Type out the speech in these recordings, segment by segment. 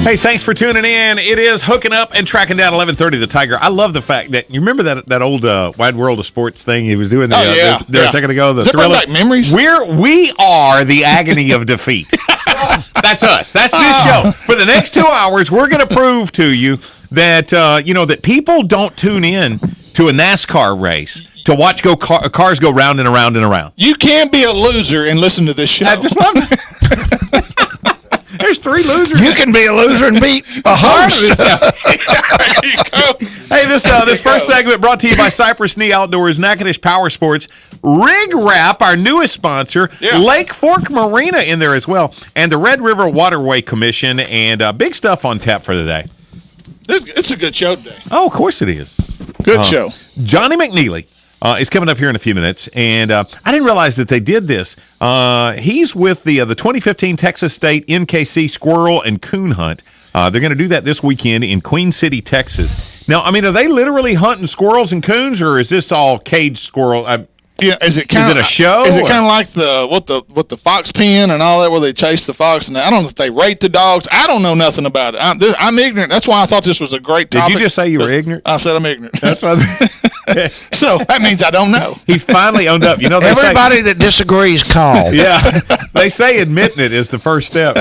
Hey, thanks for tuning in. It is Hooking Up and Tracking Down 1130 The Tiger. I love the fact that you remember that old Wide World of Sports thing he was doing there a second ago. The thriller. Back memories? We are the agony of defeat. That's us. That's this show. For the next 2 hours, we're going to prove to you that that people don't tune in to a NASCAR race to watch cars go round and around and around. You can be a loser and listen to this show. There's 3 losers. You can be a loser and beat a host. There you go. Hey, this first segment brought to you by Cypress Knee Outdoors, Natchitoches Power Sports, Rig Wrap, our newest sponsor, Lake Fork Marina in there as well, and the Red River Waterway Commission, and big stuff on tap for the day. It's a good show today. Oh, of course it is. Good show. Johnny McNeely is coming up here in a few minutes, and I didn't realize that they did this. He's with the 2015 Texas State NKC Squirrel and Coon Hunt. They're going to do that this weekend in Queen City, Texas. Now, I mean, are they literally hunting squirrels and coons, or is this all caged squirrel? Is it a show? Is it kind of like the fox pen and all that, where they chase the fox? And I don't know if they rate the dogs. I don't know nothing about it. I'm ignorant. That's why I thought this was a great topic. Did you just say you were ignorant? I said I'm ignorant. That's why. So that means I don't know. He's finally owned up. Everybody that disagrees, call. Yeah, they say admitting it is the first step.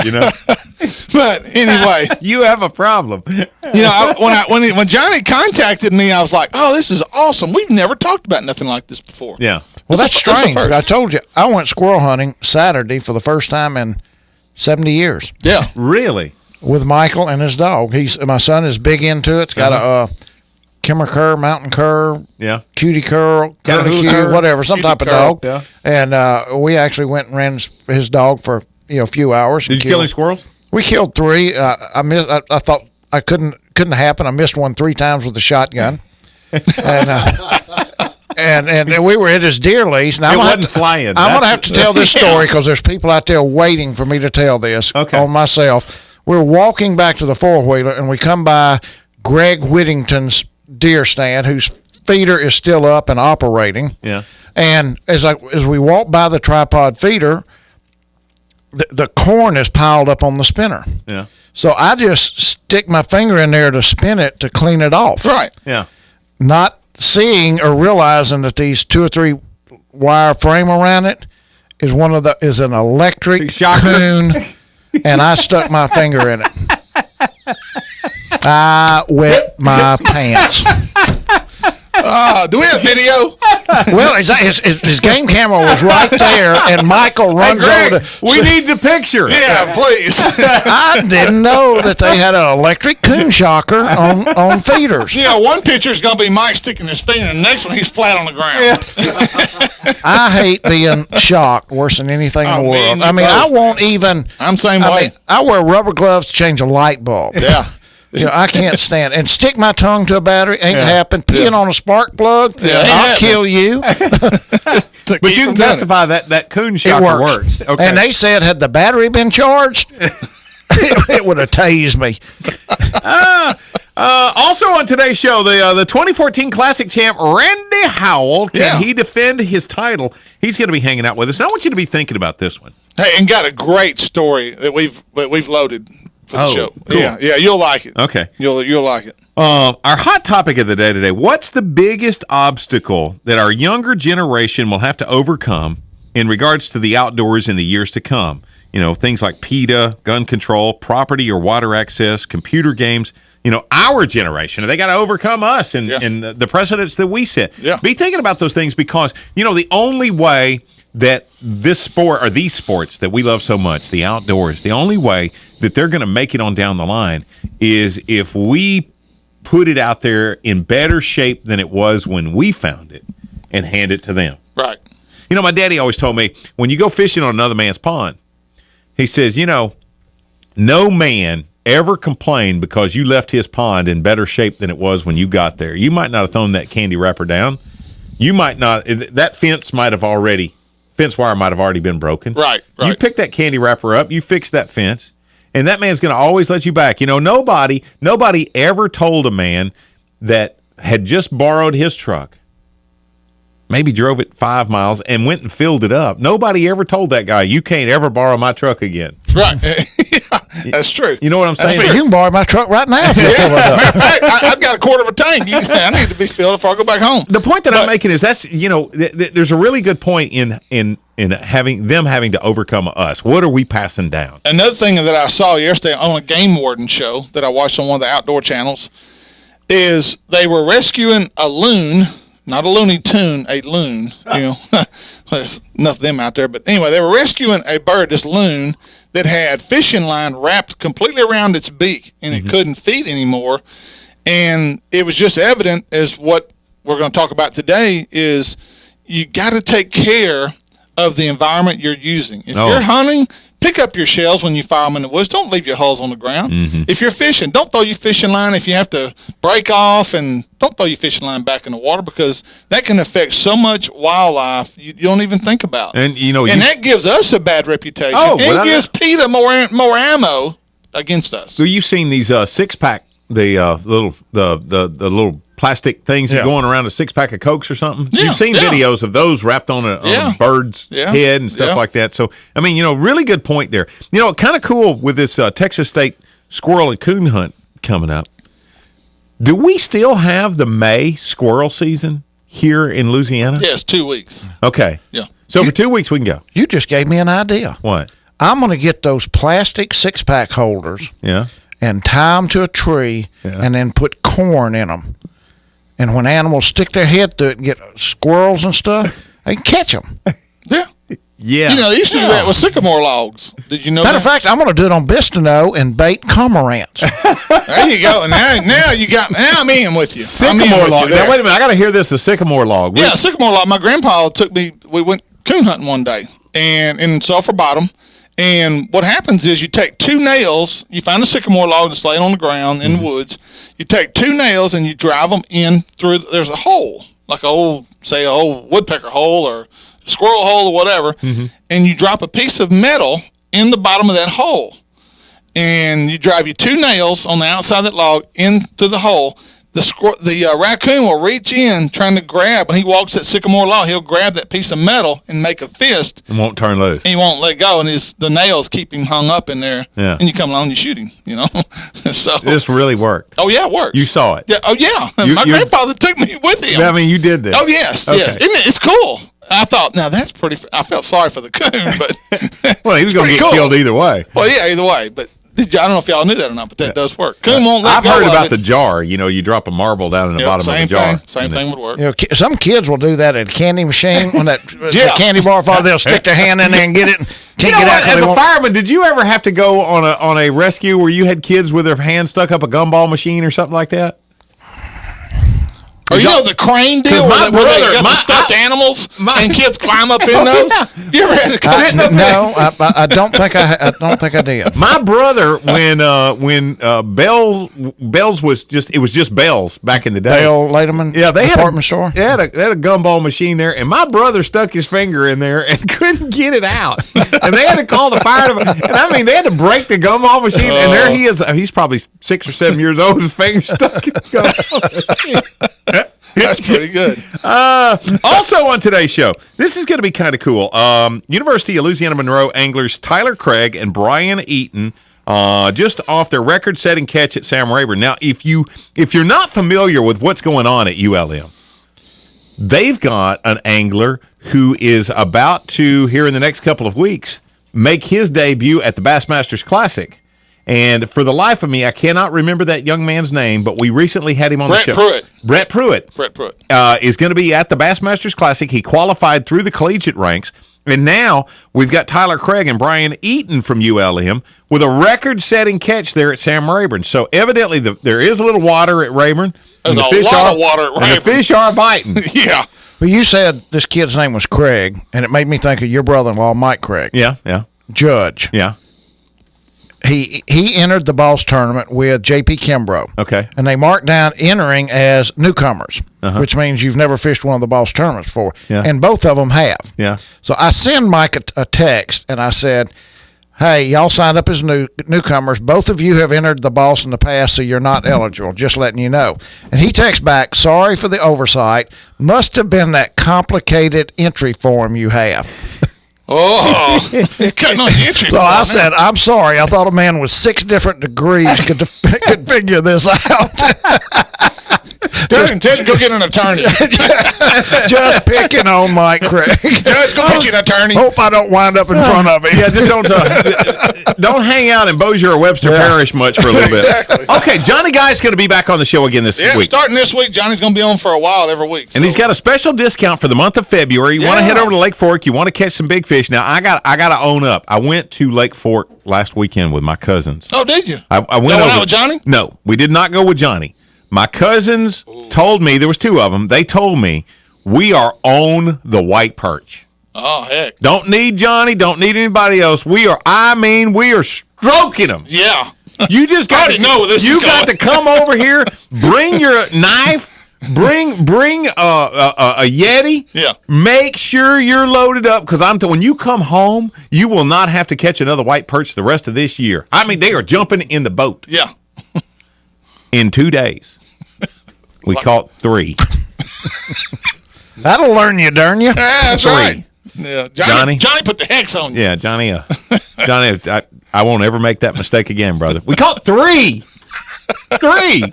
But anyway, you have a problem. When Johnny contacted me, I was like, "Oh, this is awesome. We've never talked about nothing like this before." Yeah. Well, that's strange. I told you, I went squirrel hunting Saturday for the first time in 70 years. Yeah. Really? With Michael and his dog. My son is big into it. It's got a Kimmer cur, mountain cur, cutie cur, whatever, some type of dog. Yeah. And we actually went and ran his dog for a few hours. Did you kill any squirrels? We killed 3. I thought I couldn't happen. I missed one 3 times with a shotgun. And we were at his deer lease. Now, it wasn't flying. I'm going to have to tell this story because there's people out there waiting for me to tell this on myself. We're walking back to the four-wheeler, and we come by Greg Whittington's deer stand, whose feeder is still up and operating. Yeah. And as we walk by the tripod feeder, the corn is piled up on the spinner. Yeah. So I just stick my finger in there to spin it to clean it off. Right. Yeah. Not seeing or realizing that these 2 or 3 wire frame around it is an electric coon, and I stuck my finger in it. I wet my pants. Do we have video? Well, his game camera was right there, and Michael runs over to... We need the picture. Yeah, please. I didn't know that they had an electric coon shocker on feeders. One picture's going to be Mike sticking his finger, and the next one he's flat on the ground. Yeah. I hate being shocked worse than anything in the world. I won't even... I'm same way. I wear rubber gloves to change a light bulb. Yeah. I can't stand it. And stick my tongue to a battery ain't happen. Peeing on a spark plug, I'll kill you. But you can testify that coon shocker works. Okay. And they said, had the battery been charged, it would have tased me. Also on today's show, the 2014 Classic champ Randy Howell. Can he defend his title? He's going to be hanging out with us. And I want you to be thinking about this one. Hey, and got a great story that we've loaded for the show. Cool. Yeah, you'll like it. Okay. You'll like it. Our hot topic of the day today, what's the biggest obstacle that our younger generation will have to overcome in regards to the outdoors in the years to come? Things like PETA, gun control, property or water access, computer games. Our generation, they got to overcome us and the precedents that we set. Yeah. Be thinking about those things because, the only way that this sport or these sports that we love so much, the outdoors, the only way that they're going to make it on down the line is if we put it out there in better shape than it was when we found it and hand it to them. Right. My daddy always told me, when you go fishing on another man's pond, he says, no man ever complained because you left his pond in better shape than it was when you got there. You might not have thrown that candy wrapper down. You might not, that fence wire might have already been broken. Right. You pick that candy wrapper up, you fix that fence, and that man's going to always let you back. Nobody ever told a man that had just borrowed his truck, maybe drove it 5 miles, and went and filled it up. Nobody ever told that guy, you can't ever borrow my truck again. Right. Yeah, that's true. You know what I'm saying? You can borrow my truck right now. Matter of fact, I've got a quarter of a tank. I need to be filled before I go back home. The point that I'm making is there's a really good point in having to overcome us. What are we passing down? Another thing that I saw yesterday on a game warden show that I watched on one of the outdoor channels is they were rescuing a loon, not a Looney Tune, a loon. There's enough of them out there. But anyway, they were rescuing a bird, this loon, that had fishing line wrapped completely around its beak, and it couldn't feed anymore. And it was just evident, as what we're going to talk about today, is you got to take care of the environment you're using. If you're hunting, pick up your shells when you fire them in the woods. Don't leave your holes on the ground. If you're fishing, don't throw your fishing line if you have to break off, and don't throw your fishing line back in the water, because that can affect so much wildlife you don't even think about. And that gives us a bad reputation. It gives PETA more ammo against us. So you've seen these 6-pack, the little plastic things that going around a 6-pack of Cokes or something. Yeah, You've seen videos of those wrapped on a bird's head and stuff like that. So, I mean, really good point there. Kind of cool with this Texas State squirrel and coon hunt coming up. Do we still have the May squirrel season here in Louisiana? Yes, 2 weeks. Okay. Yeah. So for 2 weeks we can go. You just gave me an idea. What? I'm going to get those plastic 6-pack holders and tie them to a tree and then put corn in them. And when animals stick their head through it and get squirrels and stuff, they can catch them. Yeah. Yeah. They used to do that with sycamore logs. Did you know Matter of fact, I'm going to do it on Bistineau and bait cormorants. There you go. Now you got. Now I'm in with you. Sycamore log. Now, wait a minute. I got to hear this. A sycamore log. Yeah, sycamore log. My grandpa took me. We went coon hunting one day, and in Sulphur Bottom. And what happens is you take 2 nails. You find a sycamore log that's laying on the ground in the woods. You take 2 nails and you drive them in through. There's a hole, like a old woodpecker hole or squirrel hole or whatever, and you drop a piece of metal in the bottom of that hole, and you drive your 2 nails on the outside of that log into the hole. The raccoon will reach in trying to grab. When he walks that sycamore log, he'll grab that piece of metal and make a fist. And won't turn loose. And he won't let go, and the nails keep him hung up in there. Yeah. And you come along and you shoot him, So this really worked. Oh, yeah, it worked. You saw it. Yeah. Oh, yeah. My grandfather took me with him. I mean, you did this. Oh, yes, okay. yes. Isn't it? It's cool. I thought, now that's pretty. I felt sorry for the coon, but well, he was going to get killed either way. Well, yeah, either way. But I don't know if y'all knew that or not, but that does work. Coon won't let I've go heard of about it. the jar. You drop a marble down in the bottom of the jar. Same thing would work. Some kids will do that at a candy machine when the candy bar falls. They'll stick their hand in there and get it. And can't get out. As a fireman, did you ever have to go on a rescue where you had kids with their hands stuck up a gumball machine or something like that? Or the crane deal where they got the stuffed animals and kids climb up in those? You ever had to climb up? No, I don't think I did. My brother, when Bell's was just Bell's back in the day. Bell Laterman. Yeah, they department store. They had a gumball machine there, and my brother stuck his finger in there and couldn't get it out, and they had to call the fire department. And I mean, they had to break the gumball machine, and there he is. He's probably 6 or 7 years old. His finger stuck in the gumball machine. That's pretty good. Also on today's show, this is going to be kind of cool. University of Louisiana Monroe anglers Tyler Craig and Brian Eaton just off their record-setting catch at Sam Rayburn. Now, if you're not familiar with what's going on at ULM, they've got an angler who is about to, here in the next couple of weeks, make his debut at the Bassmasters Classic. And for the life of me, I cannot remember that young man's name, but we recently had him on the show. Brett Pruitt is going to be at the Bassmasters Classic. He qualified through the collegiate ranks. And now we've got Tyler Craig and Brian Eaton from ULM with a record-setting catch there at Sam Rayburn. So evidently there is a little water at Rayburn. There's a lot of water at Rayburn. And the fish are biting. Yeah. Well, you said this kid's name was Craig, and it made me think of your brother-in-law, Mike Craig. Yeah. Judge. Yeah. He entered the boss tournament with J.P. Kimbrough. Okay. And they marked down entering as newcomers, which means you've never fished one of the boss tournaments before. Yeah. And both of them have. Yeah. So I send Mike a text, and I said, hey, y'all signed up as newcomers. Both of you have entered the boss in the past, so you're not eligible. Just letting you know. And he texts back, sorry for the oversight. Must have been that complicated entry form you have. Oh, cutting on the entry So form, I said, I'm sorry. I thought a man with 6 different degrees could figure this out. Tell him to go get an attorney. Just picking on Mike Craig. Judge, go get you an attorney. Hope I don't wind up in front of him. Yeah, just don't hang out in Bossier or Webster Parish much for a little bit. Exactly. Okay, Johnny Guy's going to be back on the show again this week. Starting this week, Johnny's going to be on for a while every week. And he's got a special discount for the month of February. You want to head over to Lake Fork. You want to catch some big fish. Now, I got to own up. I went to Lake Fork last weekend with my cousins. Oh, did you? I went over. Out with Johnny? No, we did not go with Johnny. My cousins told me, there was 2 of them, they told me, we are on the white perch. Oh, heck. Don't need Johnny, don't need anybody else. We are stroking them. Yeah. You just got to know this you is got going. to come over here, bring your knife, bring a Yeti. Yeah. Make sure you're loaded up, because when you come home, you will not have to catch another white perch the rest of this year. I mean, they are jumping in the boat. Yeah. In 2 days. We caught 3. That'll learn you, darn you. Yeah, that's 3. right. Yeah, Johnny put the hex on you. Yeah, Johnny, I won't ever make that mistake again, brother. We caught 3. 3.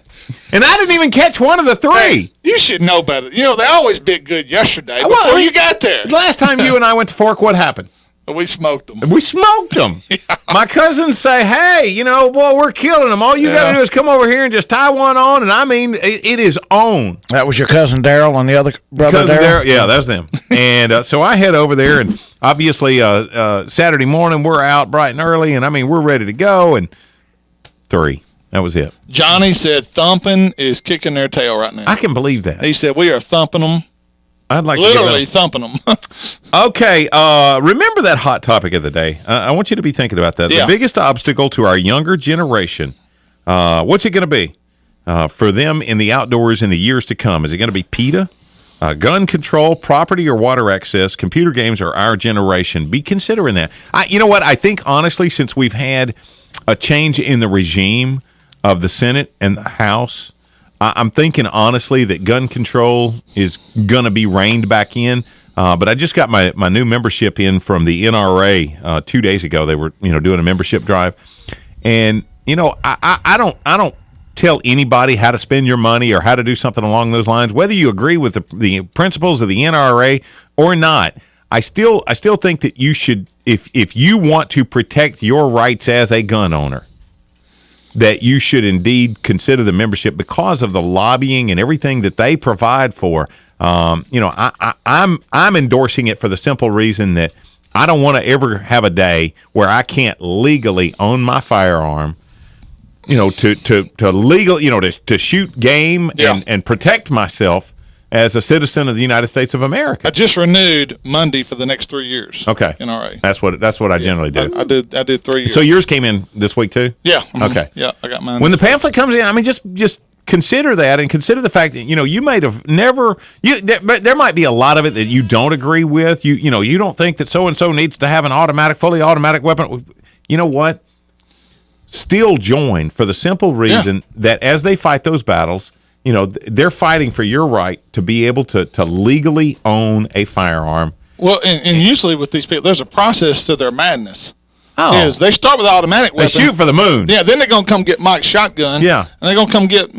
And I didn't even catch one of the 3. Hey, you should know better. You know, they always bit good yesterday before you got there. Last time you and I went to Fork, what happened? We smoked them. We smoked them. Yeah. My cousins say, hey, boy, we're killing them. All you got to do is come over here and just tie one on. And I mean, it is on. That was your cousin Daryl and the other brother Daryl? Yeah, that's them. And so I head over there, and obviously Saturday morning we're out bright and early, and I mean, we're ready to go. And 3. That was it. Johnny said thumping is kicking their tail right now. I can believe that. He said, we are thumping them. I'd like literally thumping them. Okay, remember that hot topic of the day. I want you to be thinking about that. Yeah. The biggest obstacle to our younger generation, what's it going to be for them in the outdoors in the years to come? Is it going to be PETA, gun control, property or water access, computer games, or our generation? Be considering that. You know what? I think, honestly, since we've had a change in the regime of the Senate and the House, I'm thinking, honestly, that gun control is going to be reined back in. But I just got my new membership in from the NRA 2 days ago. They were, doing a membership drive. And, I don't tell anybody how to spend your money or how to do something along those lines. Whether you agree with the principles of the NRA or not, I still think that you should, if you want to protect your rights as a gun owner, that you should indeed consider the membership because of the lobbying and everything that they provide for. I'm endorsing it for the simple reason that I don't want to ever have a day where I can't legally own my firearm, to legal, to shoot game and protect myself as a citizen of the United States of America. I just renewed Monday for the next 3 years. Okay. NRA. That's what I generally do. I did 3 years. So yours came in this week too? Yeah. Okay. Yeah, I got mine. When the pamphlet comes in, I mean, just consider that, and consider the fact that you might have never. There might be a lot of it that you don't agree with. You don't think that so and so needs to have an fully automatic weapon. You know what? Still join for the simple reason that as they fight those battles, they're fighting for your right to be able to legally own a firearm. Well, and usually with these people, there's a process to their madness. Oh. Is they start with automatic weapons. They shoot for the moon. Yeah, then they're going to come get Mike's shotgun. Yeah. And they're going to come get,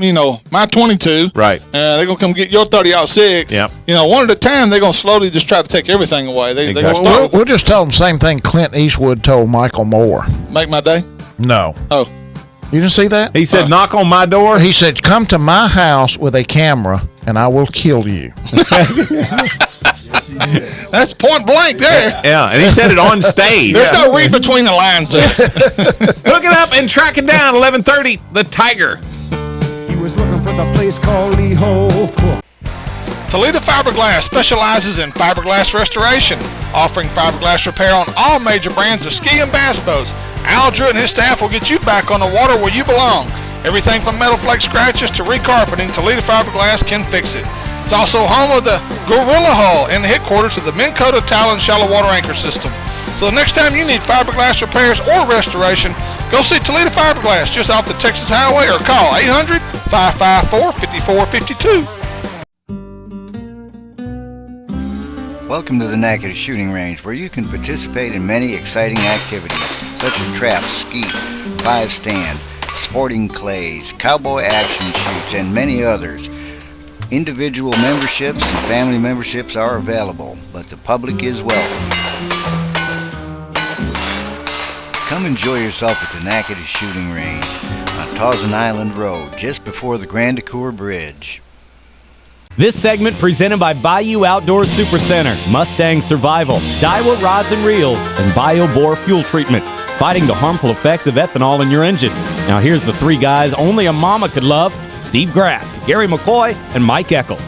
my 22. Right. They're going to come get your 30-06. Yep. One at a time, they're going to slowly just try to take everything away. They're going to start We'll just tell them the same thing Clint Eastwood told Michael Moore. Make my day? No. Oh. You didn't see that? He said, knock on my door. He said, come to my house with a camera, and I will kill you. Yes, he did. That's point blank there. Yeah, and he said it on stage. There's no read between the lines there. Hook it up and track it down. 11:30, the Tiger. He was looking for the place called Lee Ho. Toledo Fiberglass specializes in fiberglass restoration, offering fiberglass repair on all major brands of ski and bass boats. Al Drew and his staff will get you back on the water where you belong. Everything from metal flake scratches to recarpeting, Toledo Fiberglass can fix it. It's also home of the Gorilla Hull and the headquarters of the Minn Kota Talon Shallow Water Anchor System. So the next time you need fiberglass repairs or restoration, go see Toledo Fiberglass just off the Texas Highway or call 800-554-5452. Welcome to the Natchitoches Shooting Range, where you can participate in many exciting activities, such as traps, skeet, 5-stand, sporting clays, cowboy action shoots, and many others. Individual memberships and family memberships are available, but the public is welcome. Come enjoy yourself at the Natchitoches Shooting Range on Tawson Island Road, just before the Grand Ecour Bridge. This segment presented by Bayou Outdoor Supercenter, Mustang Survival, Daiwa Rods and Reels, and BioBore Fuel Treatment, fighting the harmful effects of ethanol in your engine. Now here's the three guys only a mama could love: Steve Graff, Gary McCoy, and Mike Eckel.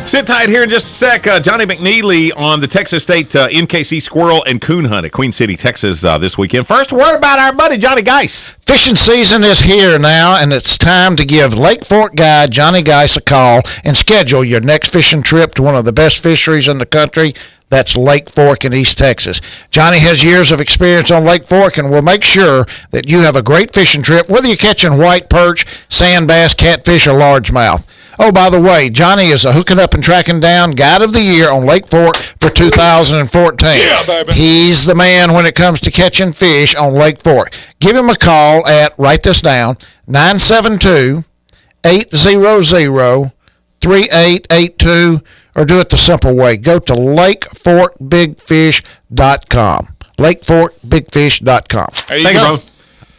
Sit tight here in just a sec. Johnny McNeely on the Texas State NKC Squirrel and Coon Hunt at Queen City, Texas this weekend. First, a word about our buddy Johnny Geis. Fishing season is here now, and it's time to give Lake Fork guide Johnny Geis a call and schedule your next fishing trip to one of the best fisheries in the country. That's Lake Fork in East Texas. Johnny has years of experience on Lake Fork and will make sure that you have a great fishing trip, whether you're catching white perch, sand bass, catfish, or largemouth. Oh, by the way, Johnny is a hooking up and tracking down guide of the year on Lake Fork for 2014. Yeah, baby. He's the man when it comes to catching fish on Lake Fork. Give him a call at, write this down, 972-800-3882, or do it the simple way. Go to lakeforkbigfish.com. lakeforkbigfish.com. There you Thank go. you,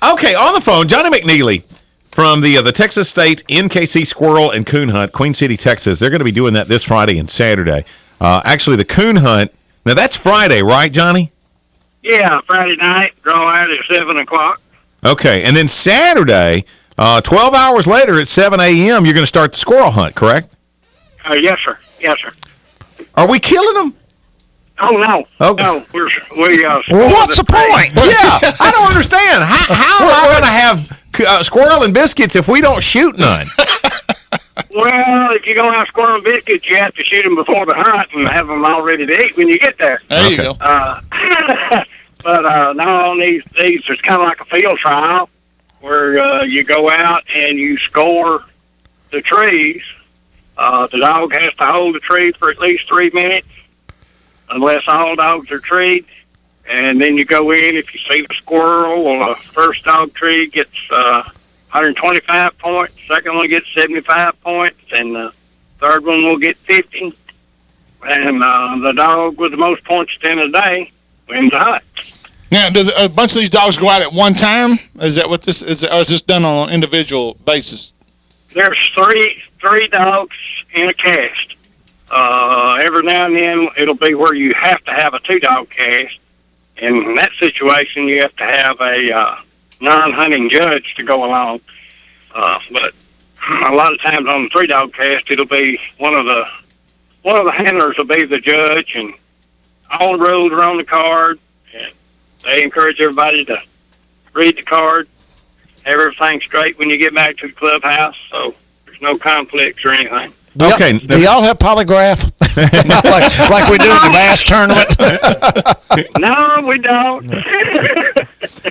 bro. Okay, on the phone, Johnny McNeely from the Texas State NKC Squirrel and Coon Hunt, Queen City, Texas. They're going to be doing that this Friday and Saturday. Actually, the Coon Hunt, now that's Friday, right, Johnny? Yeah, Friday night, draw out at 7 o'clock. Okay, and then Saturday, 12 hours later at 7 a.m., you're going to start the squirrel hunt, correct? Yes, sir. Yes, sir. Are we killing them? Oh, no. Okay. No, we Well, what's the point? Yeah, I don't understand. How am I going to have squirrel and biscuits if we don't shoot none? Well, if you're going to have squirrel and biscuits, you have to shoot them before the hunt and have them all ready to eat when you get there. There you go. But no, on these it's kind of like a field trial where you go out and you score the trees. The dog has to hold the tree for at least 3 minutes, unless all dogs are treed. And then you go in, if you see the squirrel, well, the first dog tree gets 125 points, second one gets 75 points, and the third one will get 50. And the dog with the most points at the end of the day wins the hunt. Now, do a bunch of these dogs go out at one time? Is that what this is? Or is this done on an individual basis? There's three dogs in a cast. Every now and then it'll be where you have to have a 2-dog cast. In that situation, you have to have a non-hunting judge to go along. But a lot of times on the 3-dog cast, it'll be one of the handlers will be the judge, and all the rules are on the card. And they encourage everybody to read the card, have everything straight when you get back to the clubhouse, so there's no conflicts or anything. Okay. Do y'all have polygraph? Not like we do in the bass tournament? No, we don't.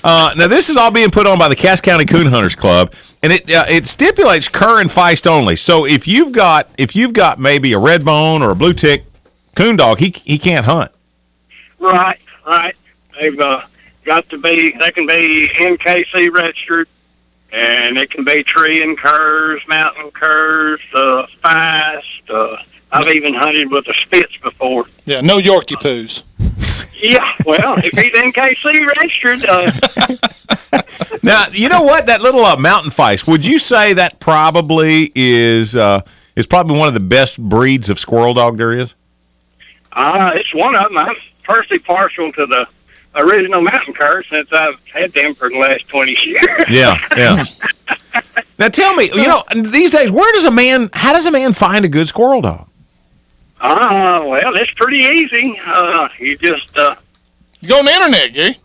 Now, this is all being put on by the Cass County Coon Hunters Club, and it stipulates cur and feist only. So if you've got maybe a red bone or a blue tick coon dog, he can't hunt. Right. They've got to be. They can be NKC registered, and it can be tree and curs, mountain curs, feist. I've even hunted with the spits before. Yeah, no Yorkie poos. Yeah, well, if he's NKC registered. Now, you know what? That little mountain feist, would you say that probably is probably one of the best breeds of squirrel dog there is? It's one of them. I'm personally partial to the original mountain curs since I've had them for the last 20 years. Yeah. Now, tell me, these days, how does a man find a good squirrel dog? Well, it's pretty easy. You just You go on the internet, Gary.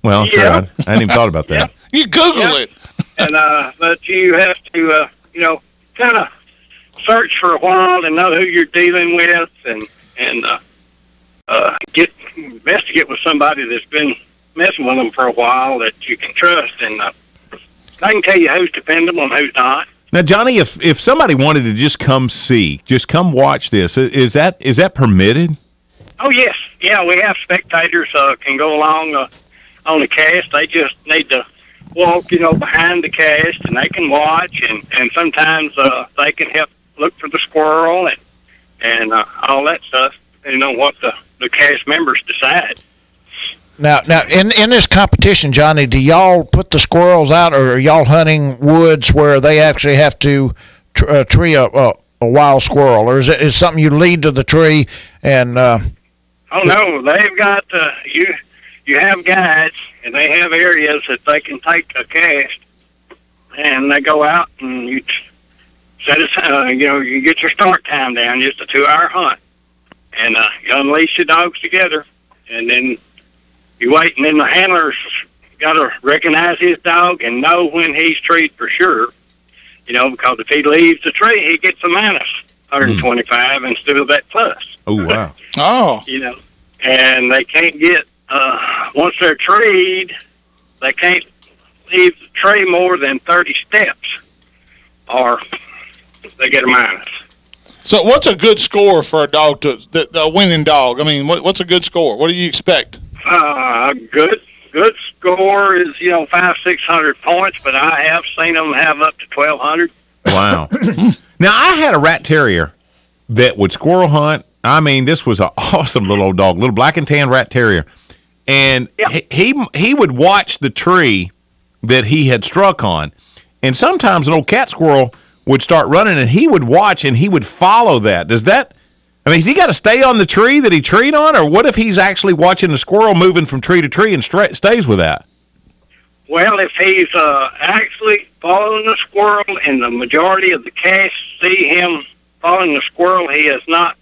Well, Yeah. I hadn't even thought about that. You Google it. and but you have to kind of search for a while and know who you're dealing with, and get best to get with somebody that's been messing with them for a while that you can trust, and they can tell you who's dependable and who's not. Now, Johnny, if somebody wanted to just come watch this, is that permitted? Oh, yes. Yeah, we have spectators can go along on the cast. They just need to walk, behind the cast, and they can watch, and sometimes they can help look for the squirrel and all that stuff, depending on what the cast members decide. Now, in this competition, Johnny, do y'all put the squirrels out, or are y'all hunting woods where they actually have to tree a wild squirrel, or is it something you lead to the tree and? Oh no, they've got you have guides, and they have areas that they can take a cast, and they go out and you set you get your start time down, just a 2-hour hunt, and you unleash the dogs together, and then you wait, and then the handler's got to recognize his dog and know when he's treed for sure, because if he leaves the tree, he gets a minus 125 instead of that plus. Oh, wow. Oh. And they can't get, once they're treed, they can't leave the tree more than 30 steps, or they get a minus. So what's a good score for a dog, a winning dog? I mean, what's a good score? What do you expect? Good score is 500-600 points, but I have seen them have up to 1,200. Wow. Now, I had a rat terrier that would squirrel hunt. I mean, this was an awesome little old dog, little black and tan rat terrier, and he would watch the tree that he had struck on, and sometimes an old cat squirrel would start running, and he would watch and he would follow that. Has he got to stay on the tree that he treed on, or what if he's actually watching the squirrel moving from tree to tree and stays with that? Well, if he's actually following the squirrel and the majority of the cast see him following the squirrel, he is not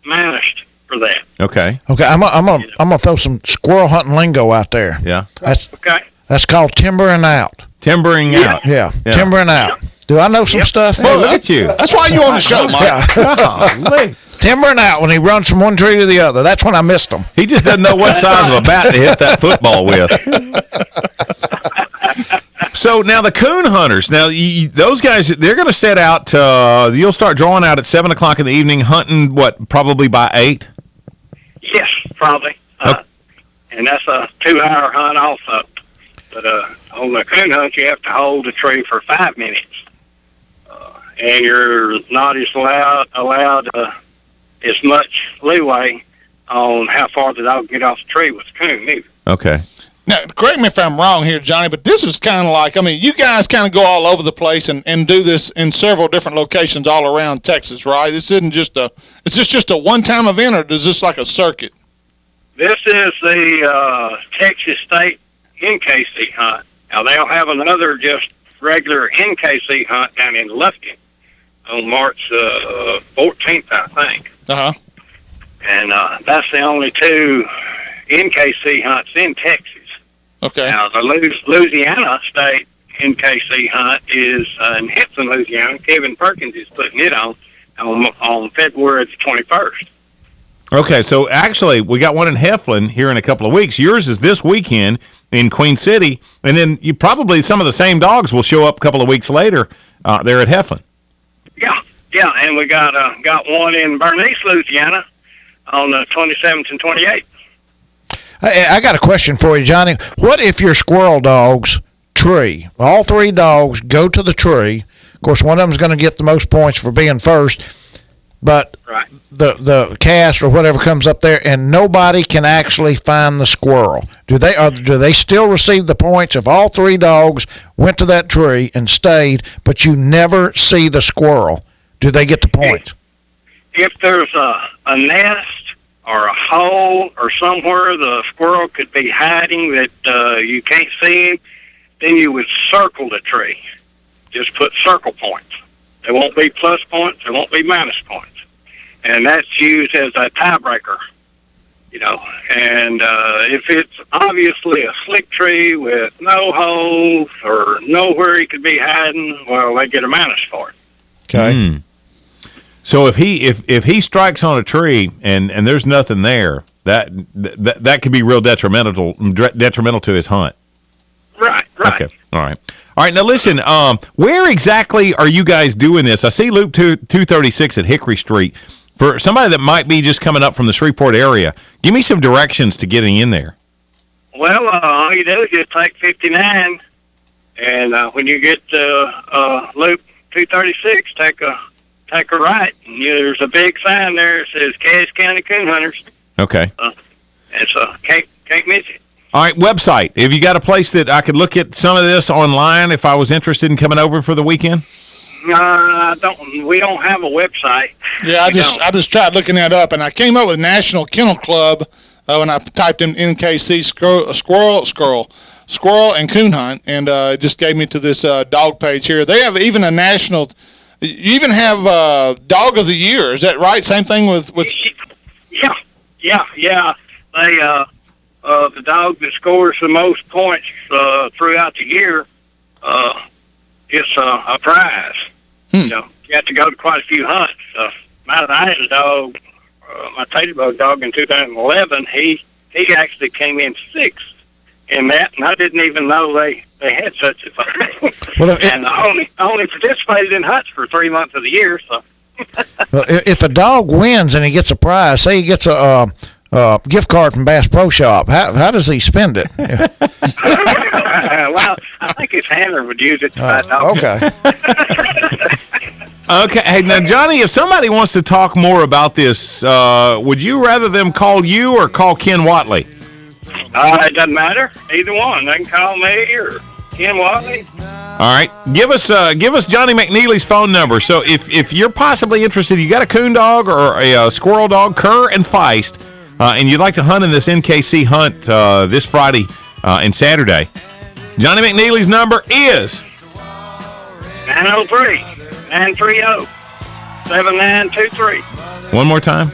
managed for that. Okay. I'm gonna throw some squirrel hunting lingo out there. Yeah. That's called timbering out. Timbering out. Yeah. Timbering out. Do I know some stuff? Hey, look at you. That's why you on the show, Mike. Timbering out when he runs from one tree to the other. That's when I missed him. He just doesn't know what size of a bat to hit that football with. So now the coon hunters, those guys, they're going to set out, you'll start drawing out at 7 o'clock in the evening, hunting, probably by 8? Yes, probably. And that's a 2-hour hunt also. But on the coon hunt, you have to hold the tree for 5 minutes. And you're not allowed as much leeway on how far the dog can get off the tree with the coon either. Okay. Now, correct me if I'm wrong here, Johnny, but this is kind of like, you guys kind of go all over the place and do this in several different locations all around Texas, right? This isn't is this just a one-time event, or is this like a circuit? This is the Texas State NKC hunt. Now, they'll have another just regular NKC hunt down in Lufkin on March 14th, I think. Uh-huh. And that's the only 2 NKC hunts in Texas. Okay. Now, the Louisiana State NKC hunt is in Hinton, Louisiana. Kevin Perkins is putting it on February the 21st. Okay, so actually, we got one in Heflin here in a couple of weeks. Yours is this weekend in Queen City, and then you probably some of the same dogs will show up a couple of weeks later there at Heflin. Yeah, and we got one in Bernice, Louisiana on the 27th and 28th. I got a question for you, Johnny. What if your squirrel dogs tree? All 3 dogs go to the tree. Of course, one of them is going to get the most points for being first, but the cast or whatever comes up there, and nobody can actually find the squirrel. Do they still receive the points if all 3 dogs went to that tree and stayed, but you never see the squirrel? Do they get the points? If there's a nest or a hole or somewhere the squirrel could be hiding that you can't see him, then you would circle the tree. Just put circle points. There won't be plus points. There won't be minus points. And that's used as a tiebreaker, And if it's obviously a slick tree with no holes or nowhere he could be hiding, well, they get a minus for it. Okay. So if he strikes on a tree and there's nothing there, that could be real detrimental to his hunt. Right. Okay. All right. Now listen. Where exactly are you guys doing this? I see Loop 236 at Hickory Street. For somebody that might be just coming up from the Shreveport area, give me some directions to getting in there. Well, all you do is just take 59, and when you get to Loop 236, take a right. And there's a big sign there that says Cass County Coon Hunters. Okay. It's can't miss it. All right, website. Have you got a place that I could look at some of this online if I was interested in coming over for the weekend? We don't have a website. Yeah, I just tried looking that up, and I came up with National Kennel Club when I typed in NKC squirrel and coon hunt, and it just gave me to this dog page here. They have even a national. You even have Dog of the Year. Is that right? Same thing with. Yeah. They the dog that scores the most points throughout the year gets a prize. You have to go to quite a few hunts. I had a dog, my tater bug dog in 2011. He actually came in sixth in that, and I didn't even know they had such a thing. Well, and I only participated in hunts for 3 months of the year. So, well, if a dog wins and he gets a prize, say he gets a gift card from Bass Pro Shop, how does he spend it? Well, I think his handler would use it to buy dogs. Okay. Okay. Hey, now, Johnny, if somebody wants to talk more about this, would you rather them call you or call Ken Watley? It doesn't matter. Either one. They can call me or Ken Watley. All right. Give us Johnny McNeely's phone number. So if you're possibly interested, you got a coon dog or a squirrel dog, cur and feist, and you'd like to hunt in this NKC hunt this Friday and Saturday, Johnny McNeely's number is 903-930-7923. One more time.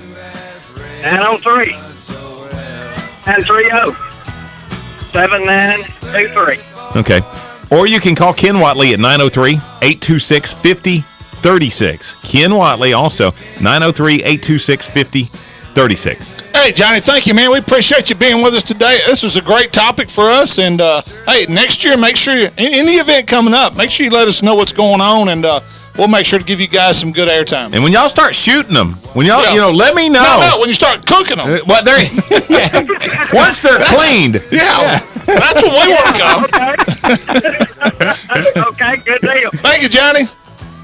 903-930-7923. Okay. Or you can call Ken Watley at 903-826-5036. Ken Watley also, 903-826-5036. Hey, Johnny, thank you, man. We appreciate you being with us today. This was a great topic for us. And, hey, next year, make sure any event coming up, make sure you let us know what's going on, and we'll make sure to give you guys some good airtime. And when y'all start shooting them, when y'all, let me know. No, when you start cooking them. Once they're cleaned. Yeah, that's what we want to go. Okay, good deal. Thank you, Johnny.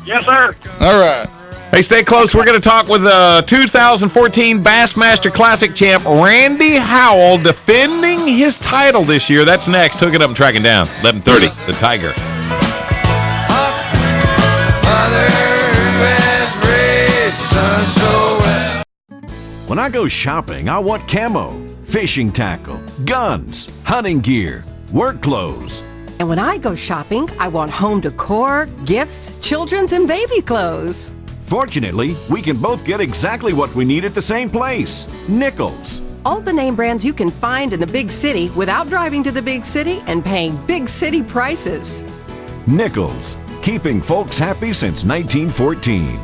Yes, sir. All right. Hey, stay close. We're going to talk with 2014 Bassmaster Classic champ Randy Howell defending his title this year. That's next. Hooking up and tracking down. 11:30, The Tiger. When I go shopping, I want camo, fishing tackle, guns, hunting gear, work clothes. And when I go shopping, I want home decor, gifts, children's and baby clothes. Fortunately, we can both get exactly what we need at the same place, Nichols. All the name brands you can find in the big city without driving to the big city and paying big city prices. Nichols, keeping folks happy since 1914.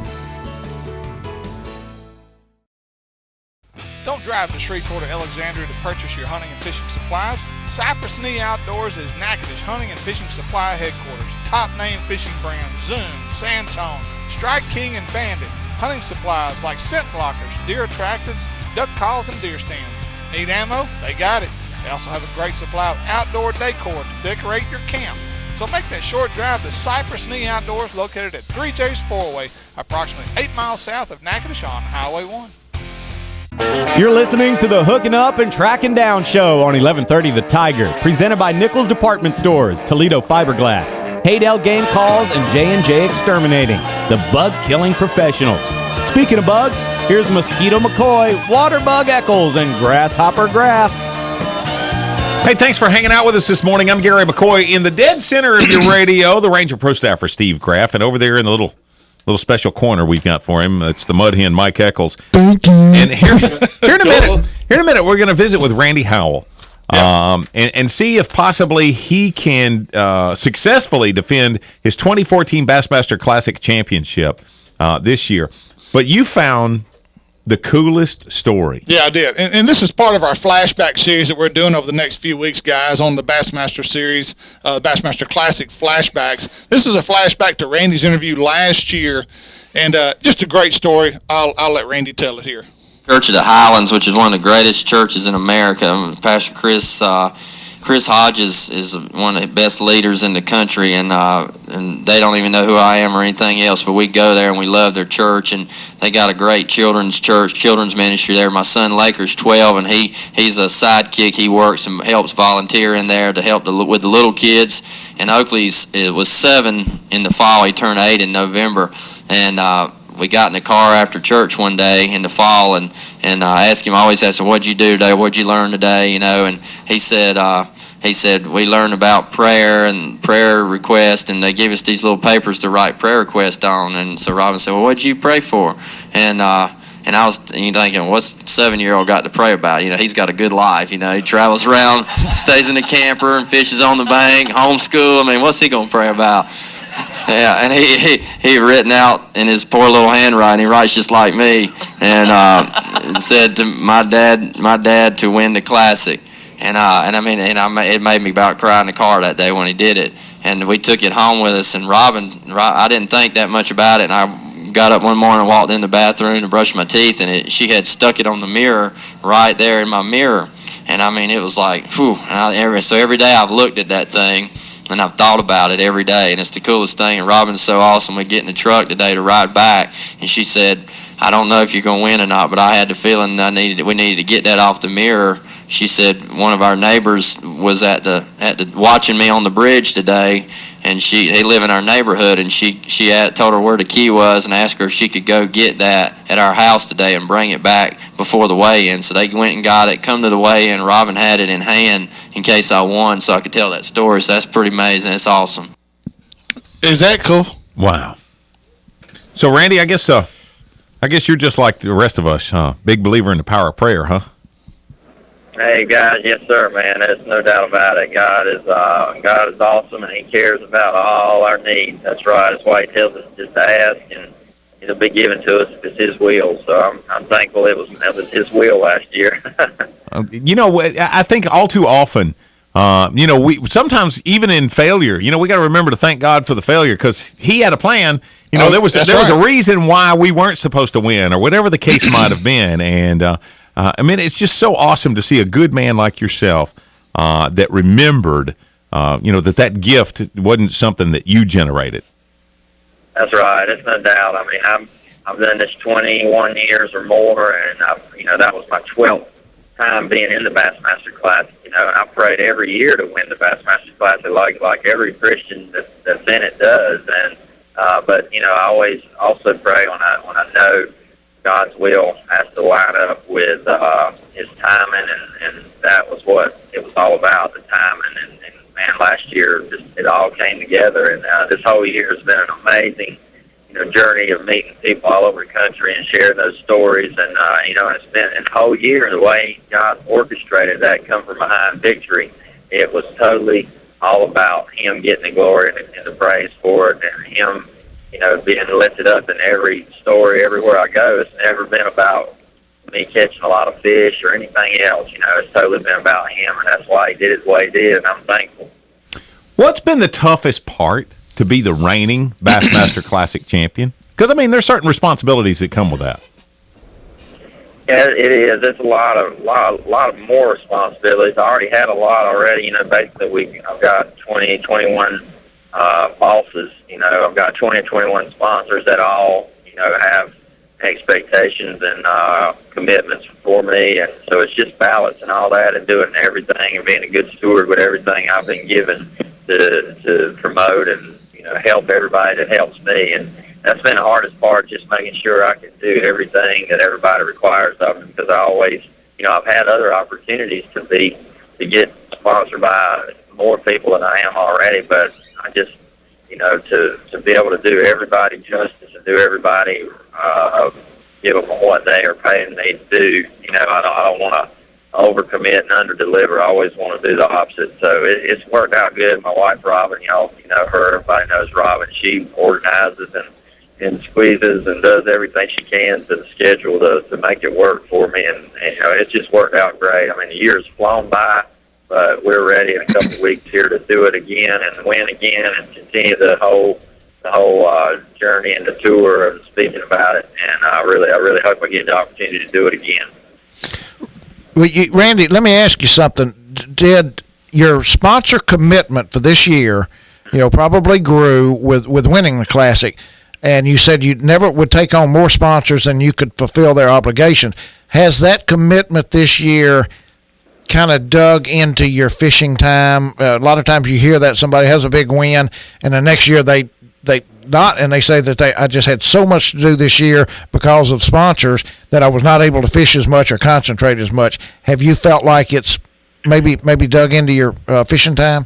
Don't drive to Shreveport or Alexandria to purchase your hunting and fishing supplies. Cypress Knee Outdoors is Natchitoches hunting and fishing supply headquarters. Top name fishing brands Zoom, Sandtone, Strike King, and Bandit. Hunting supplies like scent blockers, deer attractants, duck calls, and deer stands. Need ammo? They got it. They also have a great supply of outdoor decor to decorate your camp. So make that short drive to Cypress Knee Outdoors, located at 3J's Four-Way, approximately 8 miles south of Natchitoches on Highway 1. You're listening to the Hooking Up and Tracking Down show on 1130 The Tiger, presented by Nichols Department Stores, Toledo Fiberglass, Haydell Game Calls, and J&J Exterminating, the bug-killing professionals. Speaking of bugs, here's Mosquito McCoy, Waterbug Eccles, and Grasshopper Graff. Hey, thanks for hanging out with us this morning. I'm Gary McCoy. In the dead center of your radio, the Ranger Pro Staffer, Steve Graff, and over there in the little special corner we've got for him, it's the Mud Hen, Mike Eccles. Thank you. And here in a minute, we're going to visit with Randy Howell, and see if possibly he can successfully defend his 2014 Bassmaster Classic Championship this year. But you found the coolest story. Yeah, I did. And this is part of our flashback series that we're doing over the next few weeks, guys, on the Bassmaster series, Bassmaster Classic Flashbacks. This is a flashback to Randy's interview last year, and just a great story. I'll let Randy tell it here. Church of the Highlands, which is one of the greatest churches in America. Pastor Chris Hodges is one of the best leaders in the country, and they don't even know who I am or anything else, but we go there and we love their church, and they got a great children's ministry there. My son Laker's 12, and he's a sidekick. He works and helps volunteer in there to help with the little kids. And it was 7 in the fall. He turned 8 in November, and we got in the car after church one day in the fall, and I asked him, I always ask him, what'd you do today? What'd you learn today? And he said, we learned about prayer and prayer request, and they give us these little papers to write prayer requests on. And so Robin said, well, what'd you pray for? And I was thinking, what's a 7-year-old got to pray about? He's got a good life. He travels around, stays in the camper, and fishes on the bank, homeschool. What's he going to pray about? Yeah, and he written out in his poor little handwriting. He writes just like me, and said to my dad to win the Classic, it made me about cry in the car that day when he did it. And we took it home with us. And Robin, I didn't think that much about it. And I got up one morning and walked in the bathroom to brush my teeth, and she had stuck it on the mirror right there in my mirror. And it was like, whew. So every day I've looked at that thing, and I've thought about it every day, and it's the coolest thing. And Robin's so awesome. We get in the truck today to ride back, and she said, I don't know if you're going to win or not, but I had the feeling we needed to get that off the mirror. She said one of our neighbors was at the watching me on the bridge today, and they live in our neighborhood, and she told her where the key was and asked her if she could go get that at our house today and bring it back before the weigh-in. So they went and got it, come to the weigh-in. Robin had it in hand in case I won, so I could tell that story. So that's pretty amazing. It's awesome. Is that cool? Wow. So Randy, I guess you're just like the rest of us, huh? Big believer in the power of prayer, huh? Hey guys, yes sir, man. There's no doubt about it. God is awesome, and He cares about all our needs. That's right. That's why He tells us just to ask, and it'll be given to us if it's His will. So I'm thankful it was His will last year. I think all too often, we sometimes even in failure, we got to remember to thank God for the failure, because He had a plan. There was a reason why we weren't supposed to win, or whatever the case might have been, and. It's just so awesome to see a good man like yourself that remembered, that gift wasn't something that you generated. That's right. There's no doubt. I've done this 21 years or more, and that was my 12th time being in the Bassmaster Classic. And I prayed every year to win the Bassmaster Classic, like every Christian that's in it does. And but I always also pray when I know God's will has to line up with His timing, and that was what it was all about, the timing. And man, last year it all came together, and this whole year has been an amazing, journey of meeting people all over the country and sharing those stories. And it's been a whole year the way God orchestrated that come from behind victory. It was totally all about Him getting the glory and the praise for it, and Him being lifted up in every story, everywhere I go. It's never been about me catching a lot of fish or anything else. It's totally been about Him, and that's why He did it the way He did, and I'm thankful. What's been the toughest part to be the reigning Bassmaster Classic champion? Because, there's certain responsibilities that come with that. Yeah, it is. It's a lot of more responsibilities. I already had a lot already. Basically, I've got 20, 21 bosses. I've got 20 or 21 sponsors that all, have expectations and commitments for me. And so it's just balancing all that and doing everything and being a good steward with everything I've been given to promote and, help everybody that helps me. And that's been the hardest part, just making sure I can do everything that everybody requires of me, because I always, I've had other opportunities to get sponsored by more people than I am already, but I just, to be able to do everybody justice and do everybody, give them what they are paying me to do. I don't want to overcommit and underdeliver. I always want to do the opposite. So it's worked out good. My wife, Robin, y'all know her. Everybody knows Robin. She organizes and squeezes and does everything she can to the schedule to make it work for me, and it's just worked out great. I mean, the year's flown by, but we're ready in a couple of weeks here to do it again and win again and continue the whole journey and the tour of speaking about it. And I really hope I get the opportunity to do it again. Well, Randy, let me ask you something. Did your sponsor commitment for this year, probably grew with winning the Classic, and you said you never would take on more sponsors than you could fulfill their obligation. Has that commitment this year kind of dug into your fishing time? A lot of times you hear that somebody has a big win, and the next year they not, and they say that I just had so much to do this year because of sponsors that I was not able to fish as much or concentrate as much. Have you felt like it's maybe dug into your fishing time?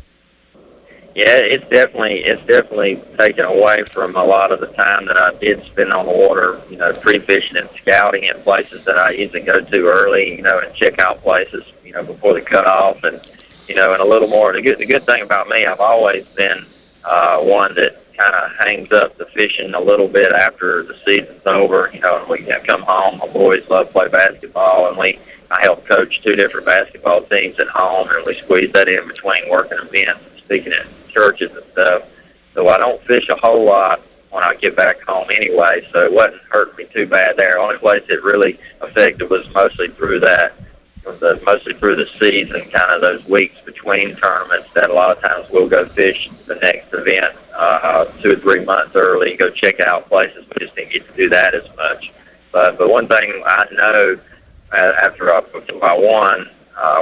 Yeah, it's definitely taken away from a lot of the time that I did spend on the water, pre-fishing and scouting at places that I usually go to early, and check out places, before the cutoff, and and a little more. The good thing about me, I've always been one that kind of hangs up the fishing a little bit after the season's over. And we come home. My boys love to play basketball, and I help coach 2 different basketball teams at home, and we squeeze that in between working events and speaking at churches and stuff. So I don't fish a whole lot when I get back home anyway, so it wasn't hurting me too bad there. The only place it really affected was mostly through the season, kind of those weeks between tournaments that a lot of times we'll go fish the next event 2 or 3 months early, go check out places. We just didn't get to do that as much. But one thing I know after I won,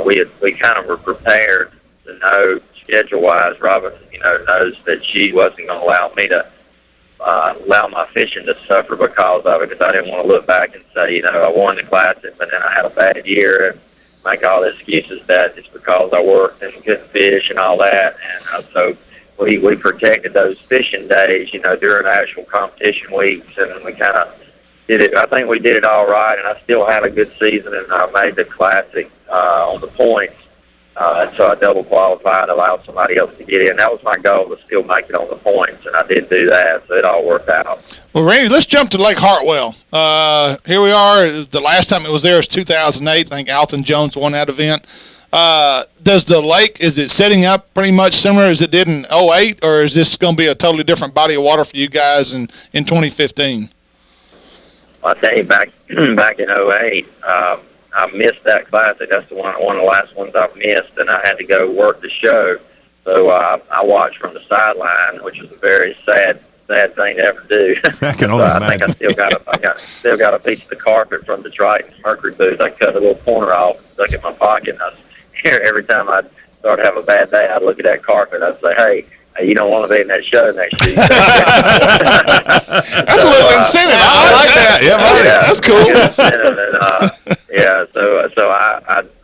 we kind of were prepared to know schedule-wise. Robin, knows that she wasn't going to allow me to allow my fishing to suffer because of it, because I didn't want to look back and say, I won the Classic, but then I had a bad year and make all the excuses that it's because I worked and couldn't fish and all that. And so we protected those fishing days, during actual competition weeks, and we kind of did it. I think we did it all right, and I still had a good season, and I made the Classic on the points. So I double qualified, allowed somebody else to get in. That was my goal, to still make it on the points, and I did do that, so it all worked out. Well, Randy, let's jump to Lake Hartwell. Here we are. The last time it was there was 2008. I think Alton Jones won that event. Does the lake, is it setting up pretty much similar as it did in 2008, or is this going to be a totally different body of water for you guys in 2015? I'll tell you, back in 2008, I missed that Classic. That's one of the last ones I missed, and I had to go work the show. So I watched from the sideline, which was a very sad thing to ever do. I can only imagine. I think I still got a piece of the carpet from the Triton's Mercury booth. I cut a little corner off, stuck it in my pocket, and every time I started to have a bad day, I'd look at that carpet. I'd say, hey, you don't want to be in that show next year. That's a little incentive. I like that. Yeah, that's cool.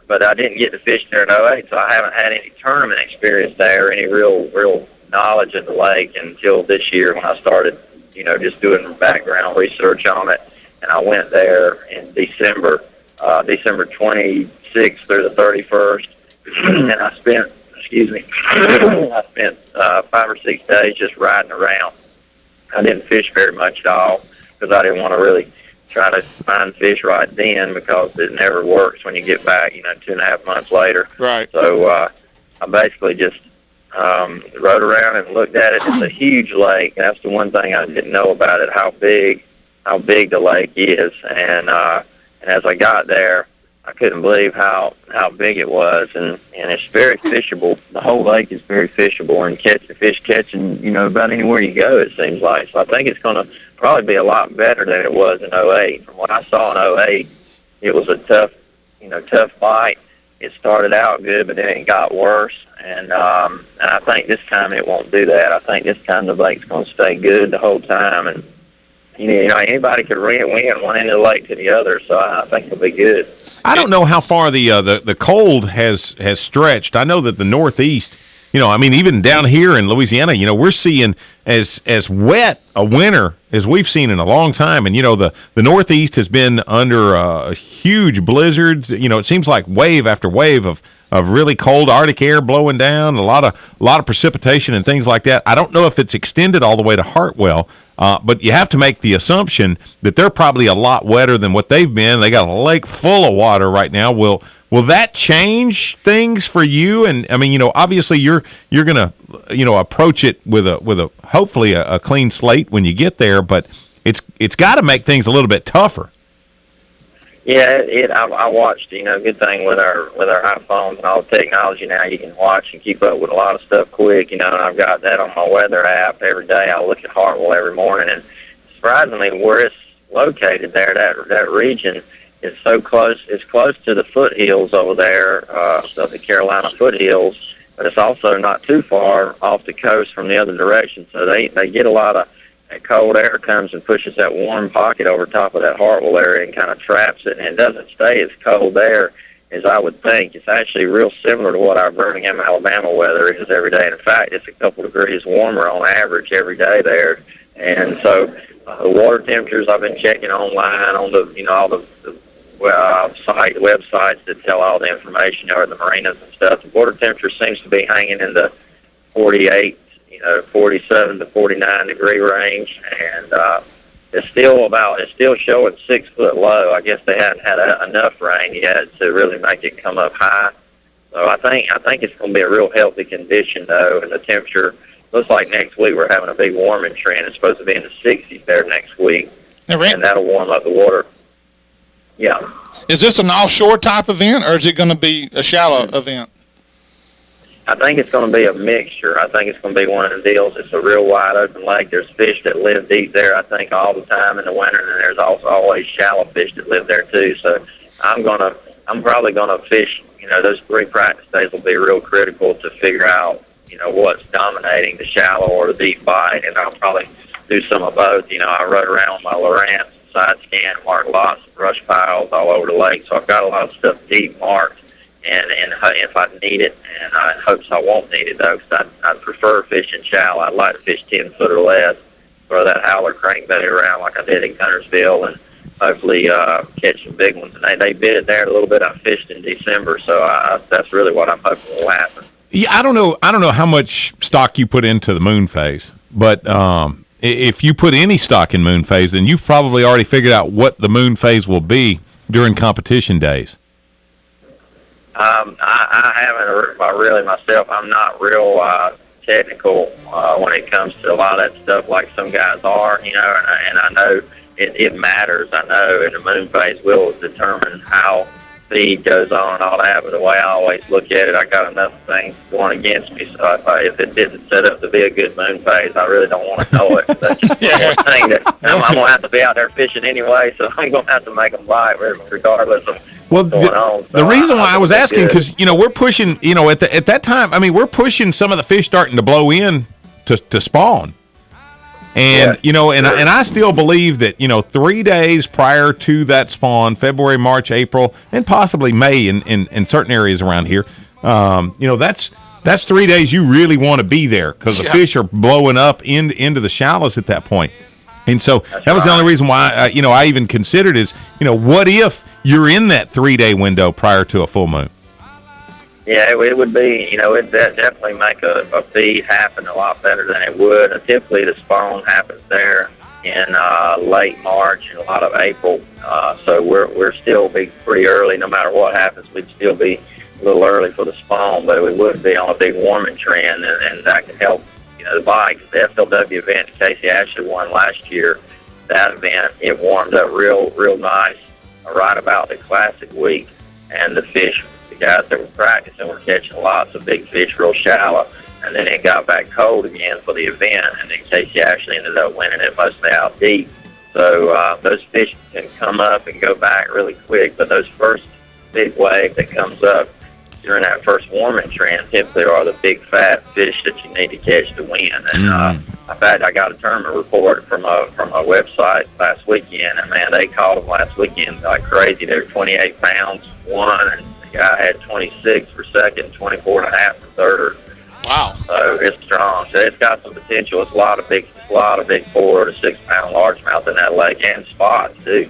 But I didn't get to fish there in 2008, so I haven't had any tournament experience there, any real knowledge of the lake until this year when I started, just doing background research on it. And I went there in December 26th through the 31st, and I spent 5 or 6 days just riding around. I didn't fish very much at all because I didn't want to really try to find fish right then, because it never works when you get back, 2.5 months later. Right. So I basically just rode around and looked at it. It's a huge lake. That's the one thing I didn't know about it, how big the lake is. And as I got there, I couldn't believe how big it was, and it's very fishable. The whole lake is very fishable, and catching about anywhere you go, it seems like. So I think it's going to probably be a lot better than it was in 2008. From what I saw in 2008, it was a tough bite. It started out good, but then it got worse, and I think this time it won't do that. I think this time the lake's going to stay good the whole time, and anybody could win one end of the lake to the other, so I think it'll be good. I don't know how far the cold has stretched. I know that the Northeast, even down here in Louisiana, we're seeing as wet a winter as we've seen in a long time. And, the Northeast has been under huge blizzards. It seems like wave after wave of really cold Arctic air blowing down, a lot of precipitation and things like that. I don't know if it's extended all the way to Hartwell, but you have to make the assumption that they're probably a lot wetter than what they've been. They got a lake full of water right now. Will that change things for you? And I mean, obviously you're going to, approach it with a hopefully a clean slate when you get there, but it's got to make things a little bit tougher. Yeah, I watched, good thing with our iPhones and all the technology now, you can watch and keep up with a lot of stuff quick, and I've got that on my weather app every day. I look at Hartwell every morning, and surprisingly, where it's located there, that region is so close. It's close to the foothills over there, the Carolina foothills, but it's also not too far off the coast from the other direction. So they get a lot of that cold air comes and pushes that warm pocket over top of that Hartwell area and kind of traps it, and it doesn't stay as cold there as I would think. It's actually real similar to what our Birmingham, Alabama weather is every day. And in fact, it's a couple degrees warmer on average every day there. And so the water temperatures I've been checking online on the, all the websites that tell all the information over the marinas and stuff, the water temperature seems to be hanging in the 48, 47 to 49 degree range, and it's still showing 6 foot low. I guess they hadn't had enough rain yet to really make it come up high. So I think it's going to be a real healthy condition though, and the temperature looks like next week we're having a big warming trend. It's supposed to be in the 60s there next week, and that'll warm up the water. Yeah. Is this an offshore type event, or is it going to be a shallow event? I think it's going to be a mixture. I think it's going to be one of the deals. It's a real wide open lake. There's fish that live deep there, I think, all the time in the winter, and there's also always shallow fish that live there too. So I'm probably going to fish. Those 3 practice days will be real critical to figure out, what's dominating, the shallow or the deep bite, and I'll probably do some of both. I rode around with my Lowrance side scan, marked lots of brush piles all over the lake, so I've got a lot of stuff deep marked. And if I need it, and I hopes I won't need it though, because I'd prefer fishing shallow. I'd like to fish 10 foot or less, throw that howler crankbait around like I did in Guntersville, and hopefully catch some big ones. And they bit it there a little bit. I fished in December, so that's really what I'm hoping will happen. Yeah, I don't know how much stock you put into the moon phase, but if you put any stock in moon phase, then you've probably already figured out what the moon phase will be during competition days. I haven't really myself. I'm not real technical when it comes to a lot of that stuff like some guys are, and I know it matters. I know, and the moon phase will determine how feed goes on and all that. But the way I always look at it, I got enough things going against me. So if it didn't set up to be a good moon phase, I really don't want to know it. That's just one thing that I'm going to have to be out there fishing anyway, so I'm going to have to make them bite regardless of. Well, the reason why I was asking, because, we're pushing, at that time, I mean, we're pushing some of the fish starting to blow in to spawn. And, and I still believe that, 3 days prior to that spawn, February, March, April, and possibly May in certain areas around here, that's 3 days you really want to be there because the fish are blowing up into the shallows at that point. And so that was the only reason why, I even considered is, what if you're in that 3 day window prior to a full moon? Yeah, it would be, it'd definitely make a feed happen a lot better than it would. Typically, the spawn happens there in late March and a lot of April. So we're still be pretty early. No matter what happens, we'd still be a little early for the spawn, but we would be on a big warming trend, and that could help. The bike, the FLW event Casey Ashley won last year, that event, it warmed up real nice right about the Classic week, and the guys that were practicing were catching lots of big fish real shallow, and then it got back cold again for the event, and then Casey Ashley ended up winning it mostly out deep. So those fish can come up and go back really quick, but those first big wave that comes up during that first warming trend typically are the big fat fish that you need to catch to win. And in fact, I got a tournament report from a website last weekend, and man, they caught them last weekend like crazy. They were 28 pounds one, and the guy had 26 for second, 24 and a half for third. Wow. So it's strong. So it's got some potential. It's a lot of big 4 to 6 pound largemouth in that lake, and spots too.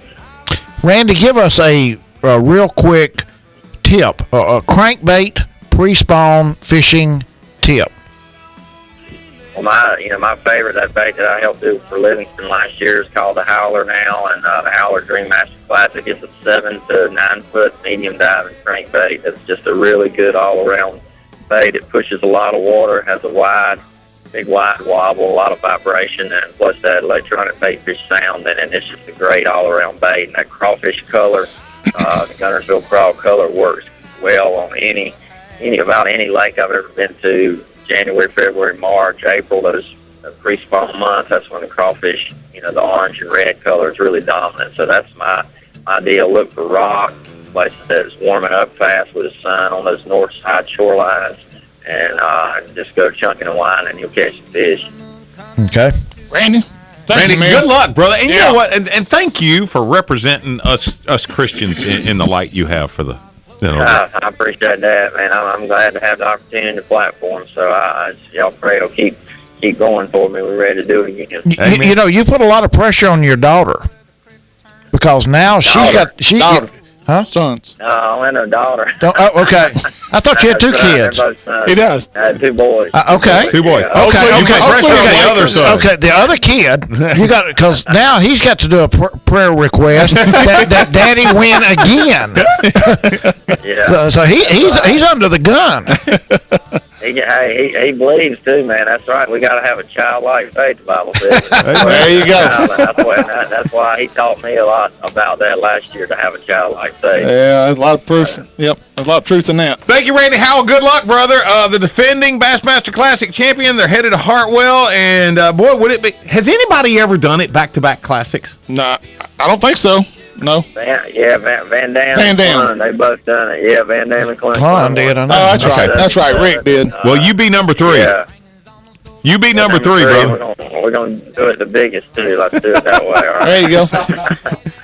Randy, give us a real quick tip, a crankbait pre-spawn fishing tip. Well, my favorite, that bait that I helped do for Livingston last year is called the Howler now, and the Howler Dream Master Classic. It's a 7 to 9 foot medium diving crankbait. It's just a really good all-around bait. It pushes a lot of water, has a big wide wobble, a lot of vibration, and plus that electronic bait fish sound, and it's just a great all-around bait. And that crawfish color, the Gunnersville crawl color, works well on about any lake I've ever been to. January, February, March, April, those pre-spawn months, that's when the crawfish, the orange and red color is really dominant. So that's my deal. Look for rock, places that is warming up fast with the sun on those north side shorelines, and just go chunking and whining, and you'll catch the fish. Okay. Randy, thank you, man. Good luck, brother. And you know what? And thank you for representing us Christians in the light you have for the. I appreciate that, man. I'm glad to have the opportunity and the platform. So y'all pray it'll keep going for me. We're ready to do it again. You put a lot of pressure on your daughter because now sons. No, and a daughter. Okay. I thought you had 2 kids. He does. I had 2 boys. Okay. 2 boys. Okay. You put pressure on the other son. Okay, the other kid, you got because now he's got to do a prayer request that Daddy win again. Yeah. So he's under the gun. He believes too, man. That's right. We got to have a childlike faith, the Bible says. There you go. That's why he taught me a lot about that last year, to have a childlike faith. Yeah, a lot of proof. Yep, a lot of truth in that. Thank you, Randy Howell. Good luck, brother. The defending Bassmaster Classic champion. They're headed to Hartwell, and boy, would it be? Has anybody ever done it back-to-back classics? Nah, I don't think so. No. Van Dam. And Clun, they both done it. Yeah, Van Dam and Clun. Clun did. I know. Oh, that's right. That's right. Rick did. Well, you be number 3. Yeah. You be number 3, brother. We're going to do it the biggest, too. Let's do it that way. All right. There you go.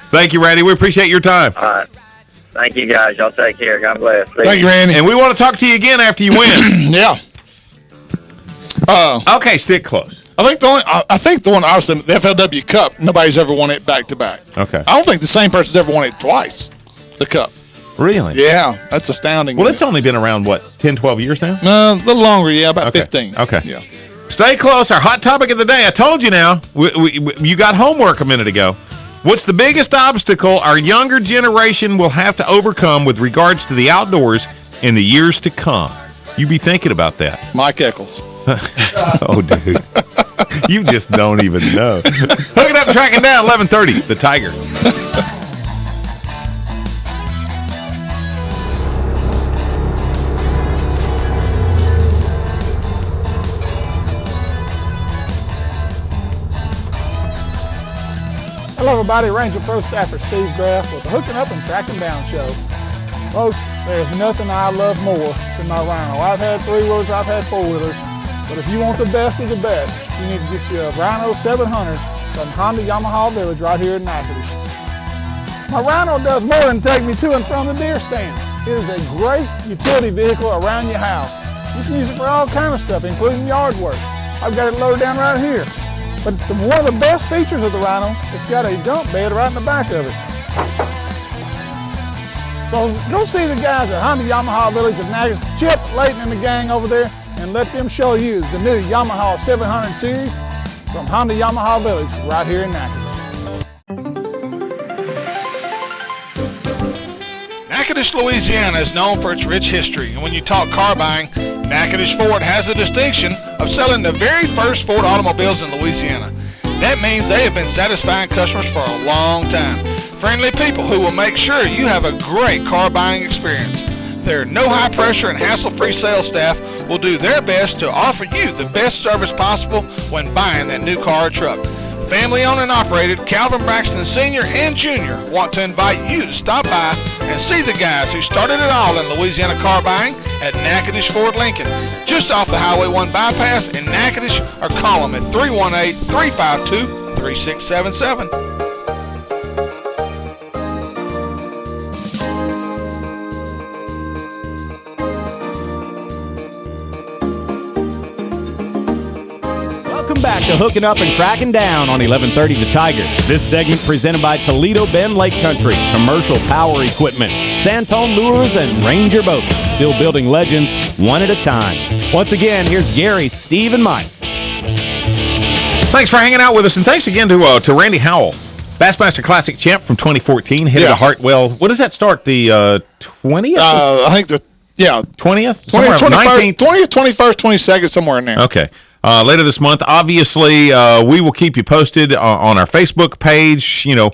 Thank you, Randy. We appreciate your time. All right. Thank you, guys. Y'all take care. God bless. Thank you, Randy. And we want to talk to you again after you win. Yeah. Okay, stick close. I think the one I was the FLW Cup, nobody's ever won it back to back. Okay. I don't think the same person's ever won it twice. The Cup. Really? Yeah, that's astounding. Well, it's only been around, 10, 12 years now? No, a little longer, yeah, about 15. Okay. Yeah. Stay close. Our hot topic of the day. I told you now. You got homework a minute ago. What's the biggest obstacle our younger generation will have to overcome with regards to the outdoors in the years to come? You be thinking about that. Mike Eccles. Oh, dude. You just don't even know. Hooking up and tracking down 11:30, the Tiger. Hello, everybody. Ranger Pro Staffer Steve Graff with the Hooking Up and Tracking Down show. Folks, there's nothing I love more than my Rhino. I've had 3-wheelers, I've had 4-wheelers, but if you want the best of the best, you need to get you a Rhino 700 from Honda Yamaha Village right here in Natchitoches. My Rhino does more than take me to and from the deer stand. It is a great utility vehicle around your house. You can use it for all kinds of stuff, including yard work. I've got it loaded down right here. But one of the best features of the Rhino, it's got a dump bed right in the back of it. So go see the guys at Honda Yamaha Village of Natchitoches, Chip, Layton, and the gang over there, and let them show you the new Yamaha 700 series from Honda Yamaha Village right here in Natchitoches. Natchitoches, Louisiana is known for its rich history, and when you talk car buying, Natchitoches Ford has the distinction of selling the very first Ford automobiles in Louisiana. That means they have been satisfying customers for a long time. Friendly people who will make sure you have a great car buying experience. Their no high pressure and hassle-free sales staff will do their best to offer you the best service possible when buying that new car or truck. Family owned and operated, Calvin Braxton Sr. and Jr. want to invite you to stop by and see the guys who started it all in Louisiana car buying at Natchitoches Ford Lincoln, just off the Highway 1 bypass in Natchitoches, or call them at 318-352-3677. back to Hooking Up and Tracking Down on 1130 The Tiger. This segment presented by Toledo Bend Lake Country, Commercial Power Equipment, Santone Lures, and Ranger Boats. Still building legends one at a time. Once again, here's Gary, Steve, and Mike. Thanks for hanging out with us, and thanks again to Randy Howell, Bassmaster Classic champ from 2014. Hit the Hartwell. What does that start? The 20th? I think 20th? 20th, 21st, 22nd, somewhere in there. Okay. Later this month, obviously, we will keep you posted on our Facebook page. You know,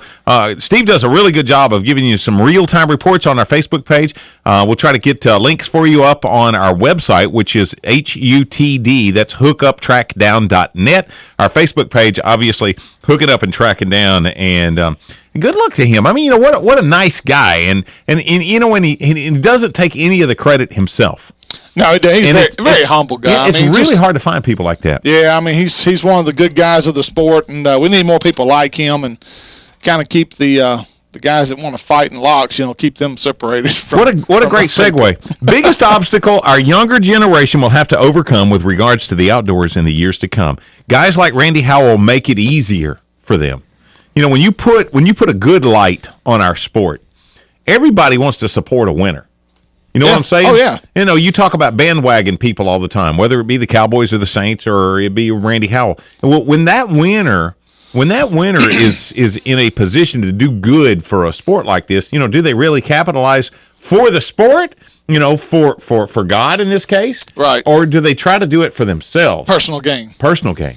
Steve does a really good job of giving you some real-time reports on our Facebook page. We'll try to get links for you up on our website, which is HUTD. That's hookuptrackdown.net. Our Facebook page, obviously, Hooking Up and Tracking Down. And good luck to him. I mean, you know, what a nice guy. And you know, when he doesn't take any of the credit himself. No, he's very humble guy. It's really hard to find people like that. Yeah, I mean, he's one of the good guys of the sport, and we need more people like him, and kind of keep the guys that want to fight in locks, you know, keep them separated. What a great segue. Biggest obstacle our younger generation will have to overcome with regards to the outdoors in the years to come. Guys like Randy Howell make it easier for them. You know, when you put a good light on our sport, everybody wants to support a winner. You know what I'm saying? Oh, yeah. You know, you talk about bandwagon people all the time, whether it be the Cowboys or the Saints or it be Randy Howell. When that winner is in a position to do good for a sport like this, you know, do they really capitalize for the sport? You know, for God in this case? Right. Or do they try to do it for themselves? Personal gain.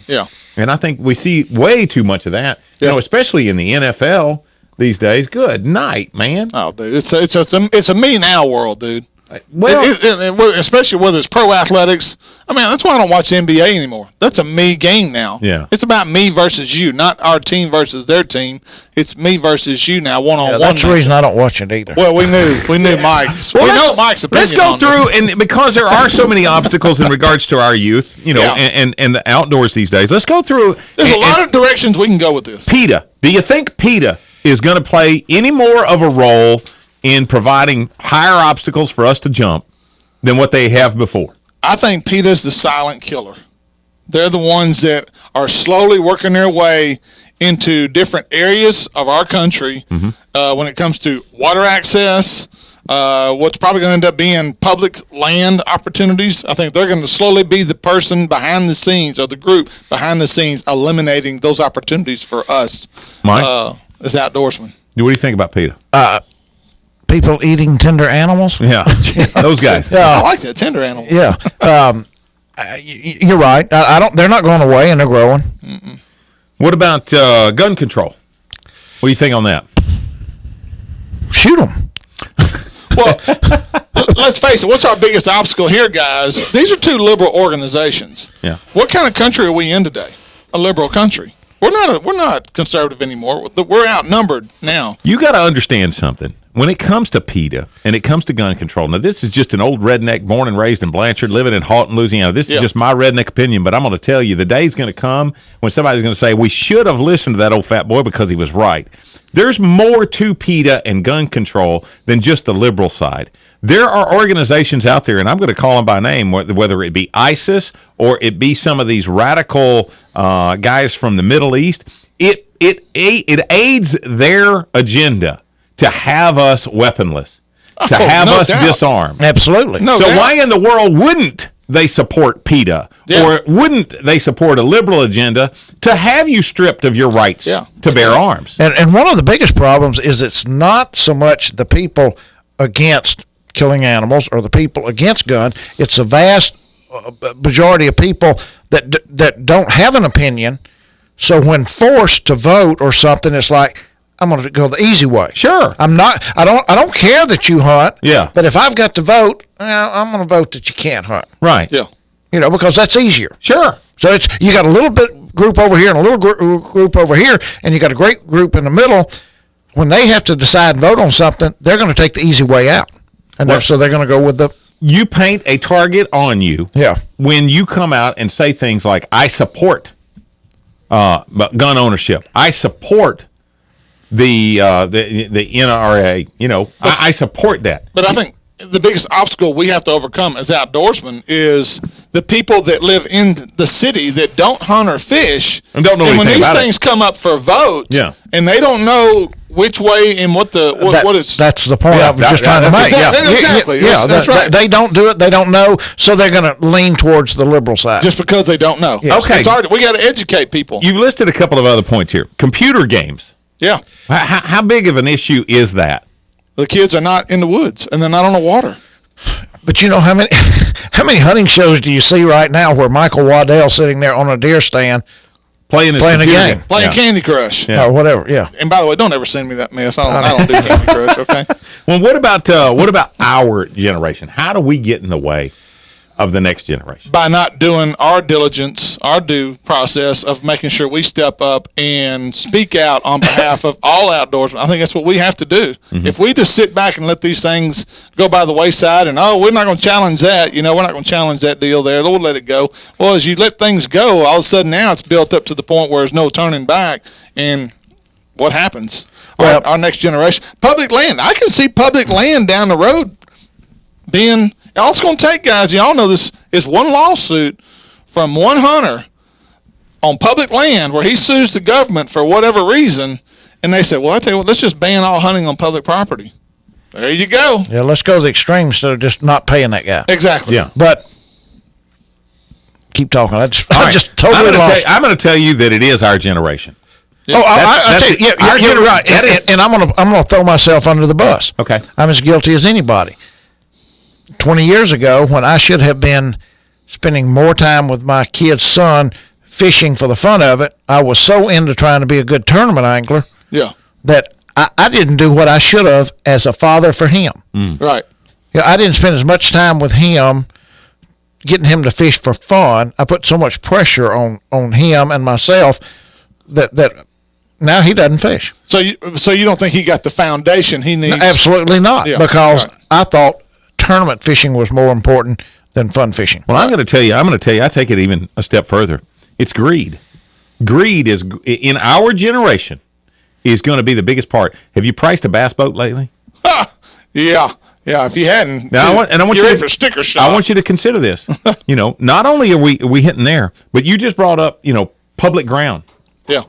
Yeah. And I think we see way too much of that, you know, especially in the NFL these days. Good night, man. Oh, dude, it's a me now world, dude. Well, especially whether it's pro athletics. I mean, that's why I don't watch NBA anymore. That's a me game now. Yeah, it's about me versus you, not our team versus their team. It's me versus you now, one on one. That's the reason I don't watch it either. Well, we knew Mike's. Well, we know Mike's opinion. Let's go through, and because there are so many obstacles in regards to our youth, you know, and the outdoors these days. Let's go through. There's a lot of directions we can go with this. PETA. Do you think PETA is going to play any more of a role in providing higher obstacles for us to jump than what they have before? I think PETA's the silent killer. They're the ones that are slowly working their way into different areas of our country when it comes to water access, what's probably going to end up being public land opportunities. I think they're going to slowly be the person behind the scenes, or the group behind the scenes, eliminating those opportunities for us, Mike? As outdoorsmen. What do you think about PETA? People eating tender animals? Yeah, those guys. I like that, tender animals. Yeah. You're right. They're not going away, and they're growing. Mm-mm. What about gun control? What do you think on that? Shoot them. Well, let's face it. What's our biggest obstacle here, guys? These are two liberal organizations. Yeah. What kind of country are we in today? A liberal country. We're not conservative anymore. We're outnumbered now. You got to understand something. When it comes to PETA and it comes to gun control, now this is just an old redneck born and raised in Blanchard, living in Halton, Louisiana. This is just my redneck opinion, but I'm going to tell you, the day's going to come when somebody's going to say, we should have listened to that old fat boy because he was right. There's more to PETA and gun control than just the liberal side. There are organizations out there, and I'm going to call them by name, whether it be ISIS or it be some of these radical guys from the Middle East. It aids their agenda to have us weaponless, to have us disarmed. Absolutely. Why in the world wouldn't they support PETA or wouldn't they support a liberal agenda to have you stripped of your rights to bear arms? And one of the biggest problems is it's not so much the people against killing animals or the people against gun. It's a vast majority of people that don't have an opinion. So when forced to vote or something, it's like, I'm going to go the easy way. Sure. I don't care that you hunt. Yeah. But if I've got to vote, I'm going to vote that you can't hunt. Right. Yeah. You know, because that's easier. Sure. So you got a little bit group over here and a little group over here, and you got a great group in the middle. When they have to decide and vote on something, they're going to take the easy way out. And so they're going to go with the... You paint a target on you when you come out and say things like, I support gun ownership. I support the NRA, you know, I support that. But I think the biggest obstacle we have to overcome as outdoorsmen is the people that live in the city that don't hunt or fish. And don't know and anything when these about things come up for vote, Yeah. and they don't know which way and what is. That's the point I was just trying to make. Exactly. That's right. They don't do it. They don't know, so they're going to lean towards the liberal side. Just because they don't know. Yes. Okay. It's hard. We got to educate people. You've listed a couple of other points here. Computer games. Yeah. How big of an issue is that? The kids are not in the woods, and they're not on the water. But you know how many hunting shows do you see right now where Michael Waddell's sitting there on a deer stand playing a game, playing Candy Crush, or whatever? Yeah. And by the way, don't ever send me that mess. I don't do Candy Crush. Okay. Well, what about our generation? How do we get in the way of the next generation? By not doing our diligence, our due process of making sure we step up and speak out on behalf of all outdoors. I think that's what we have to do. Mm-hmm. If we just sit back and let these things go by the wayside and, we're not going to challenge that, we're not going to challenge that deal there, we'll let it go. Well, as you let things go, all of a sudden now it's built up to the point where there's no turning back. And what happens? Well, our next generation. Public land. I can see public land down the road being... All it's going to take, guys, y'all know this, is one lawsuit from one hunter on public land where he sues the government for whatever reason, and they say, well, I tell you what, let's just ban all hunting on public property. There you go. Yeah, let's go to the extreme instead of just not paying that guy. Exactly. Yeah. But keep talking. I just totally lost. I'm going to tell you that it is our generation. Yeah. You're right. And I'm gonna throw myself under the bus. Okay. I'm as guilty as anybody. 20 years ago, when I should have been spending more time with my kid's son fishing for the fun of it, I was so into trying to be a good tournament angler that I didn't do what I should have as a father for him. Right. Yeah, I didn't spend as much time with him getting him to fish for fun. I put so much pressure on him and myself that now he doesn't fish. So you don't think he got the foundation he needs? No, absolutely not, because right. I thought tournament fishing was more important than fun fishing. Well, I'm going to tell you, I take it even a step further. It's greed. Greed is, in our generation, is going to be the biggest part. Have you priced a bass boat lately? Yeah. If you hadn't, now, I want you for sticker shock. I want you to consider this. Not only are we hitting there, but you just brought up, public ground. Yeah.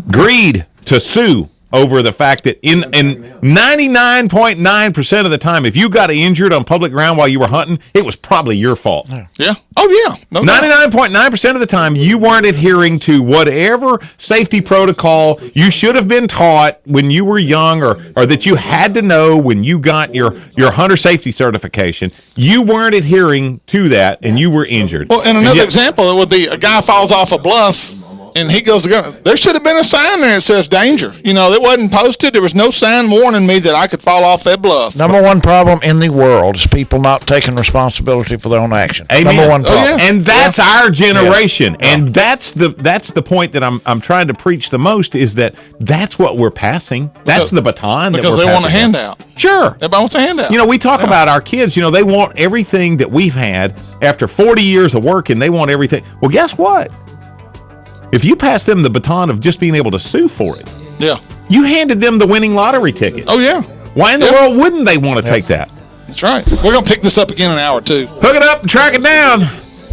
Greed to sue over the fact that in 99.9% of the time, if you got injured on public ground while you were hunting, it was probably your fault. Yeah. Oh, yeah. 99.9% of the time, you weren't adhering to whatever safety protocol you should have been taught when you were young or that you had to know when you got your hunter safety certification. You weren't adhering to that, and you were injured. Well, and another example, it would be a guy falls off a bluff, and he goes to go. There should have been a sign there that says danger. It wasn't posted. There was no sign warning me that I could fall off that bluff. Number one problem in the world is people not taking responsibility for their own action. Amen. Number one problem. Oh, yeah. And that's our generation. Yeah. And that's the point that I'm trying to preach the most, is that's what we're passing. That's the baton that we're passing. Because they want a handout. Sure. Everybody wants a handout. We talk about our kids. They want everything that we've had after 40 years of work, and they want everything. Well, guess what? If you pass them the baton of just being able to sue for it, you handed them the winning lottery ticket. Oh, yeah. Why in the world wouldn't they want to take that? That's right. We're going to pick this up again in an hour, too. Hook it up and track it down.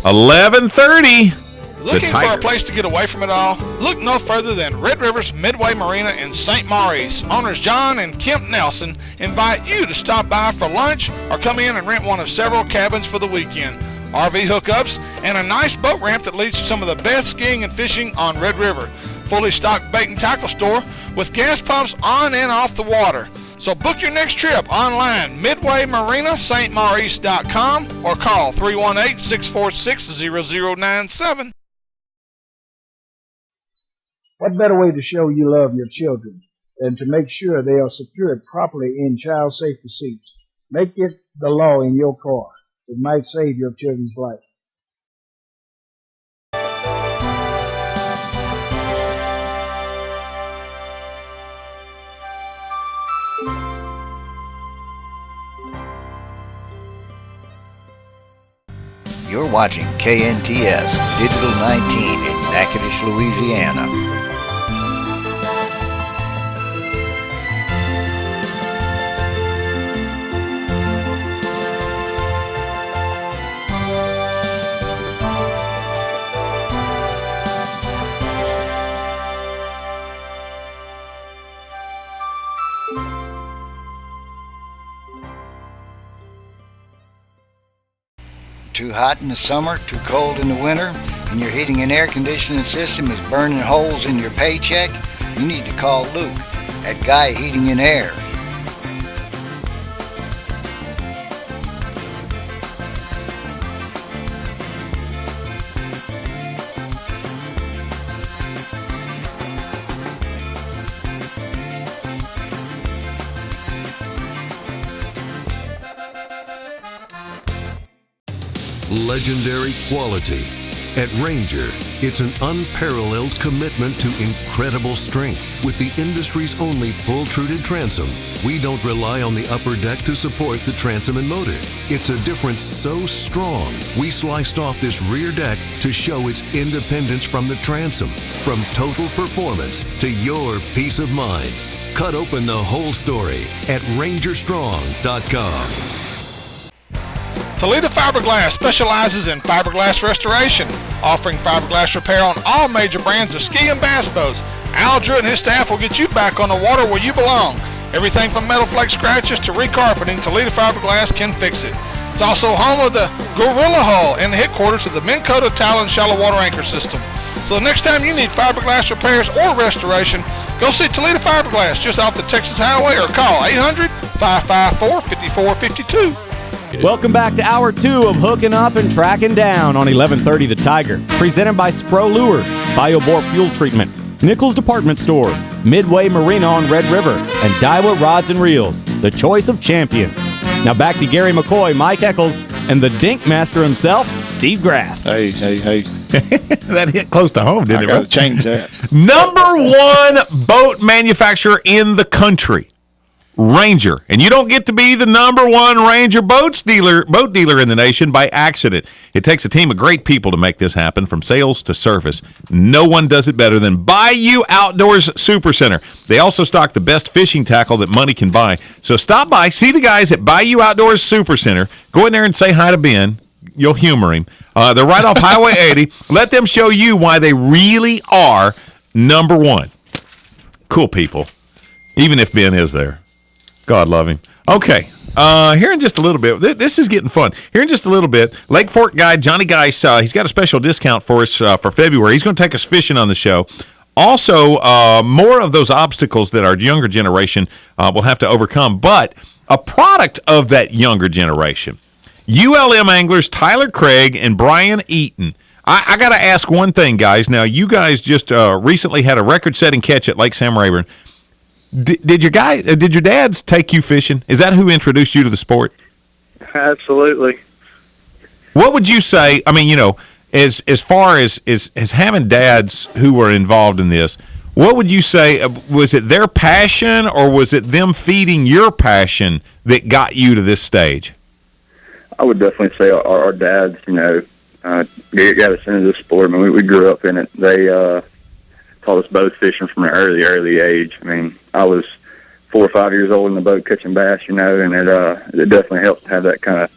11:30. Looking for a place to get away from it all? Look no further than Red River's Midway Marina in St. Maurice. Owners John and Kemp Nelson invite you to stop by for lunch or come in and rent one of several cabins for the weekend. RV hookups, and a nice boat ramp that leads to some of the best skiing and fishing on Red River. Fully stocked bait and tackle store with gas pumps on and off the water. So book your next trip online, midwaymarinastmaurice.com, or call 318-646-0097. What better way to show you love your children than to make sure they are secured properly in child safety seats? Make it the law in your car. It might save your children's life. You're watching KNTS Digital 19 in Natchitoches, Louisiana. too hot in the summer, too cold in the winter, and your heating and air conditioning system is burning holes in your paycheck, you need to call Luke at Guy Heating and Air. Legendary quality. At Ranger, it's an unparalleled commitment to incredible strength. With the industry's only pull-truted transom, we don't rely on the upper deck to support the transom and motor. It's a difference so strong, we sliced off this rear deck to show its independence from the transom. From total performance to your peace of mind. Cut open the whole story at rangerstrong.com. Toledo Fiberglass specializes in fiberglass restoration, offering fiberglass repair on all major brands of ski and bass boats. Al Drew and his staff will get you back on the water where you belong. Everything from metal flake scratches to recarpeting, Toledo Fiberglass can fix it. It's also home of the Gorilla Hull and the headquarters of the Minn Kota Talon Shallow Water Anchor System. So the next time you need fiberglass repairs or restoration, go see Toledo Fiberglass just off the Texas Highway or call 800-554-5452. Welcome back to Hour 2 of Hooking Up and Tracking Down on 1130 The Tiger. Presented by Spro Lures, BioBore Fuel Treatment, Nichols Department Stores, Midway Marina on Red River, and Daiwa Rods and Reels, the choice of champions. Now back to Gary McCoy, Mike Eccles, and the Dink Master himself, Steve Graff. Hey. That hit close to home, didn't it? I got to change that. Number one boat manufacturer in the country. Ranger, and you don't get to be the number one Ranger boat dealer in the nation by accident. It takes a team of great people to make this happen, from sales to service. No one does it better than Bayou Outdoors Supercenter. They also stock the best fishing tackle that money can buy. So stop by, see the guys at Bayou Outdoors Supercenter. Go in there and say hi to Ben. You'll humor him. They're right off Highway 80. Let them show you why they really are number one. Cool people, even if Ben is there. God love him. Okay, here in just a little bit, this is getting fun. Here in just a little bit, Lake Fork guy Johnny Geis, he's got a special discount for us for February. He's going to take us fishing on the show. Also, more of those obstacles that our younger generation will have to overcome, but a product of that younger generation. ULM anglers Tyler Craig and Brian Eaton. I got to ask one thing, guys. Now, you guys just recently had a record-setting catch at Lake Sam Rayburn. Did your dads take you fishing? Is that who introduced you to the sport? Absolutely. What would you say? I mean, as far as having dads who were involved in this, what would you say? Was it their passion, or was it them feeding your passion that got you to this stage? I would definitely say our dads, got us into this sport. I mean, we grew up in it. They taught us both fishing from an early age. I mean, I was 4 or 5 years old in the boat catching bass, and it definitely helped to have that kind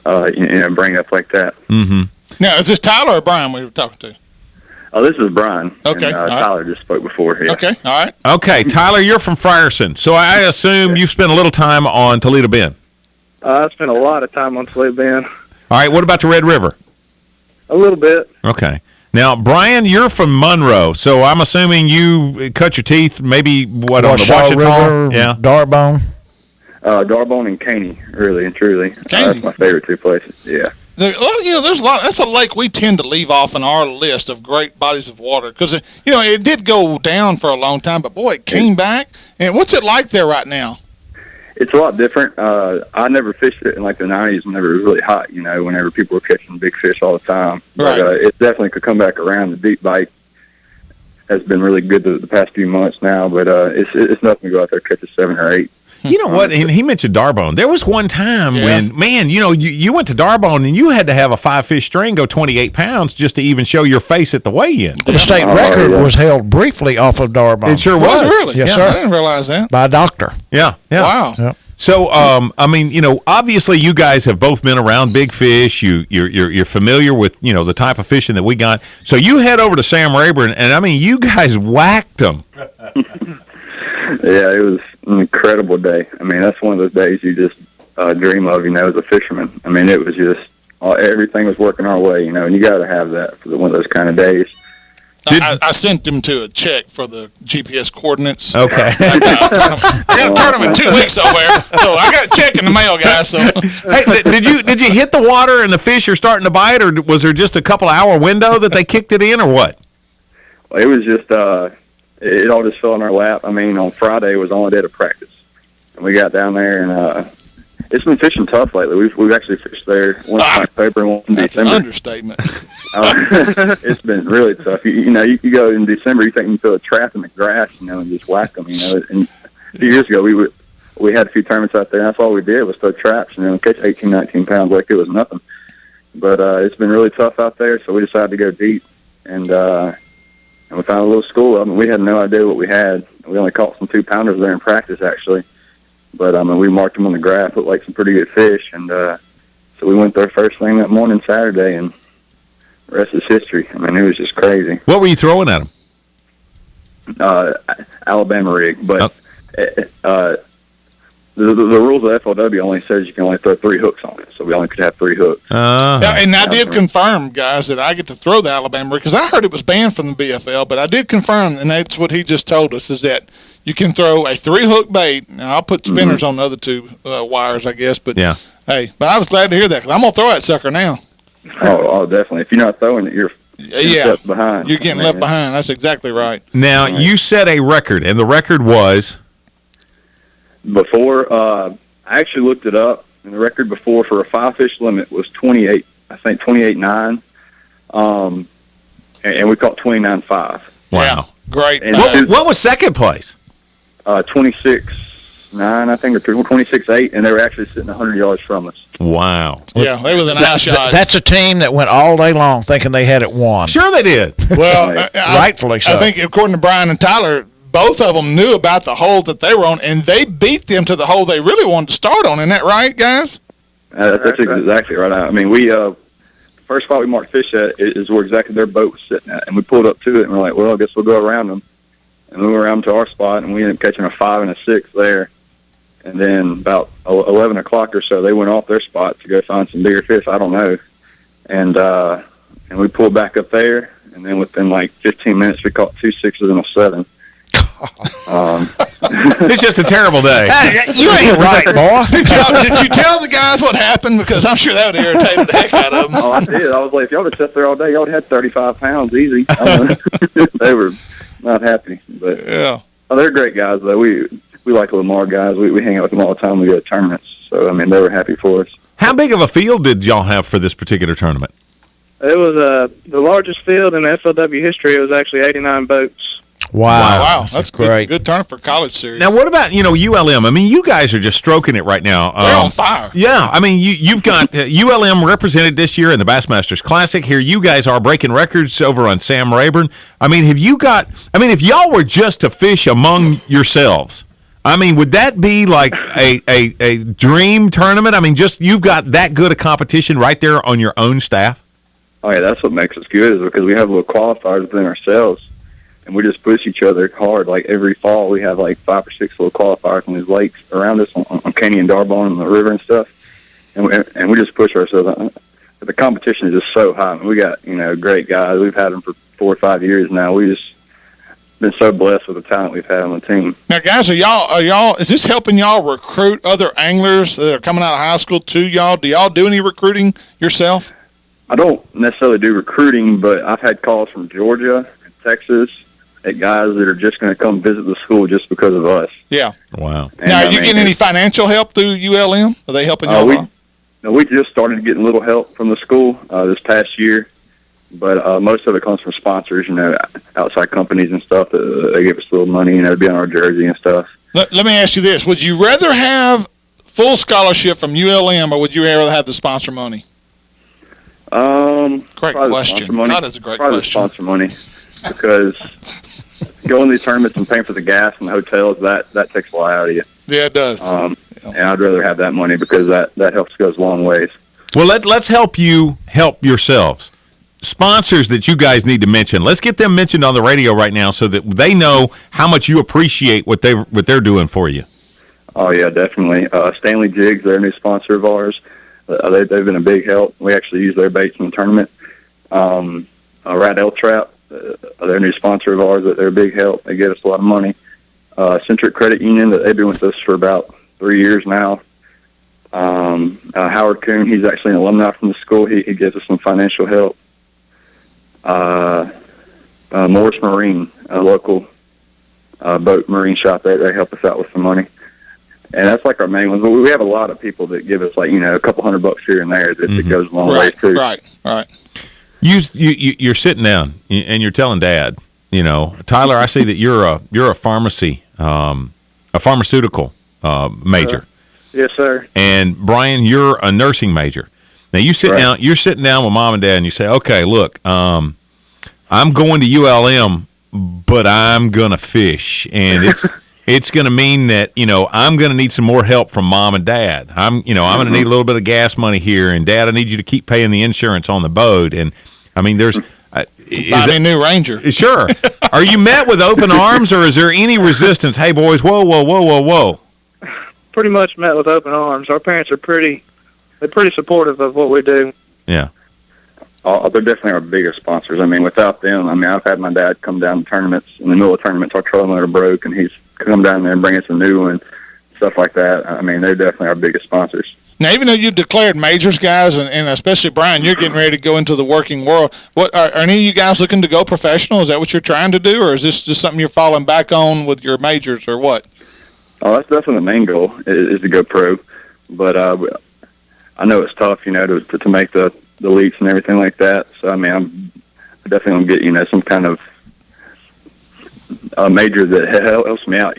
of, bring up like that. Mm-hmm. Now, is this Tyler or Brian we were talking to? Oh, this is Brian. Okay. And, Tyler just spoke before. Yeah. Okay, all right. Okay, Tyler, you're from Frierson, so I assume you've spent a little time on Toledo Bend. I spent a lot of time on Toledo Bend. All right, what about the Red River? A little bit. Okay. Now, Brian, you're from Monroe, so I'm assuming you cut your teeth maybe, on the Washita? Yeah. Darbone? Darbone and Caney, really and truly. That's my favorite two places, yeah. There's a lot. That's a lake we tend to leave off in our list of great bodies of water because, it did go down for a long time, but, boy, it came back. And what's it like there right now? It's a lot different. I never fished it in like the 90s whenever it was really hot, whenever people were catching big fish all the time. But it definitely could come back around. The deep bite has been really good the past few months now, but it's nothing to go out there and catch a 7 or 8. You know what? And he mentioned Darbone. There was one time when, man, you went to Darbone and you had to have a 5-fish string go 28 pounds just to even show your face at the weigh-in. The state record was held briefly off of Darbone. It sure was. Really? Yes, yeah, sir. I didn't realize that. By a doctor. Yeah. Wow. Yep. So, obviously you guys have both been around big fish. You're familiar with, the type of fishing that we got. So you head over to Sam Rayburn, and, you guys whacked them. Yeah, it was an incredible day. I mean, that's one of those days you just dream of, as a fisherman. I mean, it was just everything was working our way, and you got to have that for one of those kind of days. I sent them to a check for the GPS coordinates. Okay. I got a tournament 2 weeks over there, so I got a check in the mail, guys. So. Hey, did you hit the water and the fish are starting to bite, or was there just a couple hour window that they kicked it in, or what? Well, it was just it all just fell in our lap. I mean, on Friday was the only day to practice, and we got down there, and it's been fishing tough lately. We've actually fished there once in October and once in December. That's an understatement. It's been really tough. You go in December, you think you throw a trap in the grass, and just whack them. And a few years ago, we had a few tournaments out there, and that's all we did was throw traps, catch 18, 19 pounds like it was nothing. But it's been really tough out there, so we decided to go deep, and we found a little school. I mean, we had no idea what we had. We only caught some 2-pounders there in practice, actually. But we marked them on the graph, looked like some pretty good fish, and so we went there first thing that morning Saturday, and the rest is history. I mean, it was just crazy. What were you throwing at them? Alabama rig, but the rules of FLW only says you can only throw 3 hooks on it, so we only could have 3 hooks. And I did confirm, guys, that I get to throw the Alabama rig, because I heard it was banned from the BFL, but I did confirm, and that's what he just told us, is that you can throw a 3-hook bait. Now, I'll put spinners on the other 2 wires, I guess, but hey, but I was glad to hear that, because I'm going to throw that sucker now. Oh, definitely. If you're not throwing it, you're left behind. You're getting left behind. That's exactly right. Now, you set a record, and the record was? Before, I actually looked it up, and the record before for a 5-fish limit was 28, I think 28.9, and we caught 29.5. Wow. Yeah, great. And what was second place? 26.9, I think, or 26.8, and they were actually sitting 100 yards from us. Wow. Yeah, they were an eye shot. That's a team that went all day long thinking they had it won. Sure they did. Well, rightfully so. I think, according to Brian and Tyler, both of them knew about the hole that they were on, and they beat them to the hole they really wanted to start on. Isn't that right, guys? That's exactly right. I mean, first spot we marked fish at is where exactly their boat was sitting at, and we pulled up to it, and we're like, well, I guess we'll go around them. And we went around to our spot, and we ended up catching a 5 and a 6 there. And then about 11 o'clock or so, they went off their spot to go find some bigger fish. I don't know. And we pulled back up there, and then within like 15 minutes, we caught 2 6s and a 7. It's just a terrible day. Hey, you ain't right, boy. Did you tell the guys what happened? Because I'm sure that would irritate the heck out of them. Oh, I did. I was like, if y'all would have sat there all day, y'all would have had 35 pounds easy. They were not happy. But yeah, they're great guys, though. We like the Lamar guys. We hang out with them all the time. We go to tournaments. So, I mean, they were happy for us. How big of a field did y'all have for this particular tournament? It was the largest field in FLW history. It was actually 89 boats. Wow. That's great. Good turn for college series. Now, what about, ULM? I mean, you guys are just stroking it right now. They're on fire. Yeah. I mean, you've got ULM represented this year in the Bassmasters Classic. Here you guys are breaking records over on Sam Rayburn. I mean, if y'all were just to fish among yourselves, I mean, would that be like a dream tournament? I mean, just you've got that good a competition right there on your own staff? Oh, yeah, that's what makes us good is because we have little qualifiers within ourselves. And we just push each other hard. Like every fall, we have like 5 or 6 little qualifiers in these lakes around us on Caney and Darbone and the river and stuff. And we just push ourselves. The competition is just so high. I mean, we got great guys. We've had them for 4 or 5 years now. We just been so blessed with the talent we've had on the team. Now, guys, are y'all? Is this helping y'all recruit other anglers that are coming out of high school to y'all? Do y'all do any recruiting yourself? I don't necessarily do recruiting, but I've had calls from Georgia and Texas at guys that are just going to come visit the school just because of us. Yeah. Wow. Now, are you getting any financial help through ULM? Are they helping y'all out? We just started getting a little help from the school this past year, but most of it comes from sponsors, outside companies and stuff. They give us a little money, to be on our jersey and stuff. Let me ask you this. Would you rather have full scholarship from ULM, or would you rather have the sponsor money? Great question. That is a great question. Sponsor money, because going to these tournaments and paying for the gas and the hotels, that takes a lot out of you. Yeah, it does. And I'd rather have that money because that helps goes a long ways. Well, let's help you help yourselves. Sponsors that you guys need to mention. Let's get them mentioned on the radio right now so that they know how much you appreciate what they're doing for you. Oh yeah, definitely. Stanley Jiggs, they're a new sponsor of ours. They've been a big help. We actually use their baits in the tournament. Rat L Trap, they're a new sponsor of ours. They're a big help. They get us a lot of money. Centric Credit Union, they've been with us for about 3 years now. Howard Kuhn, he's actually an alumni from the school. He gives us some financial help. Morris Marine, a local boat marine shop, they help us out with some money. And that's like our main ones. But we have a lot of people that give us like, a couple $100 here and there that goes a long way too. Right. You're sitting down and you're telling Dad, Tyler, I see that you're a pharmaceutical major. Yes, sir. And Brian, you're a nursing major. Now you're sitting down with Mom and Dad and you say, okay, look, I'm going to ULM, but I'm going to fish. And it's going to mean that, I'm going to need some more help from Mom and Dad. I'm going to need a little bit of gas money here. And Dad, I need you to keep paying the insurance on the boat. And I mean, there's, buy me a new Ranger. Sure. Are you met with open arms or is there any resistance? Hey boys, whoa. Pretty much met with open arms. Our parents are pretty supportive of what we do. Yeah. They're definitely our biggest sponsors. I mean, without them, I've had my dad come down to tournaments. In the middle of tournaments, our trolling motor broke, and he's come down there and bring us a new one, stuff like that. I mean, they're definitely our biggest sponsors. Now, even though you've declared majors, guys, and especially Brian, you're getting ready to go into the working world. What are any of you guys looking to go professional? Is that what you're trying to do, or is this just something you're falling back on with your majors, or what? Oh, that's definitely the main goal is to go pro. But I know it's tough, to make the leaps and everything like that. So, I mean, I'm definitely going to get, some kind of major that helps me out,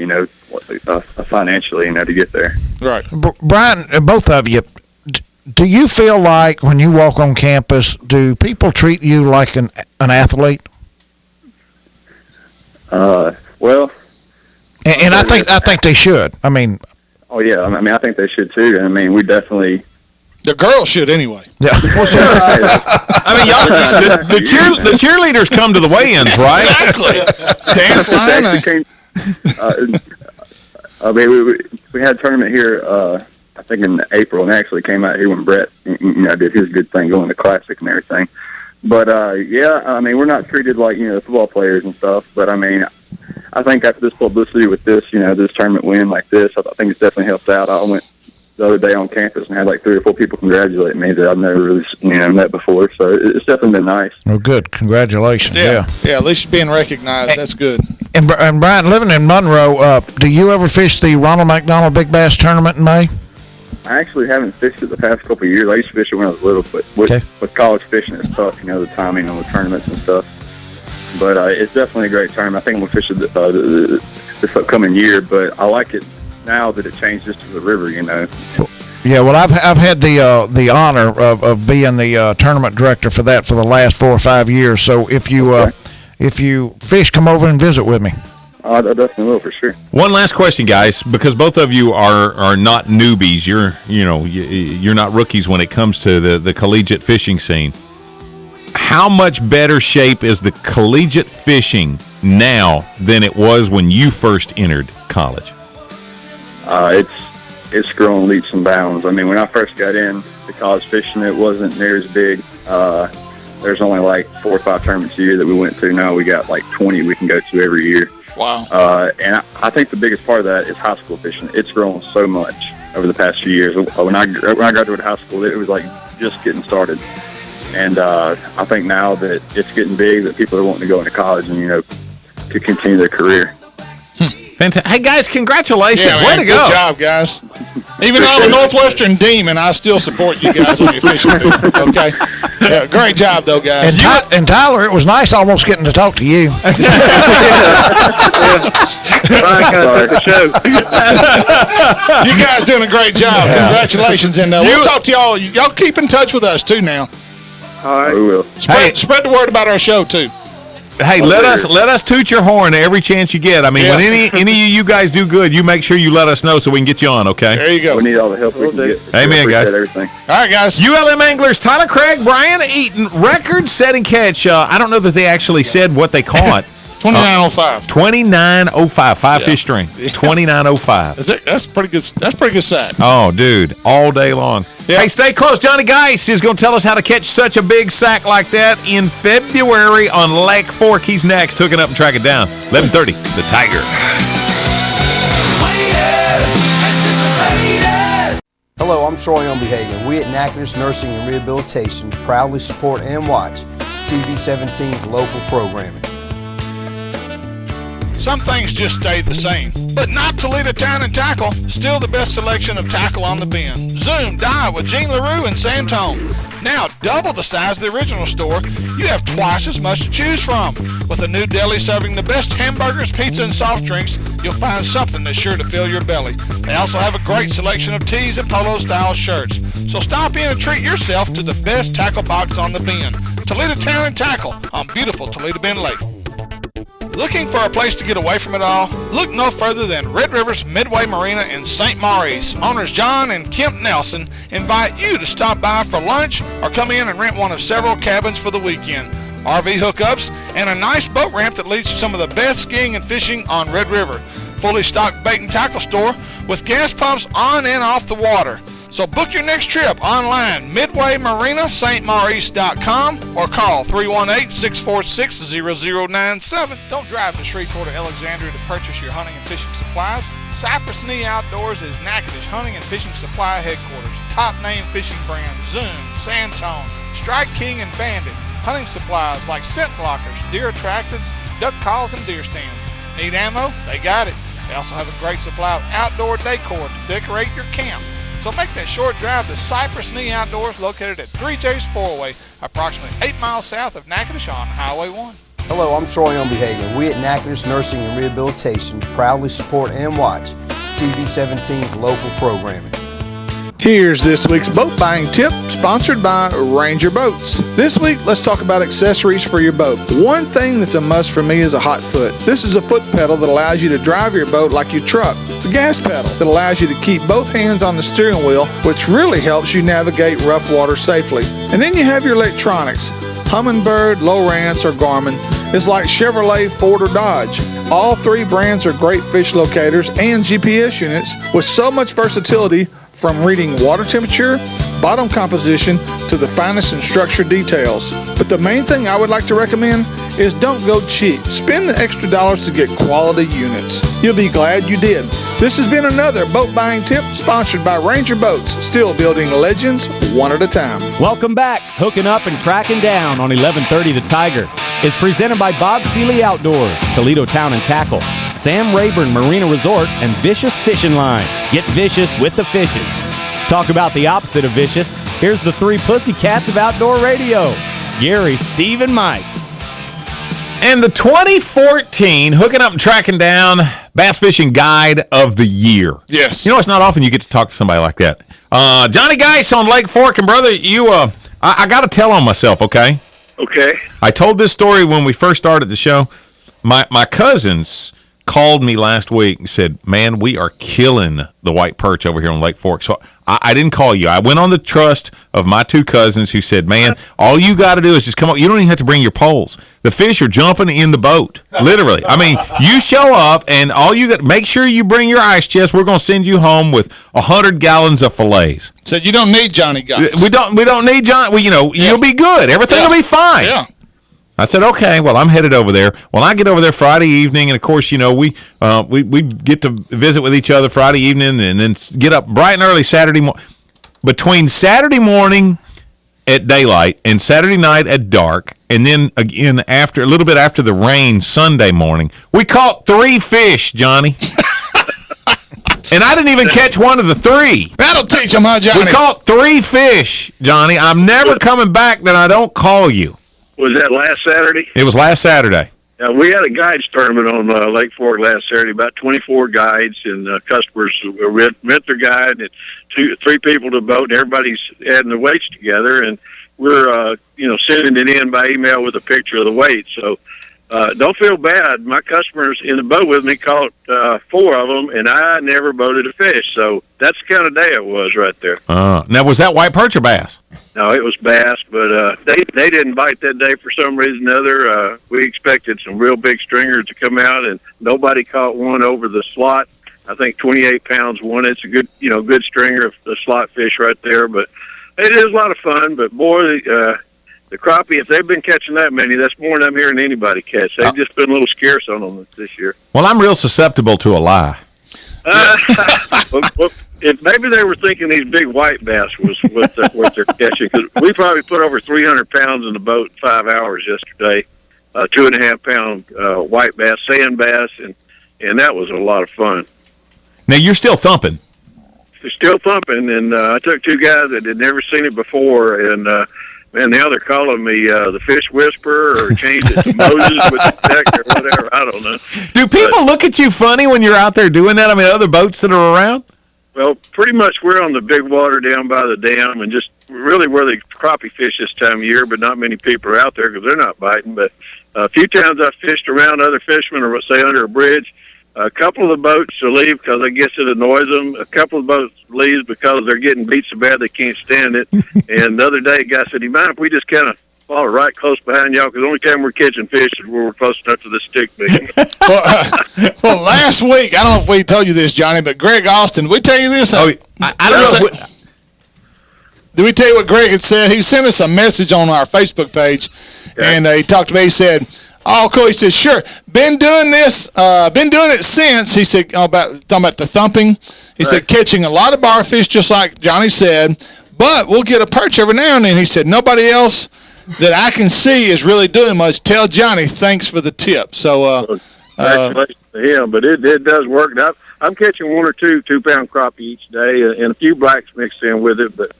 financially, to get there. Right. Brian, both of you, do you feel like when you walk on campus, do people treat you like an athlete? Well. And I think they should. I mean. Oh yeah, I think they should too. I mean, we definitely. The girls should anyway. Yeah. Well, sure. I mean, y'all, the cheerleaders come to the weigh-ins, right? Exactly. Dance line. I mean, we had a tournament here. I think in April, and actually came out here when Brett, did his good thing going to Classic and everything. But yeah, I mean, we're not treated like football players and stuff. But I mean, I think after this publicity with this, this tournament win like this, I think it's definitely helped out. I went the other day on campus and had like 3 or 4 people congratulate me that I've never really met before. So it's definitely been nice. Well, good. Congratulations. Yeah. At least you're being recognized. That's good. And Brian, living in Monroe, do you ever fish the Ronald McDonald Big Bass Tournament in May? I actually haven't fished it the past couple of years. I used to fish it when I was little, but with college fishing, it's tough, the timing on the tournaments and stuff. But it's definitely a great tournament. I think we'll fish it this upcoming year, but I like it now that it changed just to the river, Yeah, well, I've had the honor of being the tournament director for that for the last 4 or 5 years. So if you fish, come over and visit with me. I definitely will, for sure. One last question, guys, because both of you are not newbies. You're not rookies when it comes to the collegiate fishing scene. How much better shape is the collegiate fishing now than it was when you first entered college? It's grown leaps and bounds. I mean, when I first got into college fishing, it wasn't near as big. There's only like 4 or 5 tournaments a year that we went to. Now we got like 20 we can go to every year. Wow. And I think the biggest part of that is high school fishing. It's grown so much over the past few years. When I graduated high school, it was like just getting started. And I think now that it's getting big, that people are wanting to go into college and, to continue their career. Fantastic. Hey, guys, congratulations. Yeah, way to go. Good job, guys. Even though I'm a Northwestern demon, I still support you guys when you're fishing. Okay? Yeah, great job, though, guys. And Tyler, it was nice almost getting to talk to you. You guys doing a great job. Congratulations. And we'll talk to y'all. Y'all keep in touch with us, too, now. All right. We will. Spread the word about our show, too. Hey, let us toot your horn every chance you get. I mean, when any of you guys do good, you make sure you let us know so we can get you on, okay? There you go. We need all the help we can get. Amen, guys. Everything. All right, guys. ULM Anglers, Tyler Craig, Brian Eaton, record-setting catch. I don't know that they actually said what they caught. $29.05. $29.05. Five fish string. Yeah. $29.05. That's pretty good. That's pretty good sack. Oh, dude, all day long. Yeah. Hey, stay close. Johnny Geis is going to tell us how to catch such a big sack like that in February on Lake Fork. He's next, hooking up and tracking down. 11:30, the Tiger. Hello, I'm Troy Umbehagen. We at Natchitoches Nursing and Rehabilitation proudly support and watch TV17's local programming. Some things just stay the same, but not Toledo Town and Tackle. Still the best selection of tackle on the bin. Zoom, dive with Gene LaRue and Sam Tone. Now double the size of the original store, you have twice as much to choose from. With a new deli serving the best hamburgers, pizza, and soft drinks, you'll find something that's sure to fill your belly. They also have a great selection of tees and polo-style shirts. So stop in and treat yourself to the best tackle box on the bin. Toledo Town and Tackle on beautiful Toledo Bend Lake. Looking for a place to get away from it all? Look no further than Red River's Midway Marina in St. Maurice. Owners John and Kemp Nelson invite you to stop by for lunch or come in and rent one of several cabins for the weekend. RV hookups and a nice boat ramp that leads to some of the best skiing and fishing on Red River. Fully stocked bait and tackle store with gas pumps on and off the water. So book your next trip online, MidwayMarinaStMaurice.com or call 318-646-0097. Don't drive to Shreveport or Alexandria to purchase your hunting and fishing supplies. Cypress Knee Outdoors is Natchitoches Hunting and Fishing Supply headquarters. Top name fishing brands, Zoom, Sandtone, Strike King, and Bandit. Hunting supplies like scent blockers, deer attractants, duck calls, and deer stands. Need ammo? They got it. They also have a great supply of outdoor decor to decorate your camp. So make that short drive to Cypress Knee Outdoors, located at 3J's 4-Way, approximately 8 miles south of Natchitoches on Highway 1. Hello, I'm Troy Umbehagen. We at Natchitoches Nursing and Rehabilitation proudly support and watch TV17's local programming. Here's this week's boat buying tip, sponsored by Ranger Boats. This week, let's talk about accessories for your boat. One thing that's a must for me is a hot foot. This is a foot pedal that allows you to drive your boat like your truck. It's a gas pedal that allows you to keep both hands on the steering wheel, which really helps you navigate rough water safely. And then you have your electronics. Humminbird, Lowrance, or Garmin is like Chevrolet, Ford, or Dodge. All three brands are great fish locators and GPS units with so much versatility, from reading water temperature, bottom composition, to the finest and structured details. But the main thing I would like to recommend is don't go cheap. Spend the extra dollars to get quality units. You'll be glad you did. This has been another boat buying tip sponsored by Ranger Boats, still building legends one at a time. Welcome back. Hooking up and tracking down on 1130 The Tiger is presented by Bob Seeley Outdoors, Toledo Town and Tackle, Sam Rayburn Marina Resort, and Vicious Fishing Line. Get vicious with the fishes. Talk about the opposite of vicious. Here's the three pussycats of outdoor radio, Gary, Steve, and Mike. And the 2014 Hooking Up and Tracking Down Bass Fishing Guide of the Year. Yes. You know, it's not often you get to talk to somebody like that. Johnny Geis on Lake Fork, and brother, I got to tell on myself, okay? Okay. I told this story when we first started the show. My cousins called me last week and said, man, we are killing the white perch over here on Lake Fork. So I didn't call you. I went on the trust of my two cousins who said, man, all you got to do is just come up. You don't even have to bring your poles. The fish are jumping in the boat, literally. I mean, you show up and all you got, make sure you bring your ice chest. We're going to send you home with 100 gallons of fillets. Said you don't need Johnny Geis. We don't need John. Well, you'll be good. Everything will be fine. Yeah. I said, okay, well, I'm headed over there. Well, I get over there Friday evening, and, of course, we get to visit with each other Friday evening and then get up bright and early Saturday morning. Between Saturday morning at daylight and Saturday night at dark, and then again a little bit after the rain Sunday morning, we caught 3 fish, Johnny. And I didn't even catch one of the 3. That'll teach them, huh, Johnny? We caught 3 fish, Johnny. I'm never coming back that I don't call you. Was that last Saturday? It was last Saturday. We had a guides tournament on Lake Fork last Saturday, about 24 guides, and customers rent their guide, and 3 people to boat, and everybody's adding the weights together, and we're sending it in by email with a picture of the weight. So don't feel bad. My customers in the boat with me caught 4 of them, and I never boated a fish. So that's the kind of day it was right there. Now, was that white perch or bass? No, it was bass, but they didn't bite that day for some reason or other. We expected some real big stringers to come out, and nobody caught one over the slot. I think 28 pounds one. It's a good, good stringer of the slot fish right there. But it is a lot of fun. But boy, the crappie, if they've been catching that many, that's more than I'm hearing anybody catch. They've just been a little scarce on them this year. Well, I'm real susceptible to a lie. Well, if maybe they were thinking these big white bass was what they're catching, because we probably put over 300 pounds in the boat in 5 hours yesterday. 2.5 pound white bass, sand bass, and that was a lot of fun. Now you're still thumping. Still thumping, and I took 2 guys that had never seen it before, and man, now they're calling me the fish whisperer, or changed it to Moses with the deck or whatever. I don't know. Do people look at you funny when you're out there doing that? I mean, other boats that are around? Well, pretty much we're on the big water down by the dam, and just really where the crappie fish this time of year, but not many people are out there because they're not biting. But a few times I've fished around other fishermen, or say under a bridge. A couple of the boats will leave because I guess it annoys them. A couple of boats leave because they're getting beat so bad they can't stand it. And the other day, a guy said, "Do you mind if we just kind of follow right close behind y'all? Because the only time we're catching fish is when we're close enough to the stick bait." Well, last week, I don't know if we told you this, Johnny, but Greg Austin, did we tell you this? I don't know. Did we tell you what Greg had said? He sent us a message on our Facebook page, and he talked to me. He said, "Oh, cool." He said, "Sure. Been doing it since." He said, talking about the thumping. He said, "Catching a lot of barfish, just like Johnny said, but we'll get a perch every now and then." He said, "Nobody else that I can see is really doing much. Tell Johnny thanks for the tip." So, congratulations to him, but it does work. Now, I'm catching 1 or 2 2-pound crappie each day, and a few blacks mixed in with it, but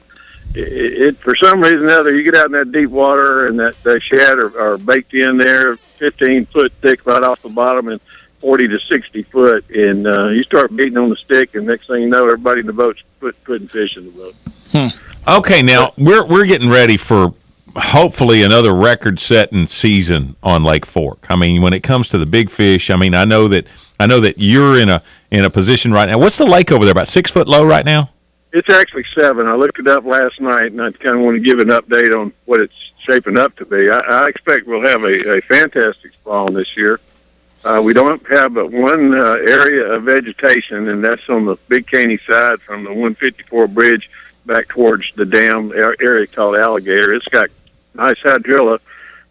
it for some reason or other, you get out in that deep water and that shad are baked in there, 15 foot thick right off the bottom and 40 to 60 foot, and you start beating on the stick, and next thing you know, everybody in the boat's putting fish in the boat. Okay, now we're getting ready for hopefully another record-setting season on Lake Fork. I mean, when it comes to the big fish, I mean, I know that you're in a position right now. What's the lake over there? About 6 foot low right now? It's actually 7. I looked it up last night, and I kind of want to give an update on what it's shaping up to be. I expect we'll have a fantastic spawn this year. We don't have but one area of vegetation, and that's on the Big Caney side from the 154 bridge back towards the dam area called Alligator. It's got nice hydrilla,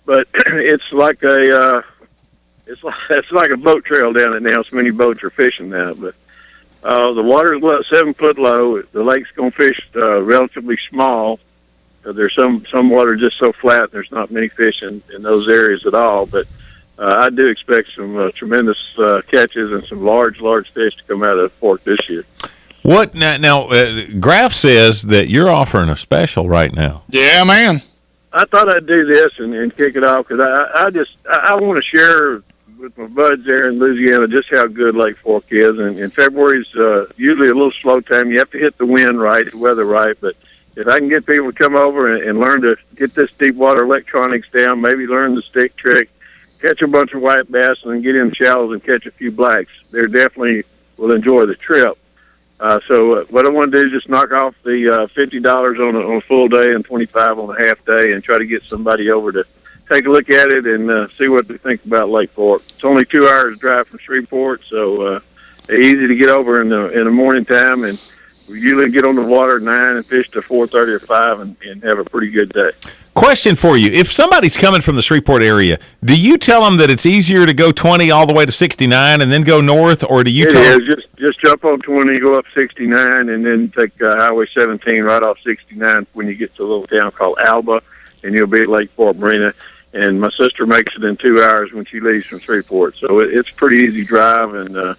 but it's like a boat trail down it now. So many boats are fishing now, but the water is 7 foot low. The lake's going to fish relatively small. There's some water just so flat. There's not many fish in those areas at all. But I do expect some tremendous catches and some large fish to come out of the fork this year. What now? Graf says that you're offering a special right now. Yeah, man. I thought I'd do this and kick it off because I want to share with my buds there in Louisiana just how good Lake Fork is. And February's usually a little slow time. You have to hit the wind right, the weather right. But if I can get people to come over and learn to get this deep water electronics down, maybe learn the stick trick, catch a bunch of white bass, and then get in the shallows and catch a few blacks, they definitely will enjoy the trip. So what I want to do is just knock off the $50 on a full day and $25 on a half day, and try to get somebody over to take a look at it and see what they think about Lake Fork. It's only 2 hours drive from Shreveport, so easy to get over in the morning time, and we usually get on the water at 9 and fish to 4:30 or 5 and have a pretty good day. Question for you. If somebody's coming from the Shreveport area, do you tell them that it's easier to go 20 all the way to 69 and then go north, or do you tell them? Just jump on 20, go up 69, and then take Highway 17 right off 69 when you get to a little town called Alba, and you'll be at Lake Fork Marina. And my sister makes it in 2 hours when she leaves from Shreveport. So it's a pretty easy drive and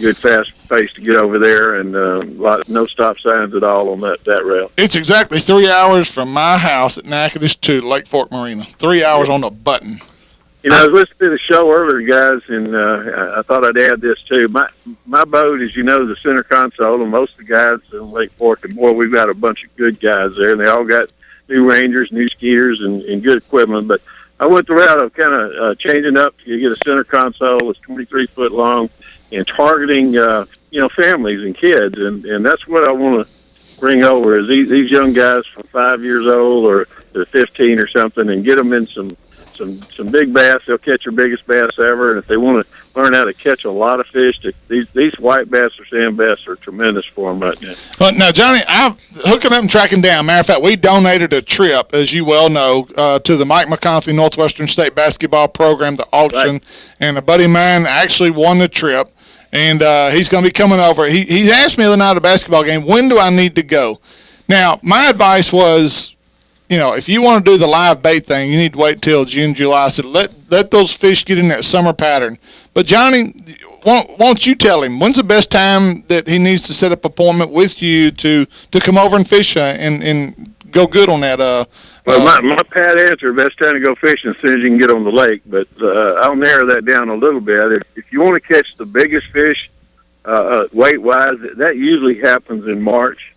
good fast pace to get over there, and no stop signs at all on that route. It's exactly 3 hours from my house at Natchitoches to Lake Fork Marina. 3 hours on the button. You know, I was listening to the show earlier, guys, and I thought I'd add this too. My boat, as you know, the center console, and most of the guys in Lake Fork, and boy, we've got a bunch of good guys there, and they all got new Rangers, new Skeeters, and good equipment. But I went the route of kind of changing up. You get a center console that's 23 foot long, and targeting families and kids, and that's what I want to bring over is these young guys from 5 years old or to 15 or something, and get them in some big bass. They'll catch their biggest bass ever, and if they want to learn how to catch a lot of fish, these white bass or sand bass are tremendous for them right now. Well, now, Johnny, I'm hooking up and tracking down. Matter of fact, we donated a trip, as you well know, to the Mike McConaughey Northwestern State basketball program, the auction, and a buddy of mine actually won the trip, and he's going to be coming over. He asked me the other night at a basketball game, when do I need to go? Now, my advice was, if you want to do the live bait thing, you need to wait till June, July. I said, let those fish get in that summer pattern. But, Johnny, won't you tell him, when's the best time that he needs to set up an appointment with you to come over and fish and go good on that? Well, my pat answer, best time to go fishing as soon as you can get on the lake. But I'll narrow that down a little bit. If you want to catch the biggest fish weight-wise, that usually happens in March.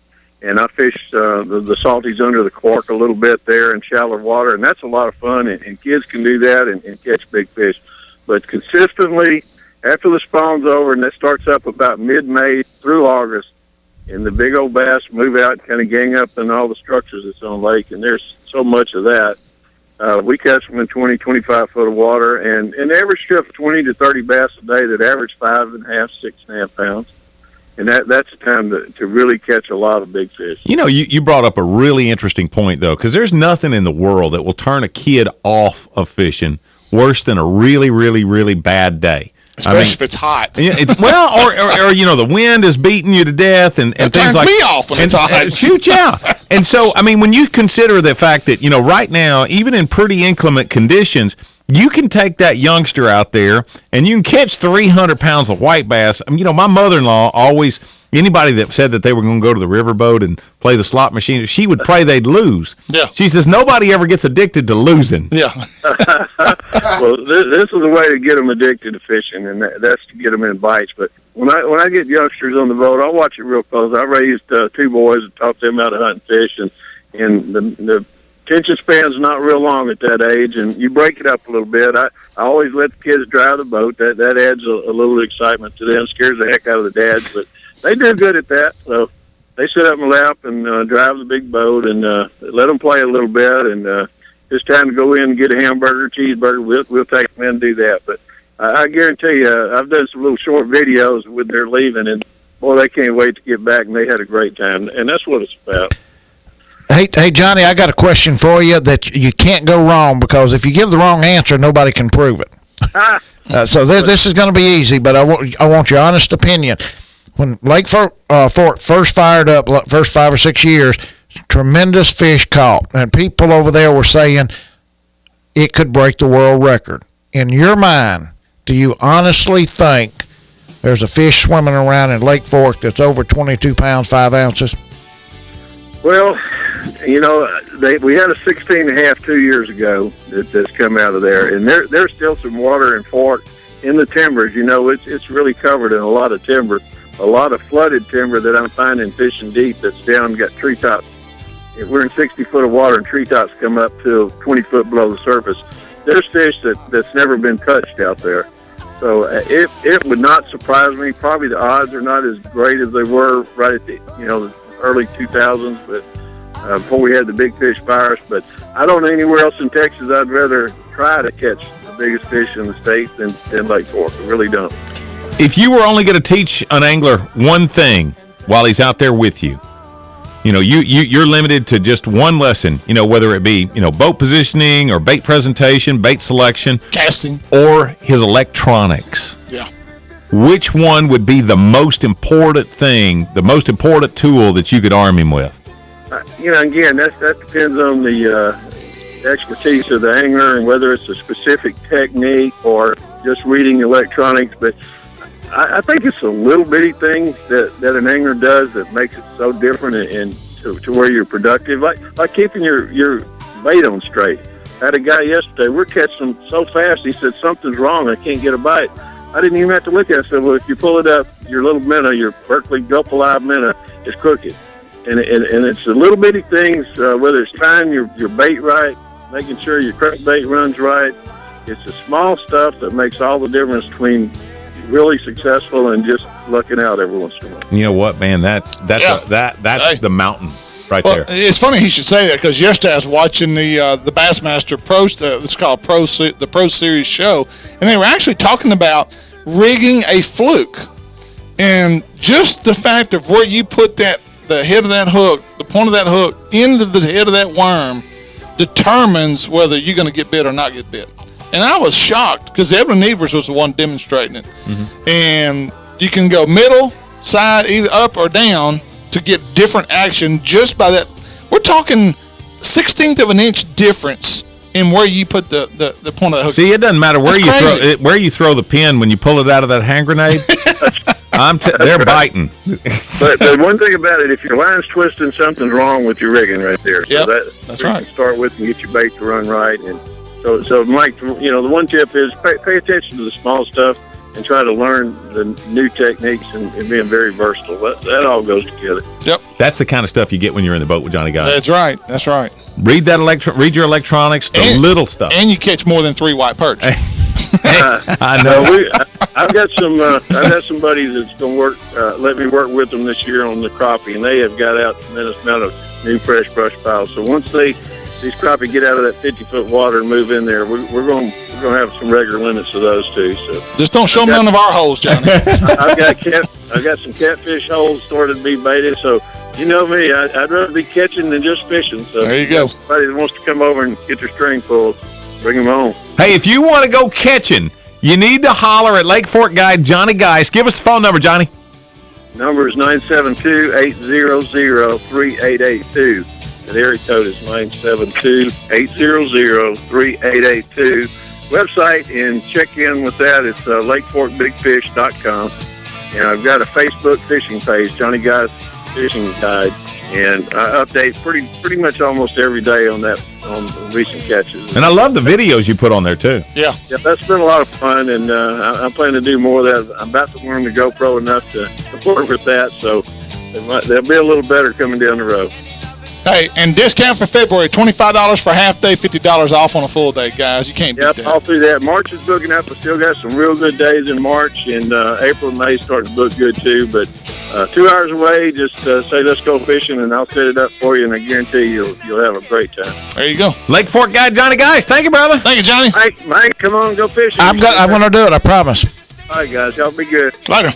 And I fish the salties under the cork a little bit there in shallow water, and that's a lot of fun, and kids can do that and catch big fish. But consistently, after the spawn's over, and that starts up about mid-May through August, and the big old bass move out and kind of gang up in all the structures that's on the lake, and there's so much of that. We catch them in 20, 25 foot of water, and an average trip of 20 to 30 bass a day that average 5.5, 6.5 pounds. And that's the time to really catch a lot of big fish. You brought up a really interesting point, though, because there's nothing in the world that will turn a kid off of fishing worse than a really, really, really bad day. Especially if it's hot. Or the wind is beating you to death and things turns like me off when it's hot. Shoot, yeah. And so, when you consider the fact that, right now, even in pretty inclement conditions, you can take that youngster out there and you can catch 300 pounds of white bass. My mother-in-law always, anybody that said that they were going to go to the riverboat and play the slot machine, she would pray they'd lose. Yeah. She says nobody ever gets addicted to losing. Yeah. Well, this is a way to get them addicted to fishing, and that's to get them in bites. But when I get youngsters on the boat, I watch it real close. I raised two boys and taught them how to hunt and fish, and the attention span's not real long at that age, and you break it up a little bit. I always let the kids drive the boat. That adds a little excitement to them, scares the heck out of the dads, but they do good at that. So they sit up in the lap and drive the big boat and let them play a little bit, and it's time to go in and get a hamburger, cheeseburger. We'll take them in and do that. But I guarantee you, I've done some little short videos with their leaving, and boy, they can't wait to get back, and they had a great time, and that's what it's about. Hey, Johnny, I got a question for you that you can't go wrong, because if you give the wrong answer, nobody can prove it. So this is going to be easy, but I want your honest opinion. When Lake Fork first fired up, first 5 or 6 years, tremendous fish caught, and people over there were saying it could break the world record. In your mind, do you honestly think there's a fish swimming around in Lake Fork that's over 22 pounds, 5 ounces? Well, we had a 16.5 2 years ago that's come out of there, and there's still some water in Fork in the timbers. It's really covered in a lot of timber, a lot of flooded timber that I'm finding fishing deep that's down, got treetops. We're in 60 foot of water, and treetops come up to 20 foot below the surface. There's fish that's never been touched out there. So it would not surprise me. Probably the odds are not as great as they were right at the early 2000s, but before we had the big fish virus. But I don't know anywhere else in Texas I'd rather try to catch the biggest fish in the state than Lake Fork. I really don't. If you were only going to teach an angler one thing while he's out there with you, you're limited to just one lesson, whether it be, boat positioning or bait presentation, bait selection, casting, or his electronics. Yeah. Which one would be the most important thing, the most important tool that you could arm him with? Again, that depends on the expertise of the angler and whether it's a specific technique or just reading electronics. But I think it's a little bitty thing that an angler does that makes it so different and to where you're productive, like keeping your bait on straight. I had a guy yesterday, we're catching them so fast, he said, something's wrong, I can't get a bite. I didn't even have to look at it. I said, well, if you pull it up, your little minnow, your Berkeley Gulp Alive minnow is crooked. And it's the little bitty things, whether it's tying your bait right, making sure your crankbait runs right. It's the small stuff that makes all the difference between really successful and just lucking out every once in a while. You know what, man? That's the mountain right there. It's funny he should say that, because yesterday I was watching the Bassmaster Pro. It's called the Pro Series show, and they were actually talking about rigging a fluke, and just the fact of where you put the head of that hook, the point of that hook into the head of that worm, determines whether you're going to get bit or not get bit. And I was shocked, because Edwin Nevers was the one demonstrating it. Mm-hmm. And you can go middle, side, either up or down to get different action just by that. We're talking 1/16 of an inch difference in where you put the point of the hook. See, it doesn't matter where you throw the pin when you pull it out of that hand grenade. They're biting. But one thing about it, if your line's twisting, something's wrong with your rigging right there. So that's right. You start with and get your bait to run right. And so Mike, the one tip is pay attention to the small stuff and try to learn the new techniques and being very versatile. That all goes together. Yep. That's the kind of stuff you get when you're in the boat with Johnny Guy. That's right. That's right. Read your electronics, little stuff. And you catch more than 3 white perch. I know. I've got some buddies that's going to let me work with them this year on the crappie, and they have got out a tremendous amount of new fresh brush piles. So once these crappie get out of that 50-foot water and move in there, we're going to have some regular limits of those too. So just don't show none of our holes, Johnny. I've got some catfish holes started to be baited. So you know me, I'd rather be catching than just fishing. So there you go. Somebody that wants to come over and get their string pulled, bring them on. Hey, if you want to go catching, you need to holler at Lake Fork guide Johnny Geis. Give us the phone number, Johnny. Number is 972-800-3882. The area code is 972-800-3882. Website, and check in with that. It's lakeforkbigfish.com. And I've got a Facebook fishing page, Johnny Geis Fishing Guide. And I update pretty much almost every day on recent catches. And I love the videos you put on there, too. Yeah, that's been a lot of fun, and I'm planning to do more of that. I'm about to learn the GoPro enough to work with that, so they'll be a little better coming down the road. Hey, and discount for February, $25 for half day, $50 off on a full day, guys. You can't beat that. All through that. March is booking up. I still got some real good days in March, and April and May starting to book good, too. But 2 hours away, just say, let's go fishing, and I'll set it up for you, and I guarantee you'll have a great time. There you go. Lake Fork guy Johnny Geis. Thank you, brother. Thank you, Johnny. Hey, Mike, come on, go fishing. I'm going to do it, I promise. All right, guys. Y'all be good. Later.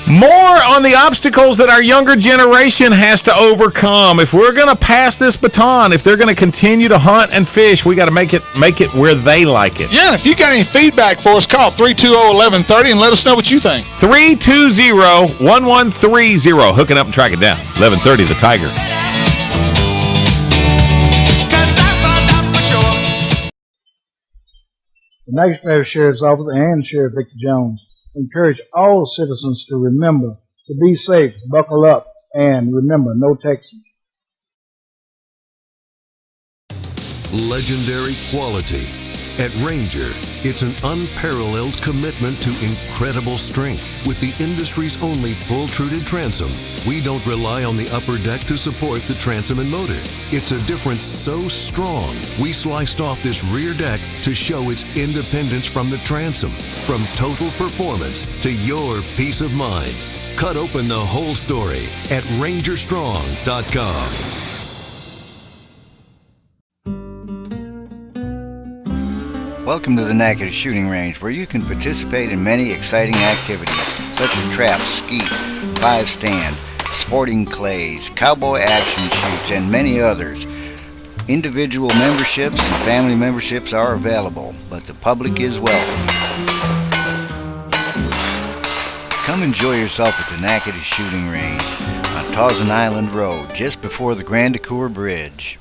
More on the obstacles that our younger generation has to overcome. If we're going to pass this baton, if they're going to continue to hunt and fish, we got to make it where they like it. Yeah, and if you got any feedback for us, call 320-1130 and let us know what you think. 320-1130. Hooking up and tracking down. 1130 The Tiger. The Nashville Sheriff's Office and Sheriff Victor Jones encourage all citizens to remember to be safe, buckle up, and remember, no texting. Legendary quality. At Ranger, it's an unparalleled commitment to incredible strength. With the industry's only pull-truted transom, we don't rely on the upper deck to support the transom and motor. It's a difference so strong, we sliced off this rear deck to show its independence from the transom. From total performance to your peace of mind. Cut open the whole story at rangerstrong.com. Welcome to the Natchitoches Shooting Range, where you can participate in many exciting activities, such as traps, skeet, 5-stand, sporting clays, cowboy action shoots, and many others. Individual memberships and family memberships are available, but the public is welcome. Come enjoy yourself at the Natchitoches Shooting Range on Tawson Island Road, just before the Grand Ecour Bridge.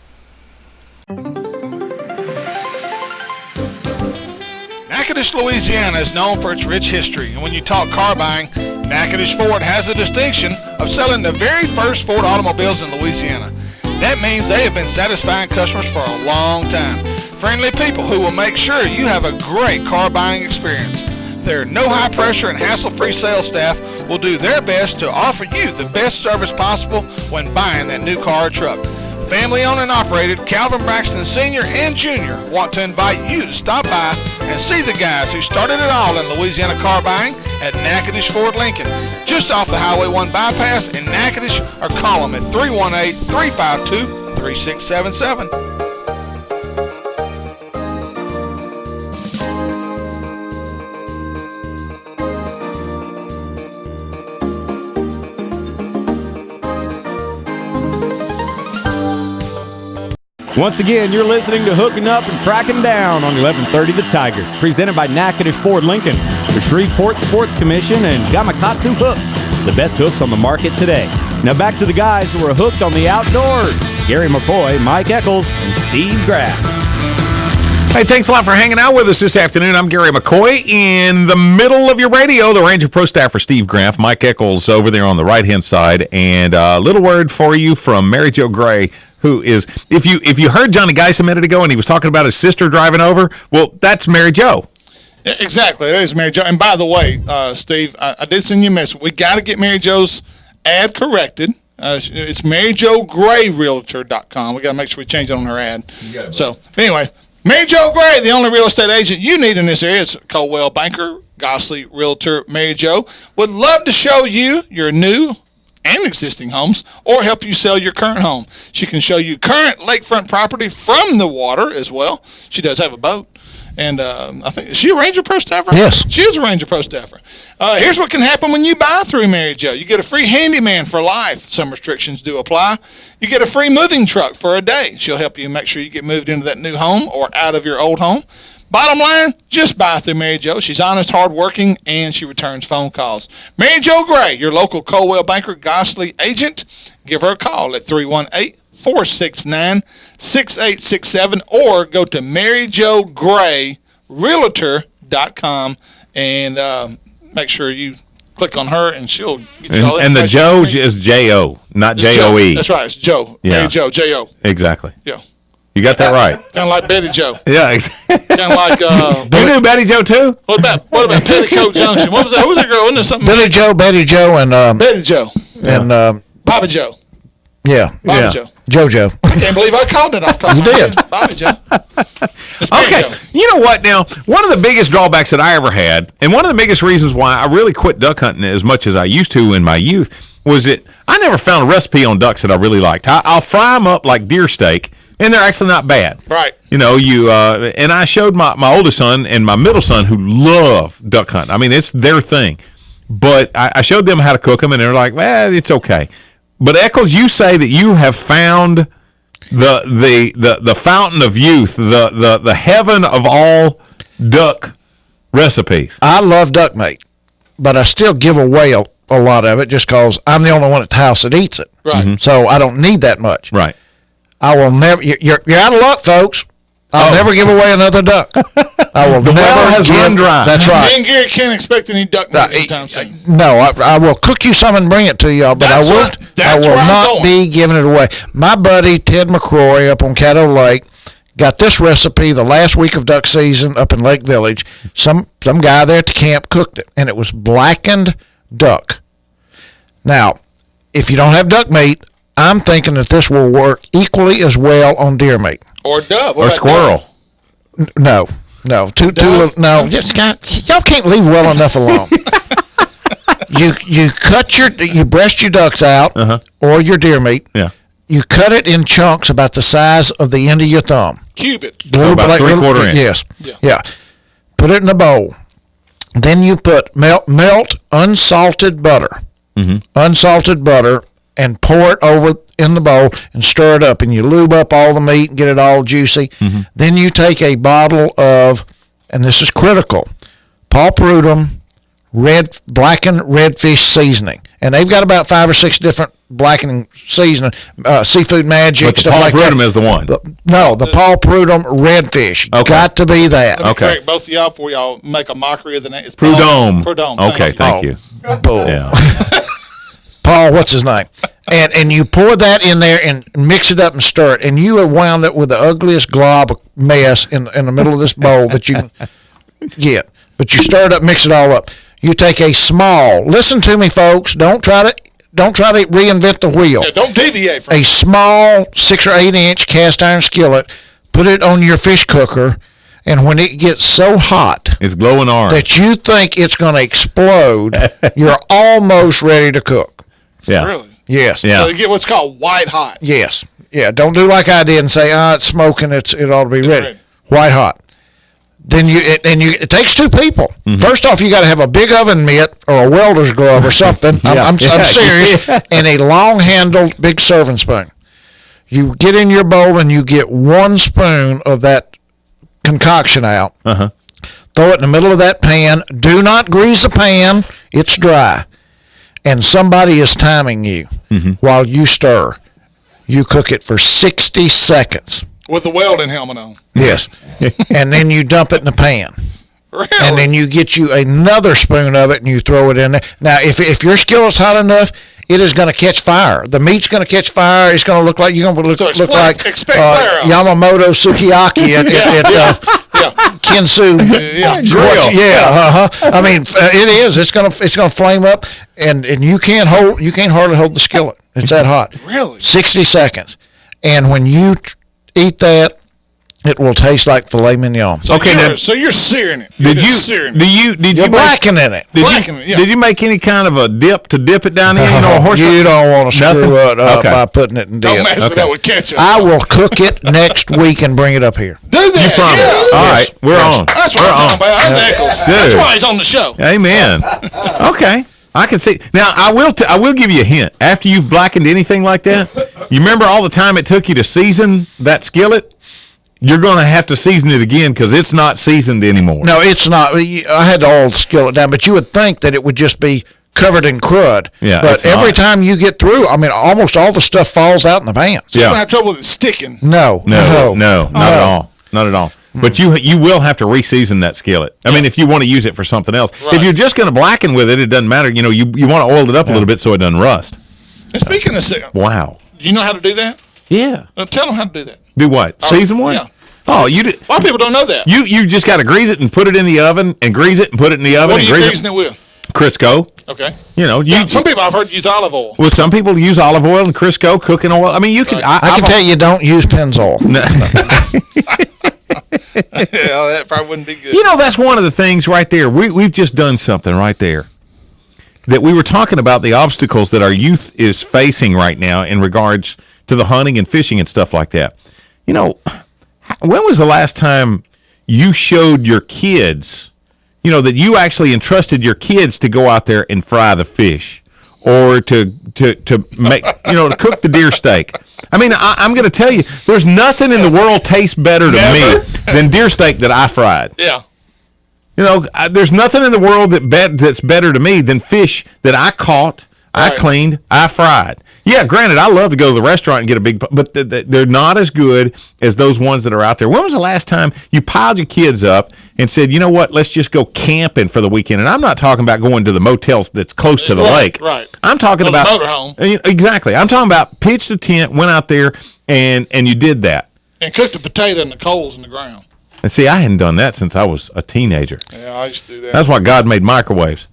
Natchitoches, Louisiana is known for its rich history, and when you talk car buying, Natchitoches Ford has the distinction of selling the very first Ford automobiles in Louisiana. That means they have been satisfying customers for a long time. Friendly people who will make sure you have a great car buying experience. Their no high pressure and hassle-free sales staff will do their best to offer you the best service possible when buying that new car or truck. Family owned and operated, Calvin Braxton Sr. and Jr. want to invite you to stop by and see the guys who started it all in Louisiana car buying at Natchitoches Ford Lincoln, just off the Highway 1 bypass in Natchitoches, or call them at 318-352-3677. Once again, you're listening to Hooking Up and Tracking Down on 1130 The Tiger, presented by Natchitoches Ford Lincoln, the Shreveport Sports Commission, and Gamakatsu Hooks, the best hooks on the market today. Now back to the guys who are hooked on the outdoors, Gary McCoy, Mike Eccles, and Steve Graff. Hey, thanks a lot for hanging out with us this afternoon. I'm Gary McCoy. In the middle of your radio, the Ranger Pro staffer Steve Graff, Mike Eccles over there on the right-hand side, and a little word for you from Mary Jo Gray, who is, if you heard Johnny Geis a minute ago and he was talking about his sister driving over, well, that's Mary Jo. Exactly, that is Mary Jo. And by the way, Steve, I did send you a message. We got to get Mary Jo's ad corrected. It's MaryJoGrayRealtor.com. We got to make sure we change it on her ad. So anyway, Mary Jo Gray, the only real estate agent you need in this area. It's Coldwell Banker, Gosley Realtor. Mary Jo would love to show you your new and existing homes, or help you sell your current home. She can show you current lakefront property from the water as well. She does have a boat. And I think, is she a Ranger Pro staffer? Yes. She is a Ranger Pro staffer. Here's what can happen when you buy through Mary Jo. You get a free handyman for life. Some restrictions do apply. You get a free moving truck for a day. She'll help you make sure you get moved into that new home or out of your old home. Bottom line, just buy through Mary Jo. She's honest, hardworking, and she returns phone calls. Mary Jo Gray, your local Coldwell Banker Gosley agent. Give her a call at 318-469-6867 or go to MaryJoGrayRealtor.com and make sure you click on her and she'll get you all and the Joe is J-O, not J-O-E. That's right, it's Joe. Yeah. Mary Jo, J-O. Exactly. Yeah. You got that right. Kind of like Betty Jo. Yeah, exactly. Kind of like you knew Betty Jo too? What about Petticoat Junction? What was that? Who was that girl? Wasn't there something? Betty Jo, and Betty Jo. And Bobby Joe. Yeah. Bobby Joe. JoJo. I can't believe I called it off the top of my head. Bobby Joe. Okay. You know what now? One of the biggest drawbacks that I ever had, and one of the biggest reasons why I really quit duck hunting as much as I used to in my youth, was that I never found a recipe on ducks that I really liked. I'll fry them up like deer steak, and they're actually not bad. Right. You know, and I showed my oldest son and my middle son who love duck hunting. I mean, it's their thing. But I showed them how to cook them, and they're like, well, it's okay. But Eccles, you say that you have found the fountain of youth, the heaven of all duck recipes. I love duck meat, but I still give away a lot of it just because I'm the only one at the house that eats it. Right. Mm-hmm. So I don't need that much. Right. I will never. You're out of luck, folks. I'll never give away another duck. I will the never well has run dry. That's right. Me and Gary can't expect any duck meat anytime soon. No, I will cook you some and bring it to y'all, but I will not be giving it away. My buddy Ted McCrory up on Caddo Lake got this recipe the last week of duck season up in Lake Village. Some guy there at the camp cooked it, and it was blackened duck. Now, if you don't have duck meat, I'm thinking that this will work equally as well on deer meat. Or dove. Or squirrel. No. Too little. No, y'all can't leave well enough alone. You breast your ducks out, or your deer meat. Yeah. You cut it in chunks about the size of the end of your thumb. Cube it. So about 3/4 inch. Yes. Yeah. Put it in a bowl. Then you put melt unsalted butter. Mm-hmm. Unsalted butter, and pour it over in the bowl and stir it up, and you lube up all the meat and get it all juicy. Mm-hmm. Then you take a bottle of, and this is critical, Paul Prudhomme blackened redfish seasoning, and they've got about 5 or 6 different blackening seasoning, Seafood Magic, but the stuff Paul like Prudhomme that. is the one. The Paul Prudhomme redfish. Okay. Got to be that. Let me correct both of y'all before y'all make a mockery of the name. It's Prudhomme. Prudhomme. Okay, thank you. Bull. Yeah. Paul, what's his name? And you pour that in there and mix it up and stir it, and you have wound up with the ugliest glob of mess in the middle of this bowl that you can get. But you stir it up, mix it all up. You take a small, listen to me, folks, don't try to don't try to reinvent the wheel. Yeah, don't deviate from a small 6 or 8 inch cast iron skillet. Put it on your fish cooker, and when it gets so hot, it's glowing orange that you think it's going to explode, you're almost ready to cook. Yeah. Really? Yes. Yeah. So you get what's called white hot. Yes. Yeah. Don't do like I did and say, it's smoking. It ought to be ready. White hot. Then it takes 2 people. Mm-hmm. First off, you got to have a big oven mitt or a welder's glove or something. I'm serious. And a long-handled big serving spoon. You get in your bowl and you get 1 spoon of that concoction out. Uh-huh. Throw it in the middle of that pan. Do not grease the pan. It's dry. And somebody is timing you while you stir. You cook it for 60 seconds. With the welding helmet on. Yes. And then you dump it in the pan. Really? And then you get you another spoon of it and you throw it in there. Now, if your skillet's hot enough, it is going to catch fire. The meat's going to catch fire. It's going to look like you're going to look like Yamamoto Sukiyaki at Kinsu. Grill. I mean, it is. It's going to flame up, and you can't hardly hold the skillet. It's that hot. Really? 60 seconds, and when you eat that, it will taste like filet mignon. So you're searing it. Did you blackening it? Did you make any kind of a dip to dip it down in? You don't want to screw it up by putting it in dip. Don't mess it up with ketchup. I will cook it next week and bring it up here. Do that. You promise? Yeah. All right, we're on. That's what I'm talking about. That's Eccles. That's why he's on the show. Amen. Okay. I can see. Now, I will give you a hint. After you've blackened anything like that, you remember all the time it took you to season that skillet? You're going to have to season it again because it's not seasoned anymore. No, it's not. I had to all skillet down, but you would think that it would just be covered in crud. Yeah, but every time you get through, I mean, almost all the stuff falls out in the pan. So you don't have trouble with it sticking. No, not at all. Not at all. But you will have to re-season that skillet. I mean, if you want to use it for something else. Right. If you're just going to blacken with it, it doesn't matter. You want to oil it up a little bit so it doesn't rust. And speaking of wow. Do you know how to do that? Yeah. Tell them how to do that. Do what? Season one? Yeah. Oh, you did. A lot of people don't know that. You just got to grease it and put it in the oven and grease it and put it in the oven. What are you greasing it with? Crisco. Okay. Some people I've heard use olive oil. Well, some people use olive oil and Crisco cooking oil. I mean, you can. I can tell you don't use Pennzoil. No. Yeah, that probably wouldn't be good. That's one of the things right there. We've just done something right there. That we were talking about the obstacles that our youth is facing right now in regards to the hunting and fishing and stuff like that. When was the last time you showed your kids, that you actually entrusted your kids to go out there and fry the fish or to make, to cook the deer steak? I mean, I'm going to tell you, there's nothing in the world tastes better to me than deer steak that I fried. Yeah. There's nothing in the world that's better to me than fish that I caught, I cleaned, I fried. Yeah, granted, I love to go to the restaurant and get a big, but they're not as good as those ones that are out there. When was the last time you piled your kids up and said, you know what, let's just go camping for the weekend? And I'm not talking about going to the motels that's close to the lake. Right. I'm talking about motorhome. Exactly. I'm talking about pitched a tent, went out there, and you did that. And cooked a potato in the coals in the ground. And see, I hadn't done that since I was a teenager. Yeah, I used to do that. That's why God made microwaves.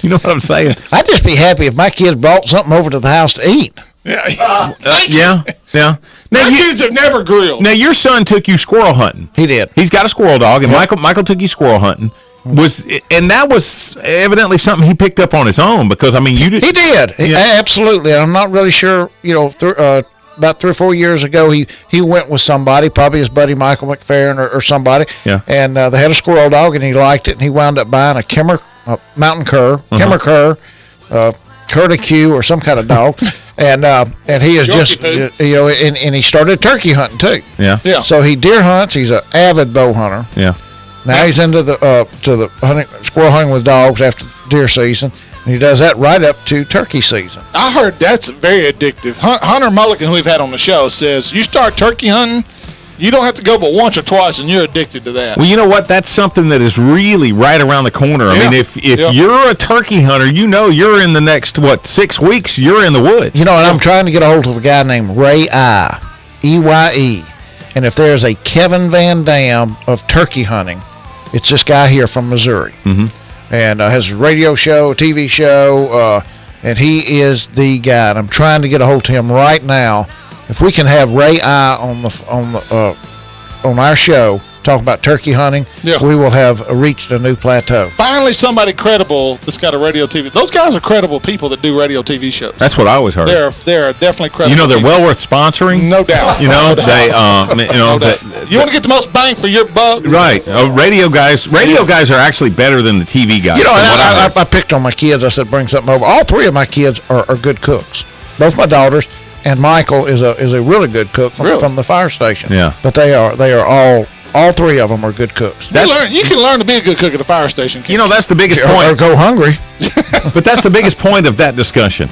You know what I'm saying? I'd just be happy if my kids brought something over to the house to eat. Yeah. Yeah. Now, my kids have never grilled. Now, your son took you squirrel hunting. He did. He's got a squirrel dog, and Michael took you squirrel hunting. And that was evidently something he picked up on his own because, I mean, you did. He did. Absolutely. I'm not really sure, about 3 or 4 years ago, he went with somebody, probably his buddy Michael McFerrin or somebody. Yeah. And they had a squirrel dog, and he liked it, and he wound up buying a mountain cur, Kimmer cur, curlicue or some kind of dog, and he is just and he started turkey hunting too. Yeah. So he deer hunts. He's an avid bow hunter. Yeah. Now he's into the squirrel hunting with dogs after deer season. And he does that right up to turkey season. I heard that's very addictive. Hunter Mulligan, who we've had on the show, says you start turkey hunting, you don't have to go but once or twice, and you're addicted to that. Well, you know what? That's something that is really right around the corner. I mean, if you're a turkey hunter, you're in the next, 6 weeks, you're in the woods. And I'm trying to get a hold of a guy named Ray Eye. And if there's a Kevin Van Dam of turkey hunting, it's this guy here from Missouri. Mm-hmm. and has a radio show, a TV show, and he is the guy. And I'm trying to get a hold of him right now. If we can have Ray I on our show talk about turkey hunting, we will have reached a new plateau. Finally, somebody credible that's got a radio TV. Those guys are credible people that do radio TV shows. That's what I always heard. They're definitely credible. You know, they're people. well worth sponsoring. No doubt. You know, no they you want to get the most bang for your buck, right? Radio guys are actually better than the TV guys. You know, I picked on my kids. I said, bring something over. All three of my kids are good cooks. Both my daughters. And Michael is a really good cook from the fire station. Yeah, but they are all three of them are good cooks. You can learn to be a good cook at a fire station. You know, that's the biggest point. Or go hungry. But that's the biggest point of that discussion.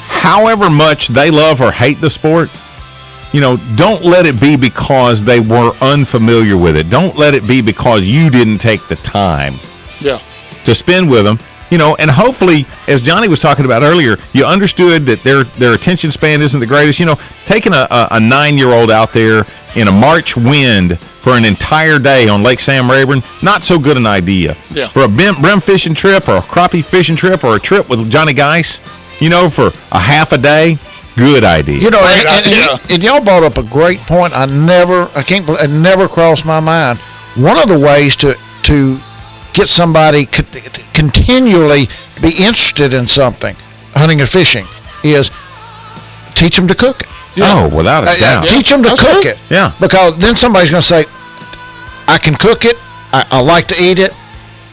However much they love or hate the sport, you know, don't let it be because they were unfamiliar with it. Don't let it be because you didn't take the time to spend with them. You know, and hopefully, as Johnny was talking about earlier, you understood that their attention span isn't the greatest. You know, taking a 9-year-old out there in a March wind for an entire day on Lake Sam Rayburn, not so good an idea. Yeah. For a brim fishing trip or a crappie fishing trip or a trip with Johnny Geis, you know, for a half a day, good idea. You know, and y'all brought up a great point. It never crossed my mind. One of the ways to get somebody continually be interested in something, hunting and fishing, is teach them to cook it. Oh, without a doubt. Teach them to cook it. Yeah. Because then somebody's going to say, I can cook it. I like to eat it.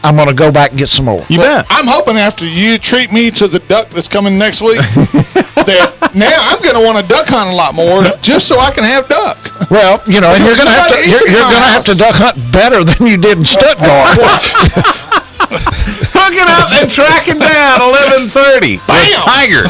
I'm going to go back and get some more. You bet. I'm hoping after you treat me to the duck that's coming next week, that now I'm going to want to duck hunt a lot more just so I can have duck. Well, you know, and you're going to have to duck hunt better than you did in Stuttgart. Hooking up and tracking down 11:30. Bam! Tiger.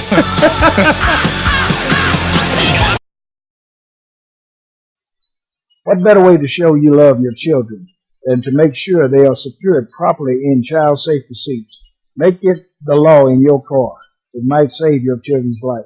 What better way to show you love your children than to make sure they are secured properly in child safety seats? Make it the law in your car. It might save your children's life.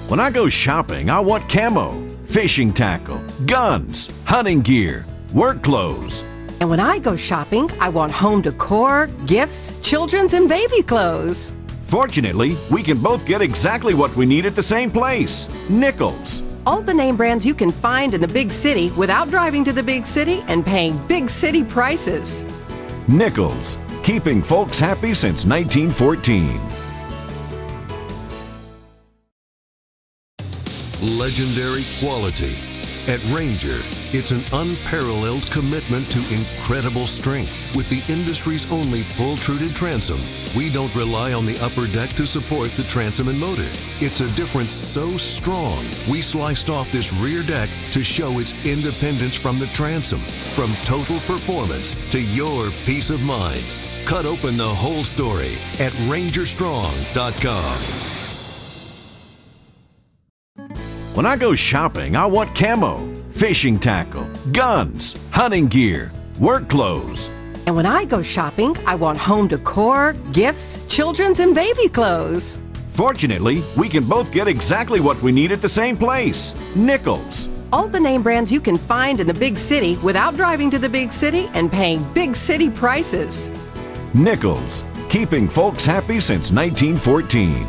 When I go shopping, I want camo, fishing tackle, guns, hunting gear, work clothes. And when I go shopping, I want home decor, gifts, children's and baby clothes. Fortunately, we can both get exactly what we need at the same place, Nichols. All the name brands you can find in the big city without driving to the big city and paying big city prices. Nichols, keeping folks happy since 1914. Legendary quality. At Ranger, it's an unparalleled commitment to incredible strength. With the industry's only pull-truted transom, we don't rely on the upper deck to support the transom and motor. It's a difference so strong, we sliced off this rear deck to show its independence from the transom. From total performance to your peace of mind. Cut open the whole story at rangerstrong.com. When I go shopping, I want camo, fishing tackle, guns, hunting gear, work clothes. And when I go shopping, I want home decor, gifts, children's and baby clothes. Fortunately, we can both get exactly what we need at the same place, Nichols. All the name brands you can find in the big city without driving to the big city and paying big city prices. Nichols, keeping folks happy since 1914.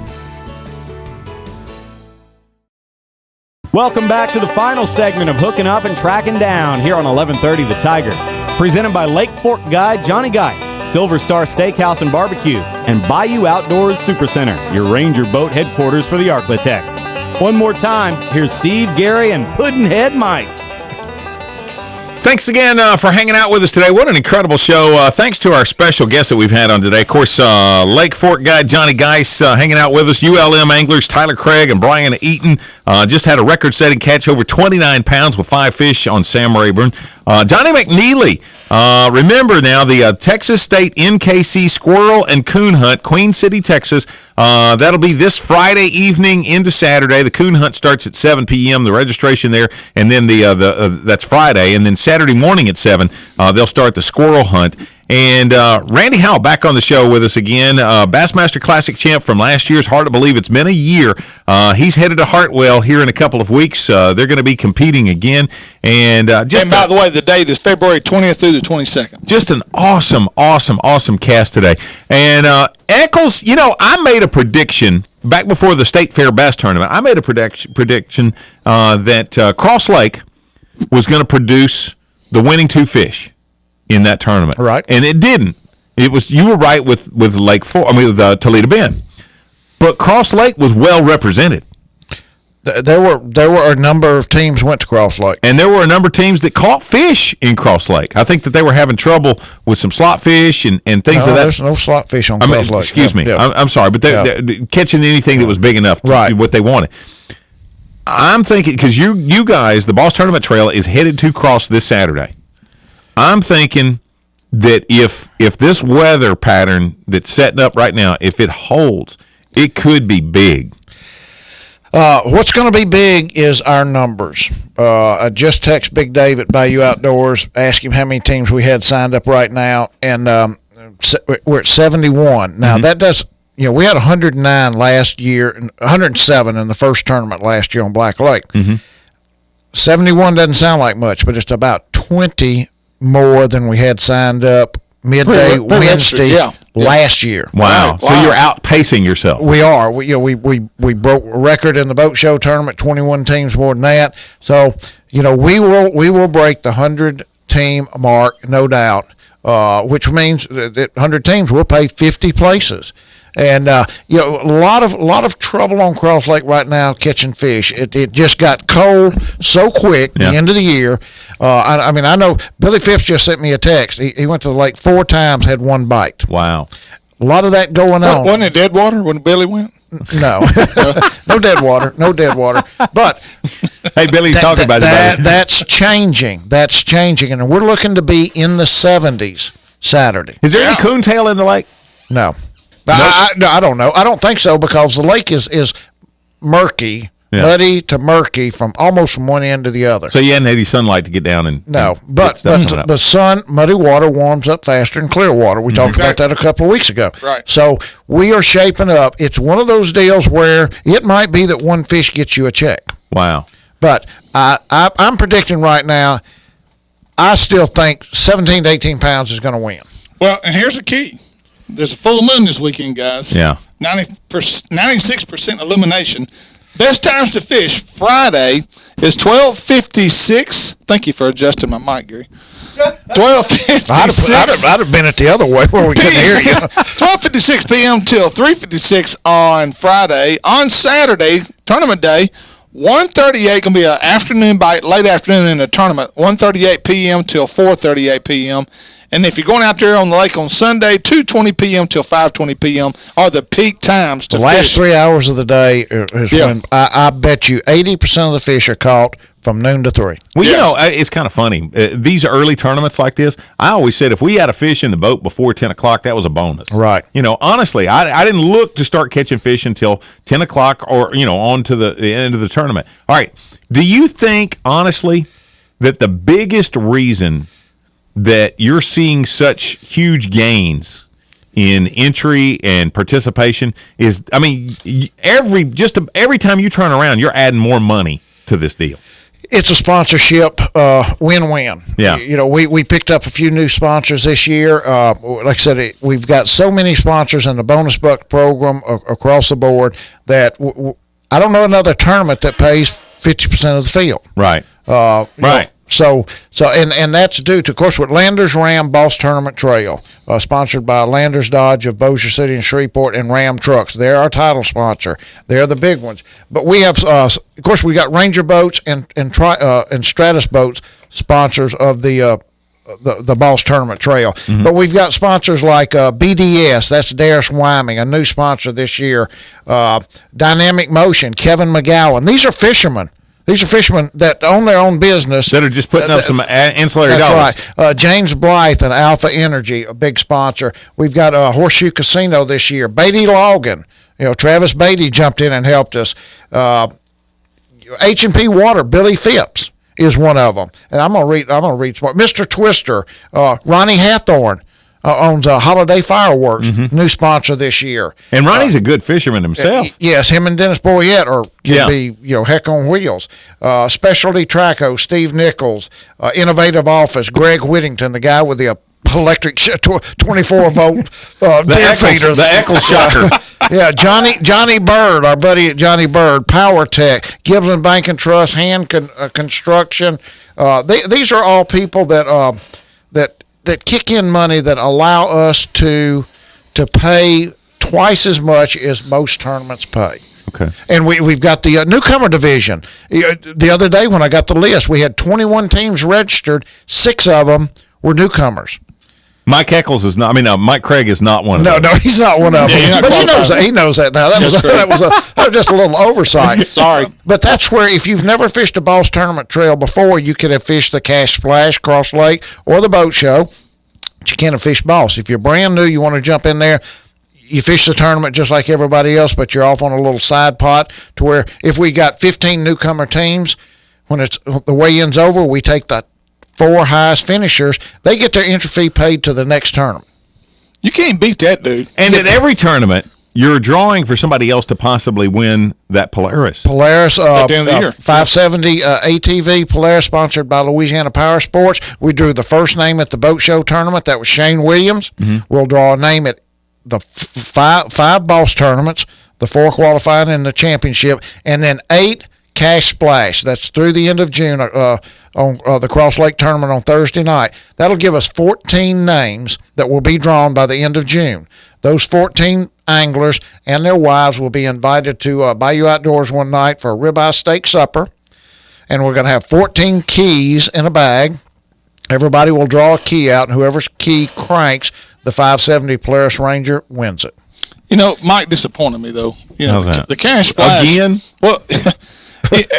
Welcome back to the final segment of Hooking Up and Tracking Down here on 1130 The Tiger. Presented by Lake Fork guide Johnny Geis, Silver Star Steakhouse and Barbecue, and Bayou Outdoors Supercenter, your Ranger boat headquarters for the Arklatex. One more time, here's Steve, Gary, and Puddinhead Mike. Thanks again for hanging out with us today. What an incredible show. Thanks to our special guests that we've had on today. Of course, Lake Fork guide Johnny Geis hanging out with us. ULM anglers Tyler Craig and Brian Eaton just had a record-setting catch, over 29 pounds with 5 fish on Sam Rayburn. Johnny McNeely, remember now the Texas State NKC Squirrel and Coon Hunt, Queen City, Texas. That'll be this Friday evening into Saturday. The Coon Hunt starts at 7 p.m., the registration there, and then that's Friday, and then Saturday morning at 7, they'll start the Squirrel Hunt. And Randy Howell back on the show with us again. Bassmaster Classic champ from last year. It's hard to believe it's been a year. He's headed to Hartwell here in a couple of weeks. They're going to be competing again. And by the way, the date is February 20th through the 22nd. Just an awesome cast today. And Eccles, I made a prediction back before the State Fair Bass Tournament. I made a prediction that Cross Lake was going to produce the winning 2 fish in that tournament. Right. And it didn't. You were right with with Toledo Bend. But Cross Lake was well represented. There were a number of teams went to Cross Lake. And there were a number of teams that caught fish in Cross Lake. I think that they were having trouble with some slot fish and things of that. There's no slot fish on Cross Lake. Excuse me. Yeah. I'm sorry, but they're catching anything that was big enough to do what they wanted. I'm thinking, because you guys, the Boss Tournament Trail is headed to Cross this Saturday. I'm thinking that if this weather pattern that's setting up right now, if it holds, it could be big. What's going to be big is our numbers. I just texted Big Dave at Bayou Outdoors, asked him how many teams we had signed up right now, and we're at 71. Now, that does, we had 109 last year, and 107 in the first tournament last year on Black Lake. 71 doesn't sound like much, but it's about 20 more than we had signed up midday Wednesday last year. Wow. So you're outpacing yourself. We are. We broke a record in the boat show tournament, 21 teams more than that. So, we will break the 100 team mark, no doubt, which means that 100 teams will pay 50 places. And a lot of trouble on Cross Lake right now catching fish. It just got cold so quick the end of the year. I know Billy Phipps just sent me a text. He went to the lake 4 times, had 1 bite. Wow. A lot of that going on. Wasn't it dead water when Billy went? No. No dead water. But hey, Billy's talking about it. That's changing. And we're looking to be in the 70s Saturday. Is there any coontail in the lake? No. I don't know. I don't think so, because the lake is murky, muddy to murky from one end to the other. So you hadn't had any sunlight to get down and but the muddy water warms up faster than clear water. We talked about that a couple of weeks ago. Right. So we are shaping up. It's one of those deals where it might be that one fish gets you a check. Wow. But I'm predicting right now, I still think 17 to 18 pounds is going to win. Well, and here's the key. There's a full moon this weekend, guys. Yeah. 96% illumination. Best times to fish Friday is 12:56. Thank you for adjusting my mic, Gary. 12:56. I'd have been it the other way where we couldn't hear you. 12:56 p.m. till 3:56 on Friday. On Saturday, tournament day, 1:38 gonna be an afternoon bite, late afternoon in the tournament. 1:38 p.m. till 4:38 p.m. And if you're going out there on the lake on Sunday, 2:20 p.m. till 5:20 p.m. are the peak times to fish. The last 3 hours of the day is when I bet you 80% of the fish are caught from noon to 3. Well, it's kind of funny. These early tournaments like this, I always said if we had a fish in the boat before 10 o'clock, that was a bonus. Right. Honestly, I didn't look to start catching fish until 10 o'clock or, on to the end of the tournament. All right. Do you think, honestly, that the biggest reason that you're seeing such huge gains in entry and participation is, every time you turn around, you're adding more money to this deal? It's a sponsorship win-win. Yeah. We picked up a few new sponsors this year. Like I said, we've got so many sponsors in the bonus buck program across the board that I don't know another tournament that pays 50% of the field. Right. Right. So that's due to, of course, with Landers Ram Boss Tournament Trail, sponsored by Landers Dodge of Bossier City and Shreveport, and Ram Trucks. They're our title sponsor. They're the big ones. But we have, of course, we got Ranger Boats and Stratus Boats, sponsors of the Boss Tournament Trail. Mm-hmm. But we've got sponsors like BDS, that's Darius Wyoming, a new sponsor this year. Dynamic Motion, Kevin McGowan. These are fishermen. These are fishermen that own their own business. That are just putting up some ancillary dollars. That's right. James Blythe and Alpha Energy, a big sponsor. We've got Horseshoe Casino this year. Beatty Logan. Travis Beatty jumped in and helped us. H&P Water, Billy Phipps is one of them. And I'm gonna read Mr. Twister, Ronnie Hathorn. owns Holiday Fireworks, new sponsor this year. And Ronnie's a good fisherman himself. Yes, him and Dennis Boyette can be heck on wheels. Specialty Traco, Steve Nichols, Innovative Office, Greg Whittington, the guy with the electric 24-volt deer feeder. The Eccles shocker. Yeah, Johnny Bird, our buddy Johnny Bird, Power Tech, Gibbs Bank and Trust, Hand Construction. These are all people that kick in money that allow us to pay twice as much as most tournaments pay. Okay. And we've got the newcomer division. The other day when I got the list, we had 21 teams registered. 6 of them were newcomers. Mike Eccles is not. Mike Craig is not one of them. No, he's not one of them. But he knows that now. That was just a little oversight. Sorry. But that's where, if you've never fished a Boss Tournament Trail before, you could have fished the Cash Splash, Cross Lake, or the Boat Show. But you can't have fished Boss. If you're brand new, you want to jump in there, you fish the tournament just like everybody else, but you're off on a little side pot to where if we got 15 newcomer teams, when the weigh-in's over, we take the 4 highest finishers. They get their entry fee paid to the next tournament. You can't beat that, dude. And at every tournament, you're drawing for somebody else to possibly win that Polaris. At the end of the year. 570 ATV Polaris, sponsored by Louisiana Power Sports. We drew the first name at the Boat Show tournament. That was Shane Williams. We'll draw a name at the five Boss tournaments, the 4 qualifying in the championship, and then 8 Cash Splash. That's through the end of June on the Cross Lake tournament on Thursday night. That'll give us 14 names that will be drawn by the end of June. Those 14 anglers and their wives will be invited to Bayou Outdoors one night for a ribeye steak supper, and we're going to have 14 keys in a bag. Everybody will draw a key out, and whoever's key cranks the 570 Polaris Ranger wins it. Mike disappointed me, though. How's that? The Cash Splash. Again? Well,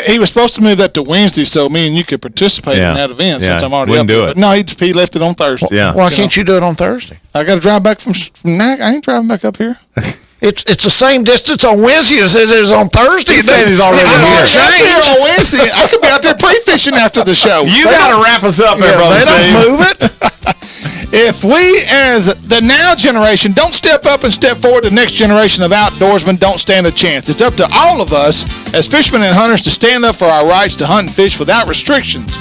he was supposed to move that to Wednesday so me and you could participate in that event since I'm already Wouldn't up do there. it. But no, he left it on Thursday. Yeah. Why can't you do it on Thursday? I got to drive back from NAC. I ain't driving back up here. It's the same distance on Wednesday as it is on Thursday. He's saying he's already here on Wednesday. I could be out there pre-fishing after the show. You got to wrap us up there, brother. They don't move it. If we, as the now generation, don't step up and step forward, the next generation of outdoorsmen don't stand a chance. It's up to all of us as fishermen and hunters to stand up for our rights to hunt and fish without restrictions.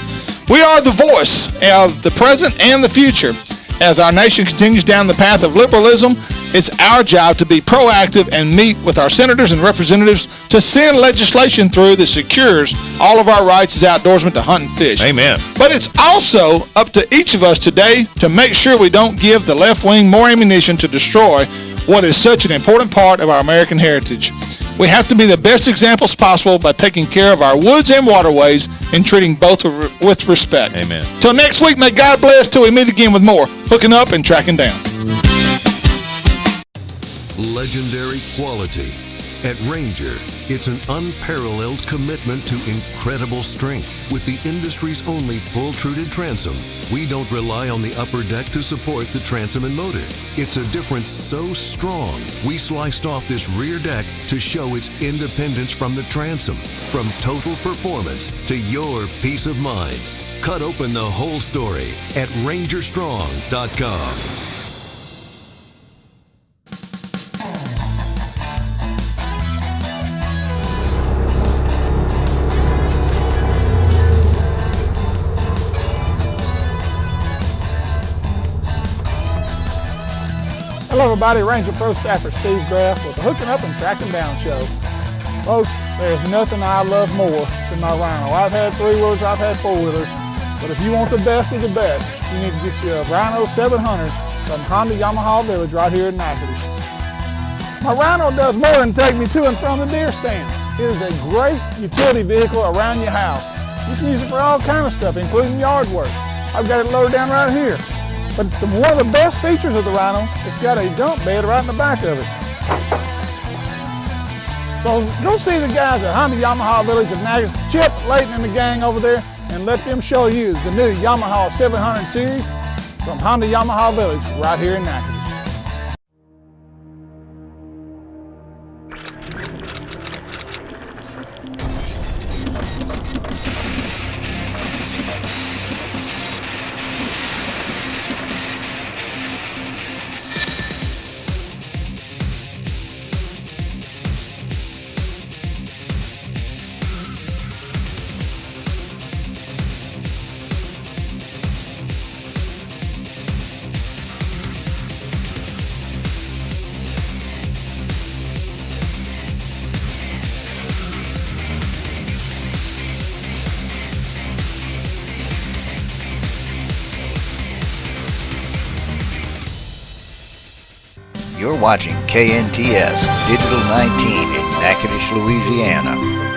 We are the voice of the present and the future. As our nation continues down the path of liberalism, it's our job to be proactive and meet with our senators and representatives to send legislation through that secures all of our rights as outdoorsmen to hunt and fish. Amen. But it's also up to each of us today to make sure we don't give the left wing more ammunition to destroy what is such an important part of our American heritage. We have to be the best examples possible by taking care of our woods and waterways and treating both with respect. Amen. Till next week, may God bless till we meet again with more hooking up and tracking down. Legendary quality. At Ranger, it's an unparalleled commitment to incredible strength. With the industry's only pull-truted transom, we don't rely on the upper deck to support the transom and motor. It's a difference so strong, we sliced off this rear deck to show its independence from the transom. From total performance to your peace of mind. Cut open the whole story at rangerstrong.com. Hello everybody, Ranger Pro Staffer Steve Graff with the Hooking Up and Tracking Down show. Folks, there's nothing I love more than my Rhino. I've had 3-wheelers, I've had 4-wheelers, but if you want the best of the best, you need to get you a Rhino 700 from Honda Yamaha Village right here in Natchitoches. My Rhino does more than take me to and from the deer stand. It is a great utility vehicle around your house. You can use it for all kinds of stuff, including yard work. I've got it loaded down right here. But one of the best features of the Rhino, it's got a dump bed right in the back of it. So go see the guys at Honda Yamaha Village of Natchitoches, Chip, Layton, and the gang over there, and let them show you the new Yamaha 700 series from Honda Yamaha Village right here in Natchitoches. You're watching KNTS Digital 19 in Natchitoches, Louisiana.